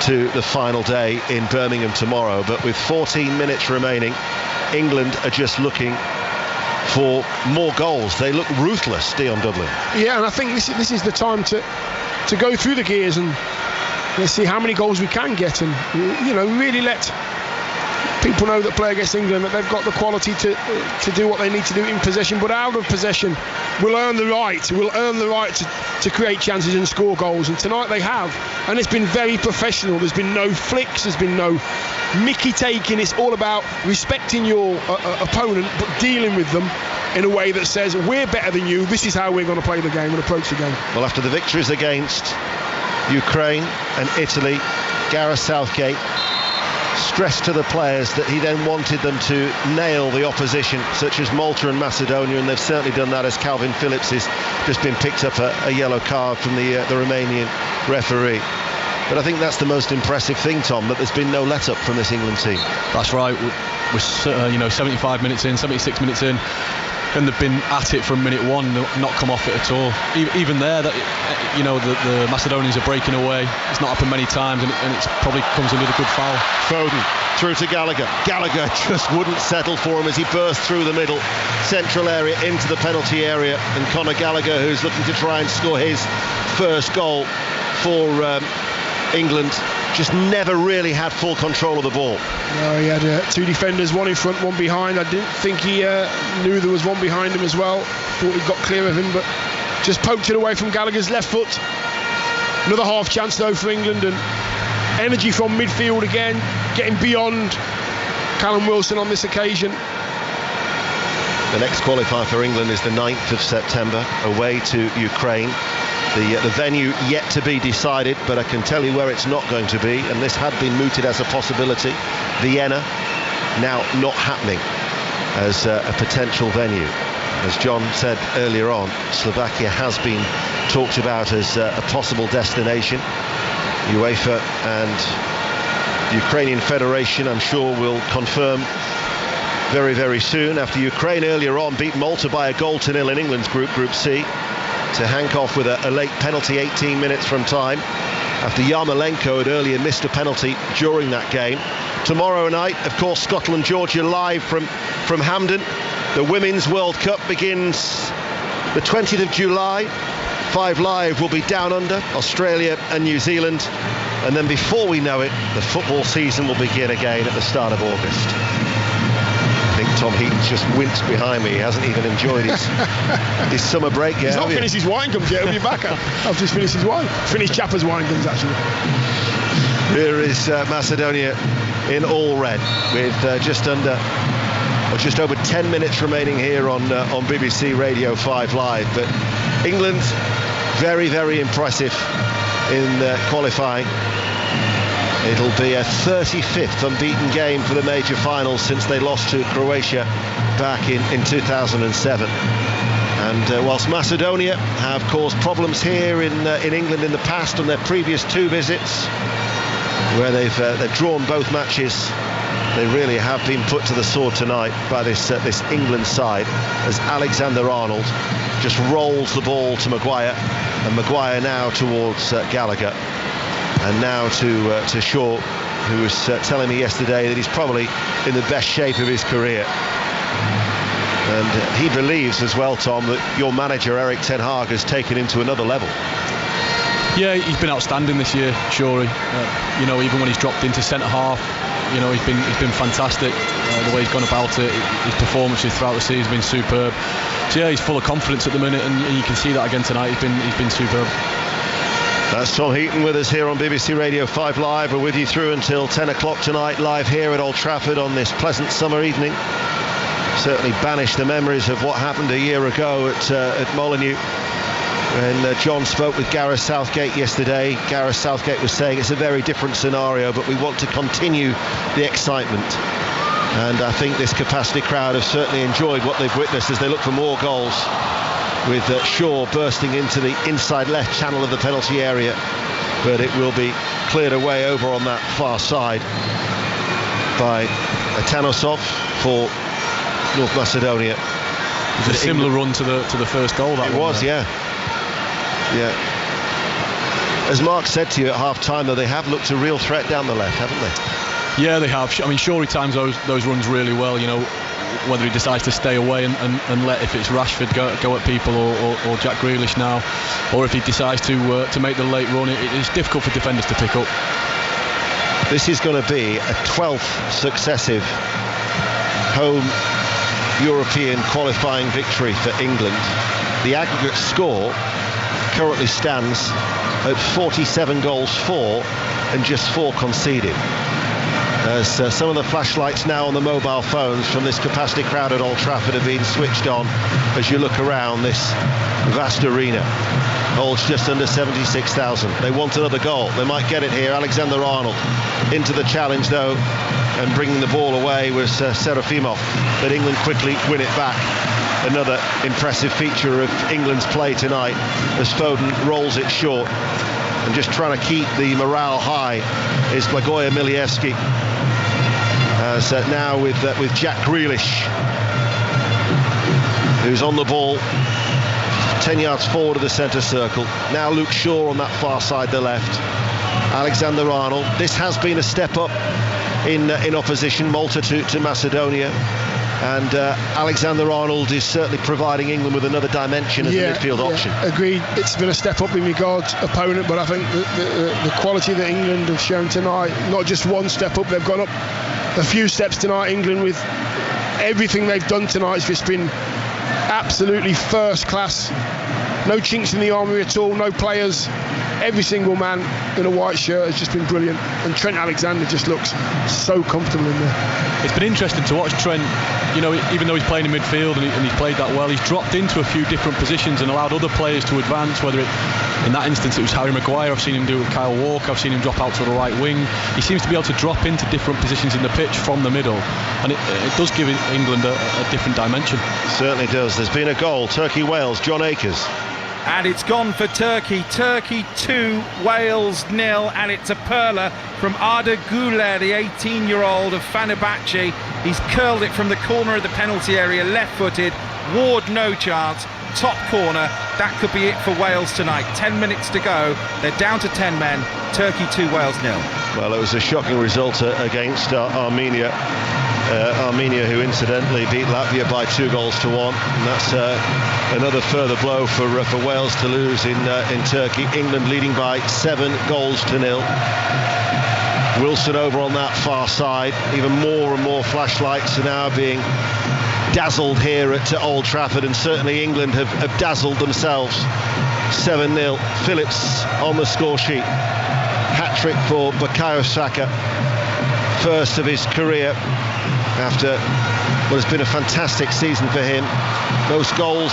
to the final day in Birmingham tomorrow. But with 14 minutes remaining, England are just looking for more goals. They look ruthless, Dion Dublin. Yeah, and I think this is the time to go through the gears and let's see how many goals we can get, and you know, really let people know that play against England that they've got the quality to do what they need to do in possession, but out of possession we'll earn the right to create chances and score goals, and tonight they have, and it's been very professional. There's been no flicks, there's been no mickey taking. It's all about respecting your opponent but dealing with them in a way that says, we're better than you, this is how we're going to play the game and approach the game. Well, after the victories against Ukraine and Italy, Gareth Southgate stressed to the players that he then wanted them to nail the opposition, such as Malta and Macedonia, and they've certainly done that, as Calvin Phillips has just been picked up a yellow card from the Romanian referee. But I think that's the most impressive thing, Tom, that there's been no let-up from this England team. That's right. We're 75 minutes in, 76 minutes in, and they've been at it from minute one, not come off it at all. Even there, the Macedonians are breaking away. It's not happened many times, and it probably comes under the good foul. Foden through to Gallagher. Gallagher just wouldn't settle for him as he burst through the middle central area into the penalty area, and Conor Gallagher, who's looking to try and score his first goal for England, just never really had full control of the ball. No, he had 2 defenders, one in front, one behind. I didn't think he knew there was one behind him as well. Thought he got clear of him, but just poked it away from Gallagher's left foot. Another half chance though for England, and energy from midfield again, getting beyond Callum Wilson on this occasion. The next qualifier for England is the 9th of September, away to Ukraine. The venue yet to be decided, but I can tell you where it's not going to be, and this had been mooted as a possibility. Vienna, now not happening as a potential venue. As John said earlier on, Slovakia has been talked about as a possible destination. UEFA and the Ukrainian Federation, I'm sure, will confirm very, very soon, after Ukraine earlier on beat Malta by a 0-0 in England's Group C, to hank off with a late penalty 18 minutes from time, after Yarmolenko had earlier missed a penalty during that game. Tomorrow night, of course, Scotland-Georgia live from Hampden. The Women's World Cup begins the 20th of July. 5 Live will be down under Australia and New Zealand, and then before we know it, the football season will begin again at the start of August. I think Tom Heaton's just winced behind me. He hasn't even enjoyed his summer break yet. He's not finished his wine gums yet. He'll be back. I've just finished his wine. Finished Chapper's wine gums, actually. Here is Macedonia in all red, with just over 10 minutes remaining here on BBC Radio 5 Live. But England, very, very impressive in qualifying. It'll be a 35th unbeaten game for the major finals since they lost to Croatia back in 2007. And whilst Macedonia have caused problems here in England in the past on their previous 2 visits, where they've drawn both matches, they really have been put to the sword tonight by this England side, as Alexander-Arnold just rolls the ball to Maguire, and Maguire now towards Gallagher, and now to Shaw, who was telling me yesterday that he's probably in the best shape of his career. And he believes as well, Tom, that your manager Erik ten Hag has taken him to another level. Yeah, he's been outstanding this year, Shorey. Even when he's dropped into centre half, he's been fantastic. The way he's gone about it, his performances throughout the season have been superb. So yeah, he's full of confidence at the minute, and you can see that again tonight. He's been superb. That's Tom Heaton with us here on BBC Radio 5 Live. We're with you through until 10 o'clock tonight, live here at Old Trafford on this pleasant summer evening. Certainly banish the memories of what happened a year ago at Molineux. When John spoke with Gareth Southgate yesterday, Gareth Southgate was saying it's a very different scenario, but we want to continue the excitement. And I think this capacity crowd have certainly enjoyed what they've witnessed as they look for more goals, with Shaw bursting into the inside left channel of the penalty area, but it will be cleared away over on that far side by Atanosov for North Macedonia. It was a similar run to the first goal. That it was, yeah. As Mark said to you at half-time, though, they have looked a real threat down the left, haven't they? Yeah, they have. I mean, Shorey times those runs really well, whether he decides to stay away and let, if it's Rashford, go at people, or Jack Grealish now, or if he decides to make the late run, it's difficult for defenders to pick up. This is going to be a 12th successive home European qualifying victory for England. The aggregate score currently stands at 47 goals for and just 4 conceded. As some of the flashlights now on the mobile phones from this capacity crowd at Old Trafford are being switched on as you look around this vast arena. Holds just under 76,000. They want another goal. They might get it here. Alexander-Arnold into the challenge, though, and bringing the ball away was Serafimov. But England quickly win it back. Another impressive feature of England's play tonight as Foden rolls it short. And just trying to keep the morale high is Blagoje Milievski. As now with Jack Grealish, who's on the ball 10 yards forward of the centre circle. Now Luke Shaw on that far side, the left. Alexander-Arnold. This has been a step up in opposition, Malta to Macedonia. And Alexander-Arnold is certainly providing England with another dimension as a midfield option. Agreed. It's been a step up in regards opponent, but I think the quality that England have shown tonight, not just one step up, they've gone up a few steps tonight. England, with everything they've done tonight, has just been absolutely first class. No chinks in the armour at all, no players. Every single man in a white shirt has just been brilliant, and Trent Alexander just looks so comfortable in there. It's been interesting to watch Trent. Even though he's playing in midfield and he's played that well, he's dropped into a few different positions and allowed other players to advance, whether In that instance, it was Harry Maguire. I've seen him do it with Kyle Walker. I've seen him drop out to the right wing. He seems to be able to drop into different positions in the pitch from the middle, and it does give England a different dimension. Certainly does. There's been a goal. Turkey-Wales. John Akers. And it's gone for Turkey. Turkey 2, Wales 0, and it's a perler from Arda Güler, the 18-year-old of Fenerbahce. He's curled it from the corner of the penalty area, left-footed. Ward, no chance. Top corner. That could be it for Wales tonight. 10 minutes to go. They're down to 10 men. Turkey 2, Wales 0. Well, it was a shocking result against Armenia. Armenia, who incidentally beat Latvia by 2-1, and that's another further blow for Wales to lose in Turkey. England leading by 7-0. Wilson over on that far side. Even more and more flashlights are now being dazzled here at Old Trafford, and certainly England have dazzled themselves. 7-0. Phillips on the score sheet. Hat-trick for Bukayo Saka, first of his career after what has been a fantastic season for him. Most goals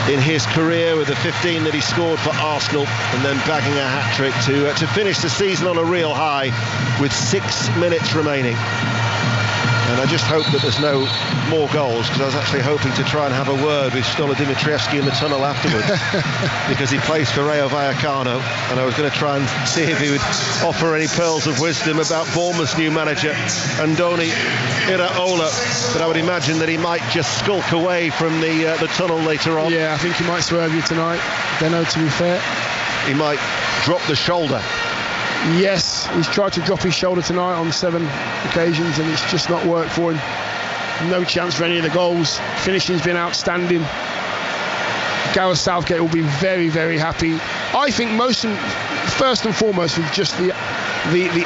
in his career with the 15 that he scored for Arsenal, and then bagging a hat-trick to finish the season on a real high with 6 minutes remaining. And I just hope that there's no more goals, because I was actually hoping to try and have a word with Stola Dimitrievski in the tunnel afterwards because he plays for Rayo Vallecano, and I was going to try and see if he would offer any pearls of wisdom about Bournemouth's new manager, Andoni Iraola, but I would imagine that he might just skulk away from the tunnel later on. Yeah, I think he might swerve you tonight. Don't know, to be fair. He might drop the shoulder. Yes, he's tried to drop his shoulder tonight on 7 occasions, and it's just not worked for him. No chance for any of the goals. Finishing's been outstanding. Gareth Southgate will be very, very happy. I think first and foremost, with just the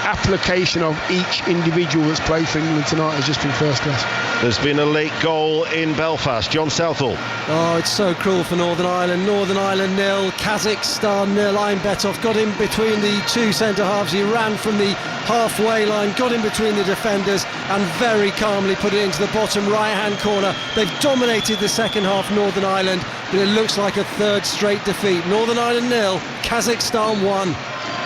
application of each individual that's played for England tonight has just been first class. There's been a late goal in Belfast. John Southall. Oh, it's so cruel for Northern Ireland. Northern Ireland 0, Kazakhstan 0. Ainbetov got in between the two centre-halves. He ran from the halfway line, got in between the defenders, and very calmly put it into the bottom right-hand corner. They've dominated the second half, Northern Ireland, but it looks like a third straight defeat. Northern Ireland 0, Kazakhstan 1.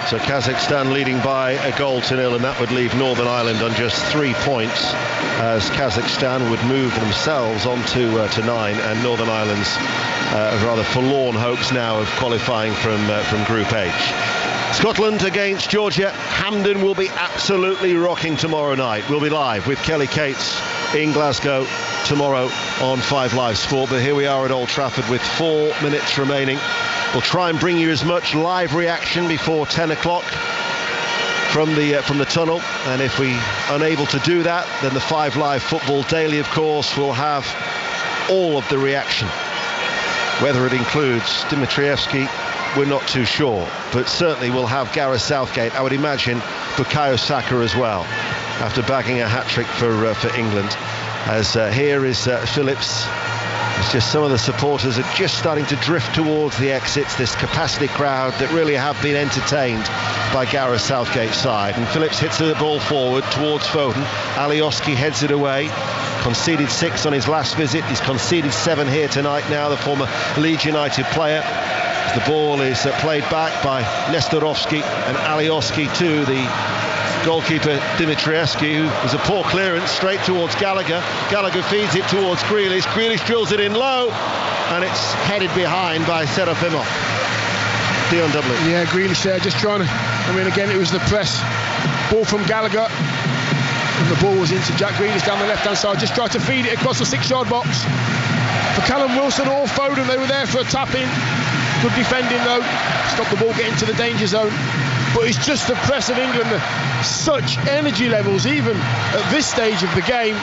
So Kazakhstan leading by 1-0, and that would leave Northern Ireland on just 3 points, as Kazakhstan would move themselves on to 9, and Northern Ireland's rather forlorn hopes now of qualifying from Group H. Scotland against Georgia. Hampden will be absolutely rocking tomorrow night. We'll be live with Kelly Cates in Glasgow tomorrow on 5 Live Sport, but here we are at Old Trafford with 4 minutes remaining. We'll try and bring you as much live reaction before 10 o'clock from the tunnel, and if we're unable to do that, then the 5 Live Football Daily, of course, will have all of the reaction. Whether it includes Dimitrievski, we're not too sure, but certainly we'll have Gareth Southgate. I would imagine Bukayo Saka as well, after bagging a hat-trick for England. As here is Phillips. It's just some of the supporters are just starting to drift towards the exits, this capacity crowd that really have been entertained by Gareth Southgate's side. And Phillips hits the ball forward towards Foden. Alioski heads it away. Conceded 6 on his last visit. He's conceded 7 here tonight now, the former Leeds United player. As the ball is played back by Nestorovski, and Alioski to the goalkeeper Dimitrievski, who was a poor clearance straight towards Gallagher. Gallagher feeds it towards Grealish. Grealish drills it in low, and it's headed behind by Serafimov. Dion Dublin. Yeah, Grealish there just trying to, again, it was the press. Ball from Gallagher, and the ball was into Jack Grealish down the left-hand side. Just tried to feed it across the 6-yard box. For Callum Wilson or Foden, they were there for a tap-in. Good defending though. Stop the ball getting to the danger zone. But it's just the press of England, such energy levels even at this stage of the game.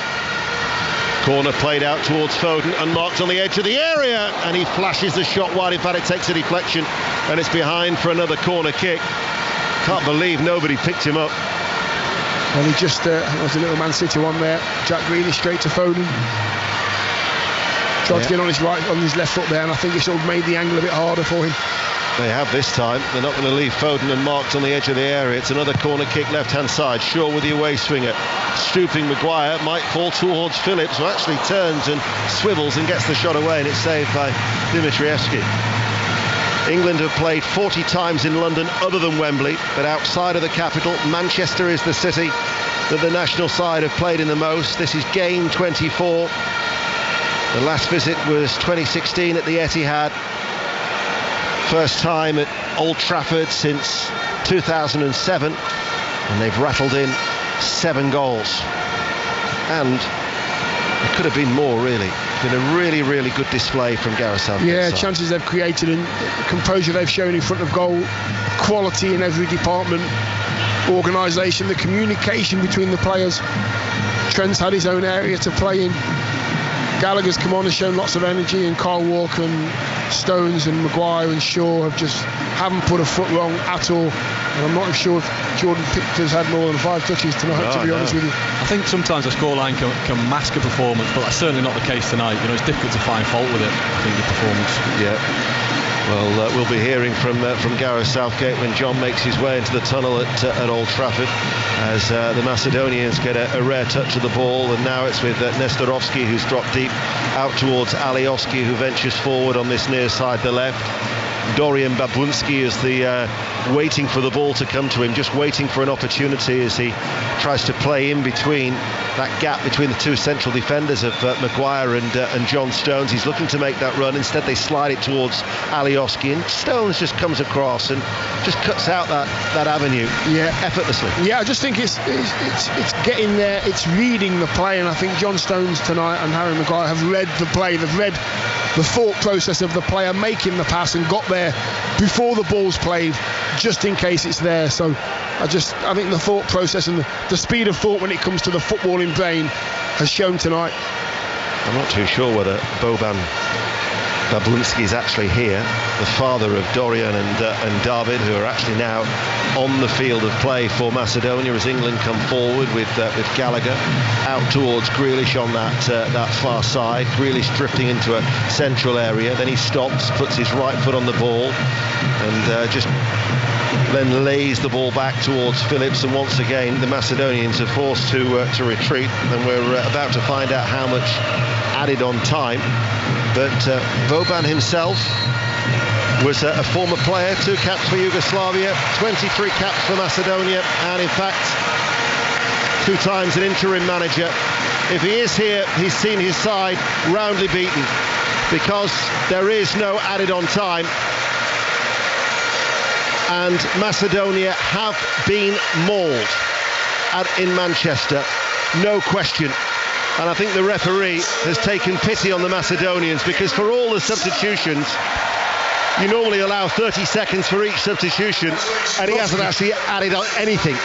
Corner played out towards Foden, unmarked on the edge of the area, and he flashes the shot wide. In fact, it takes a deflection, and it's behind for another corner kick. Can't believe nobody picked him up. Well, he just was a little Man City one there. Jack Grealish straight to Foden. Tried to get on his left foot there, and I think it sort of made the angle a bit harder for him. They have this time. They're not going to leave Foden unmarked on the edge of the area. It's another corner kick left-hand side. Shaw with the away swinger. Stooping Maguire might fall towards Phillips, who actually turns and swivels and gets the shot away, and it's saved by Dimitrievski. England have played 40 times in London other than Wembley, but outside of the capital, Manchester is the city that the national side have played in the most. This is game 24. The last visit was 2016 at the Etihad. First time at Old Trafford since 2007, and they've rattled in 7 goals. And it could have been more, really. It's been a really, really good display from Gareth Southgate's Yeah, side. chances they've created and the composure they've shown in front of goal, quality in every department, organisation, the communication between the players. Trent's had his own area to play in. Gallagher's come on and shown lots of energy, and Kyle Walker and Stones and Maguire and Shaw haven't put a foot wrong at all. And I'm not sure if Jordan Pickford's had more than 5 touches tonight, to be honest with you. I think sometimes a scoreline can mask a performance, but that's certainly not the case tonight. You know, it's difficult to find fault with it, I think, the performance. Yeah. Well, we'll be hearing from Gareth Southgate when John makes his way into the tunnel at Old Trafford, as the Macedonians get a rare touch of the ball, and now it's with Nestorovski, who's dropped deep out towards Alioski, who ventures forward on this near side, the left. Dorian Babunski is the waiting for the ball to come to him, just waiting for an opportunity as he tries to play in between that gap between the two central defenders of Maguire and John Stones. He's looking to make that run. Instead they slide it towards Alioski, and Stones just comes across and just cuts out that avenue effortlessly. Yeah, I just think it's getting there, it's reading the play, and I think John Stones tonight and Harry Maguire have read the play. They've read the thought process of the player making the pass and got there before the ball's played, just in case it's there. So I think the thought process and the speed of thought when it comes to the footballing brain has shown tonight. I'm not too sure whether Boban Babunski is actually here, the father of Dorian and David, who are actually now on the field of play for Macedonia as England come forward with Gallagher out towards Grealish on that far side. Grealish drifting into a central area, then he stops, puts his right foot on the ball, and just then lays the ball back towards Phillips, and once again the Macedonians are forced to retreat, and we're about to find out how much added on time. But Boban himself was a former player, 2 caps for Yugoslavia, 23 caps for Macedonia, and in fact 2 times an interim manager. If he is here, he's seen his side roundly beaten, because there is no added on time, and Macedonia have been mauled in Manchester, no question. And I think the referee has taken pity on the Macedonians, because for all the substitutions, you normally allow 30 seconds for each substitution, and he hasn't actually added on anything.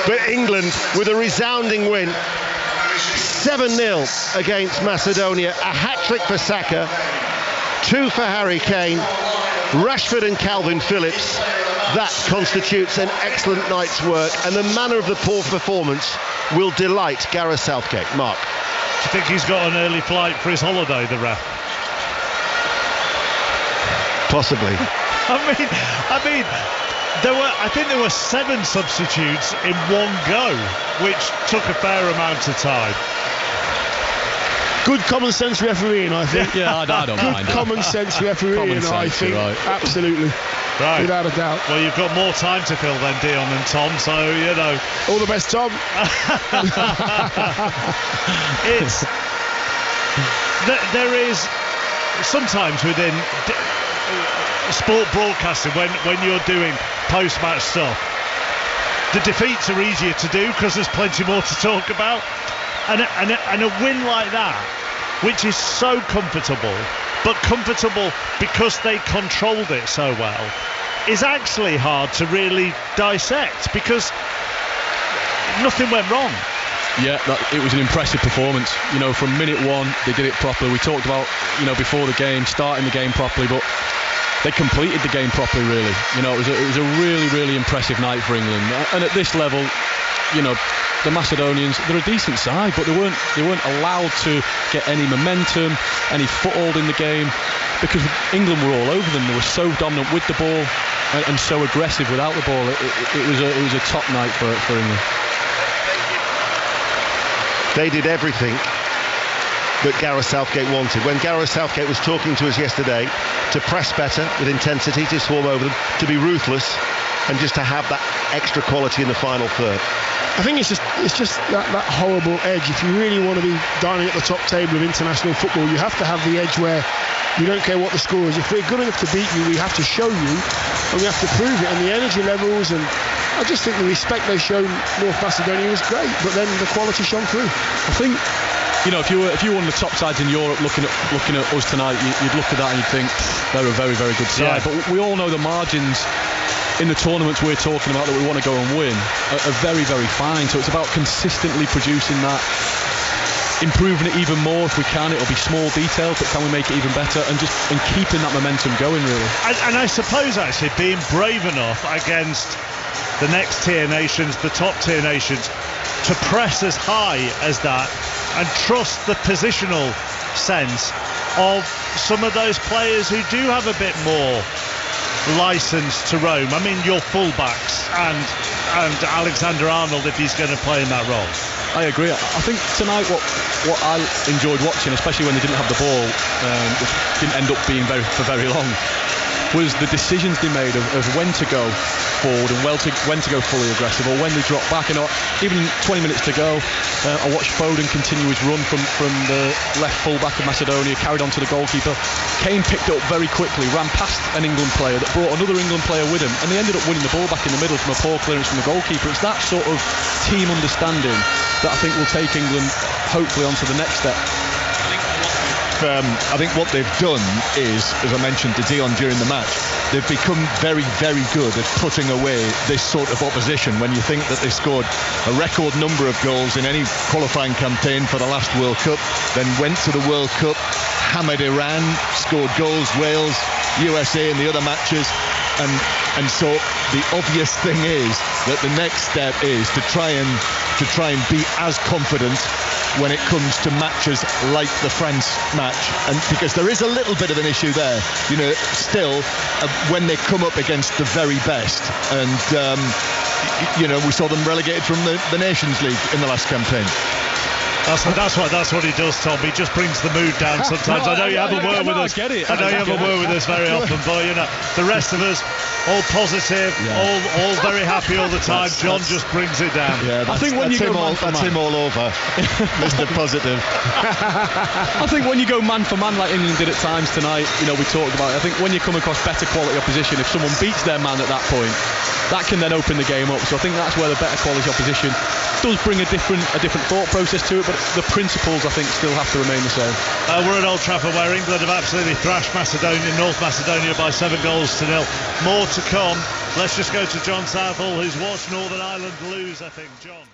But England, with a resounding win, 7-0 against Macedonia, a hat-trick for Saka, 2 for Harry Kane, Rashford and Calvin Phillips. That constitutes an excellent night's work, and the manner of the poor performance will delight Gareth Southgate. Mark. Do you think he's got an early flight for his holiday, the ref? Possibly. I mean, I think there were 7 substitutes in one go, which took a fair amount of time. Good common sense refereeing, I think. Yeah, I don't mind. Good common sense refereeing, I think. Right. Absolutely. Right. Without a doubt. Well, you've got more time to fill than Dion and Tom, so, you know. All the best, Tom. There is sometimes within sport broadcasting, when you're doing post-match stuff, the defeats are easier to do because there's plenty more to talk about. And a win like that, which is so comfortable, but comfortable because they controlled it so well, is actually hard to really dissect, because nothing went wrong. Yeah, it was an impressive performance. You know, from minute 1, they did it properly. We talked about, you know, before the game, starting the game properly, but they completed the game properly, really. You know, it was a really, really impressive night for England. And at this level, you know, the Macedonians, they're a decent side, but they weren't allowed to get any momentum, any foothold in the game, because England were all over them. They were so dominant with the ball and so aggressive without the ball. It was a top night for England. They did everything that Gareth Southgate wanted. When Gareth Southgate was talking to us yesterday to press better with intensity, to swarm over them, to be ruthless, and just to have that extra quality in the final third. I think it's just that horrible edge. If you really want to be dining at the top table of international football, you have to have the edge where you don't care what the score is. If we're good enough to beat you, we have to show you, and we have to prove it. And the energy levels, and I just think the respect they showed North Macedonia was great, but then the quality shone through. I think, you know, if you were one of the top sides in Europe looking at us tonight, you'd look at that and you'd think they're a very, very good side. Yeah. But we all know the margins in the tournaments we're talking about that we want to go and win are very, very fine. So it's about consistently producing that, improving it even more if we can. It'll be small details, but can we make it even better, and keeping that momentum going, really. And I suppose actually being brave enough against the next tier nations, the top tier nations, to press as high as that and trust the positional sense of some of those players who do have a bit more license to roam. I mean, your fullbacks and Alexander Arnold, if he's going to play in that role. I agree. I think tonight what I enjoyed watching, especially when they didn't have the ball, which didn't end up being for very long, was the decisions they made of when to go forward and when to go fully aggressive, or when they drop back. And even 20 minutes to go, I watched Foden continue his run from the left full-back of Macedonia, carried on to the goalkeeper. Kane picked it up very quickly, ran past an England player that brought another England player with him, and they ended up winning the ball back in the middle from a poor clearance from the goalkeeper. It's that sort of team understanding that I think will take England hopefully onto the next step. I think what they've done is, as I mentioned to Dion during the match, they've become very, very good at putting away this sort of opposition. When you think that they scored a record number of goals in any qualifying campaign for the last World Cup, then went to the World Cup, hammered Iran, scored goals, Wales, USA in the other matches, and so the obvious thing is that the next step is to try and be as confident when it comes to matches like the France match, and because there is a little bit of an issue there, you know, still when they come up against the very best, and you know, we saw them relegated from the Nations League in the last campaign. That's what he does, Tom. He just brings the mood down sometimes. I know you have a word with us. I know you have a word with us very often, but you know, the rest of us all positive, all very happy all the time. John just brings it down. Yeah, I think when you go that's him all over, Mr. Positive. I think when you go man for man like England did at times tonight, you know, we talked about it. I think when you come across better quality opposition, if someone beats their man at that point, that can then open the game up. So I think that's where the better quality opposition does bring a different thought process to it, but the principles I think still have to remain the same. We're at Old Trafford, where England have absolutely thrashed North Macedonia by 7 goals to 0. More to come. Let's just go to John Southall, who's watched Northern Ireland lose, I think. John.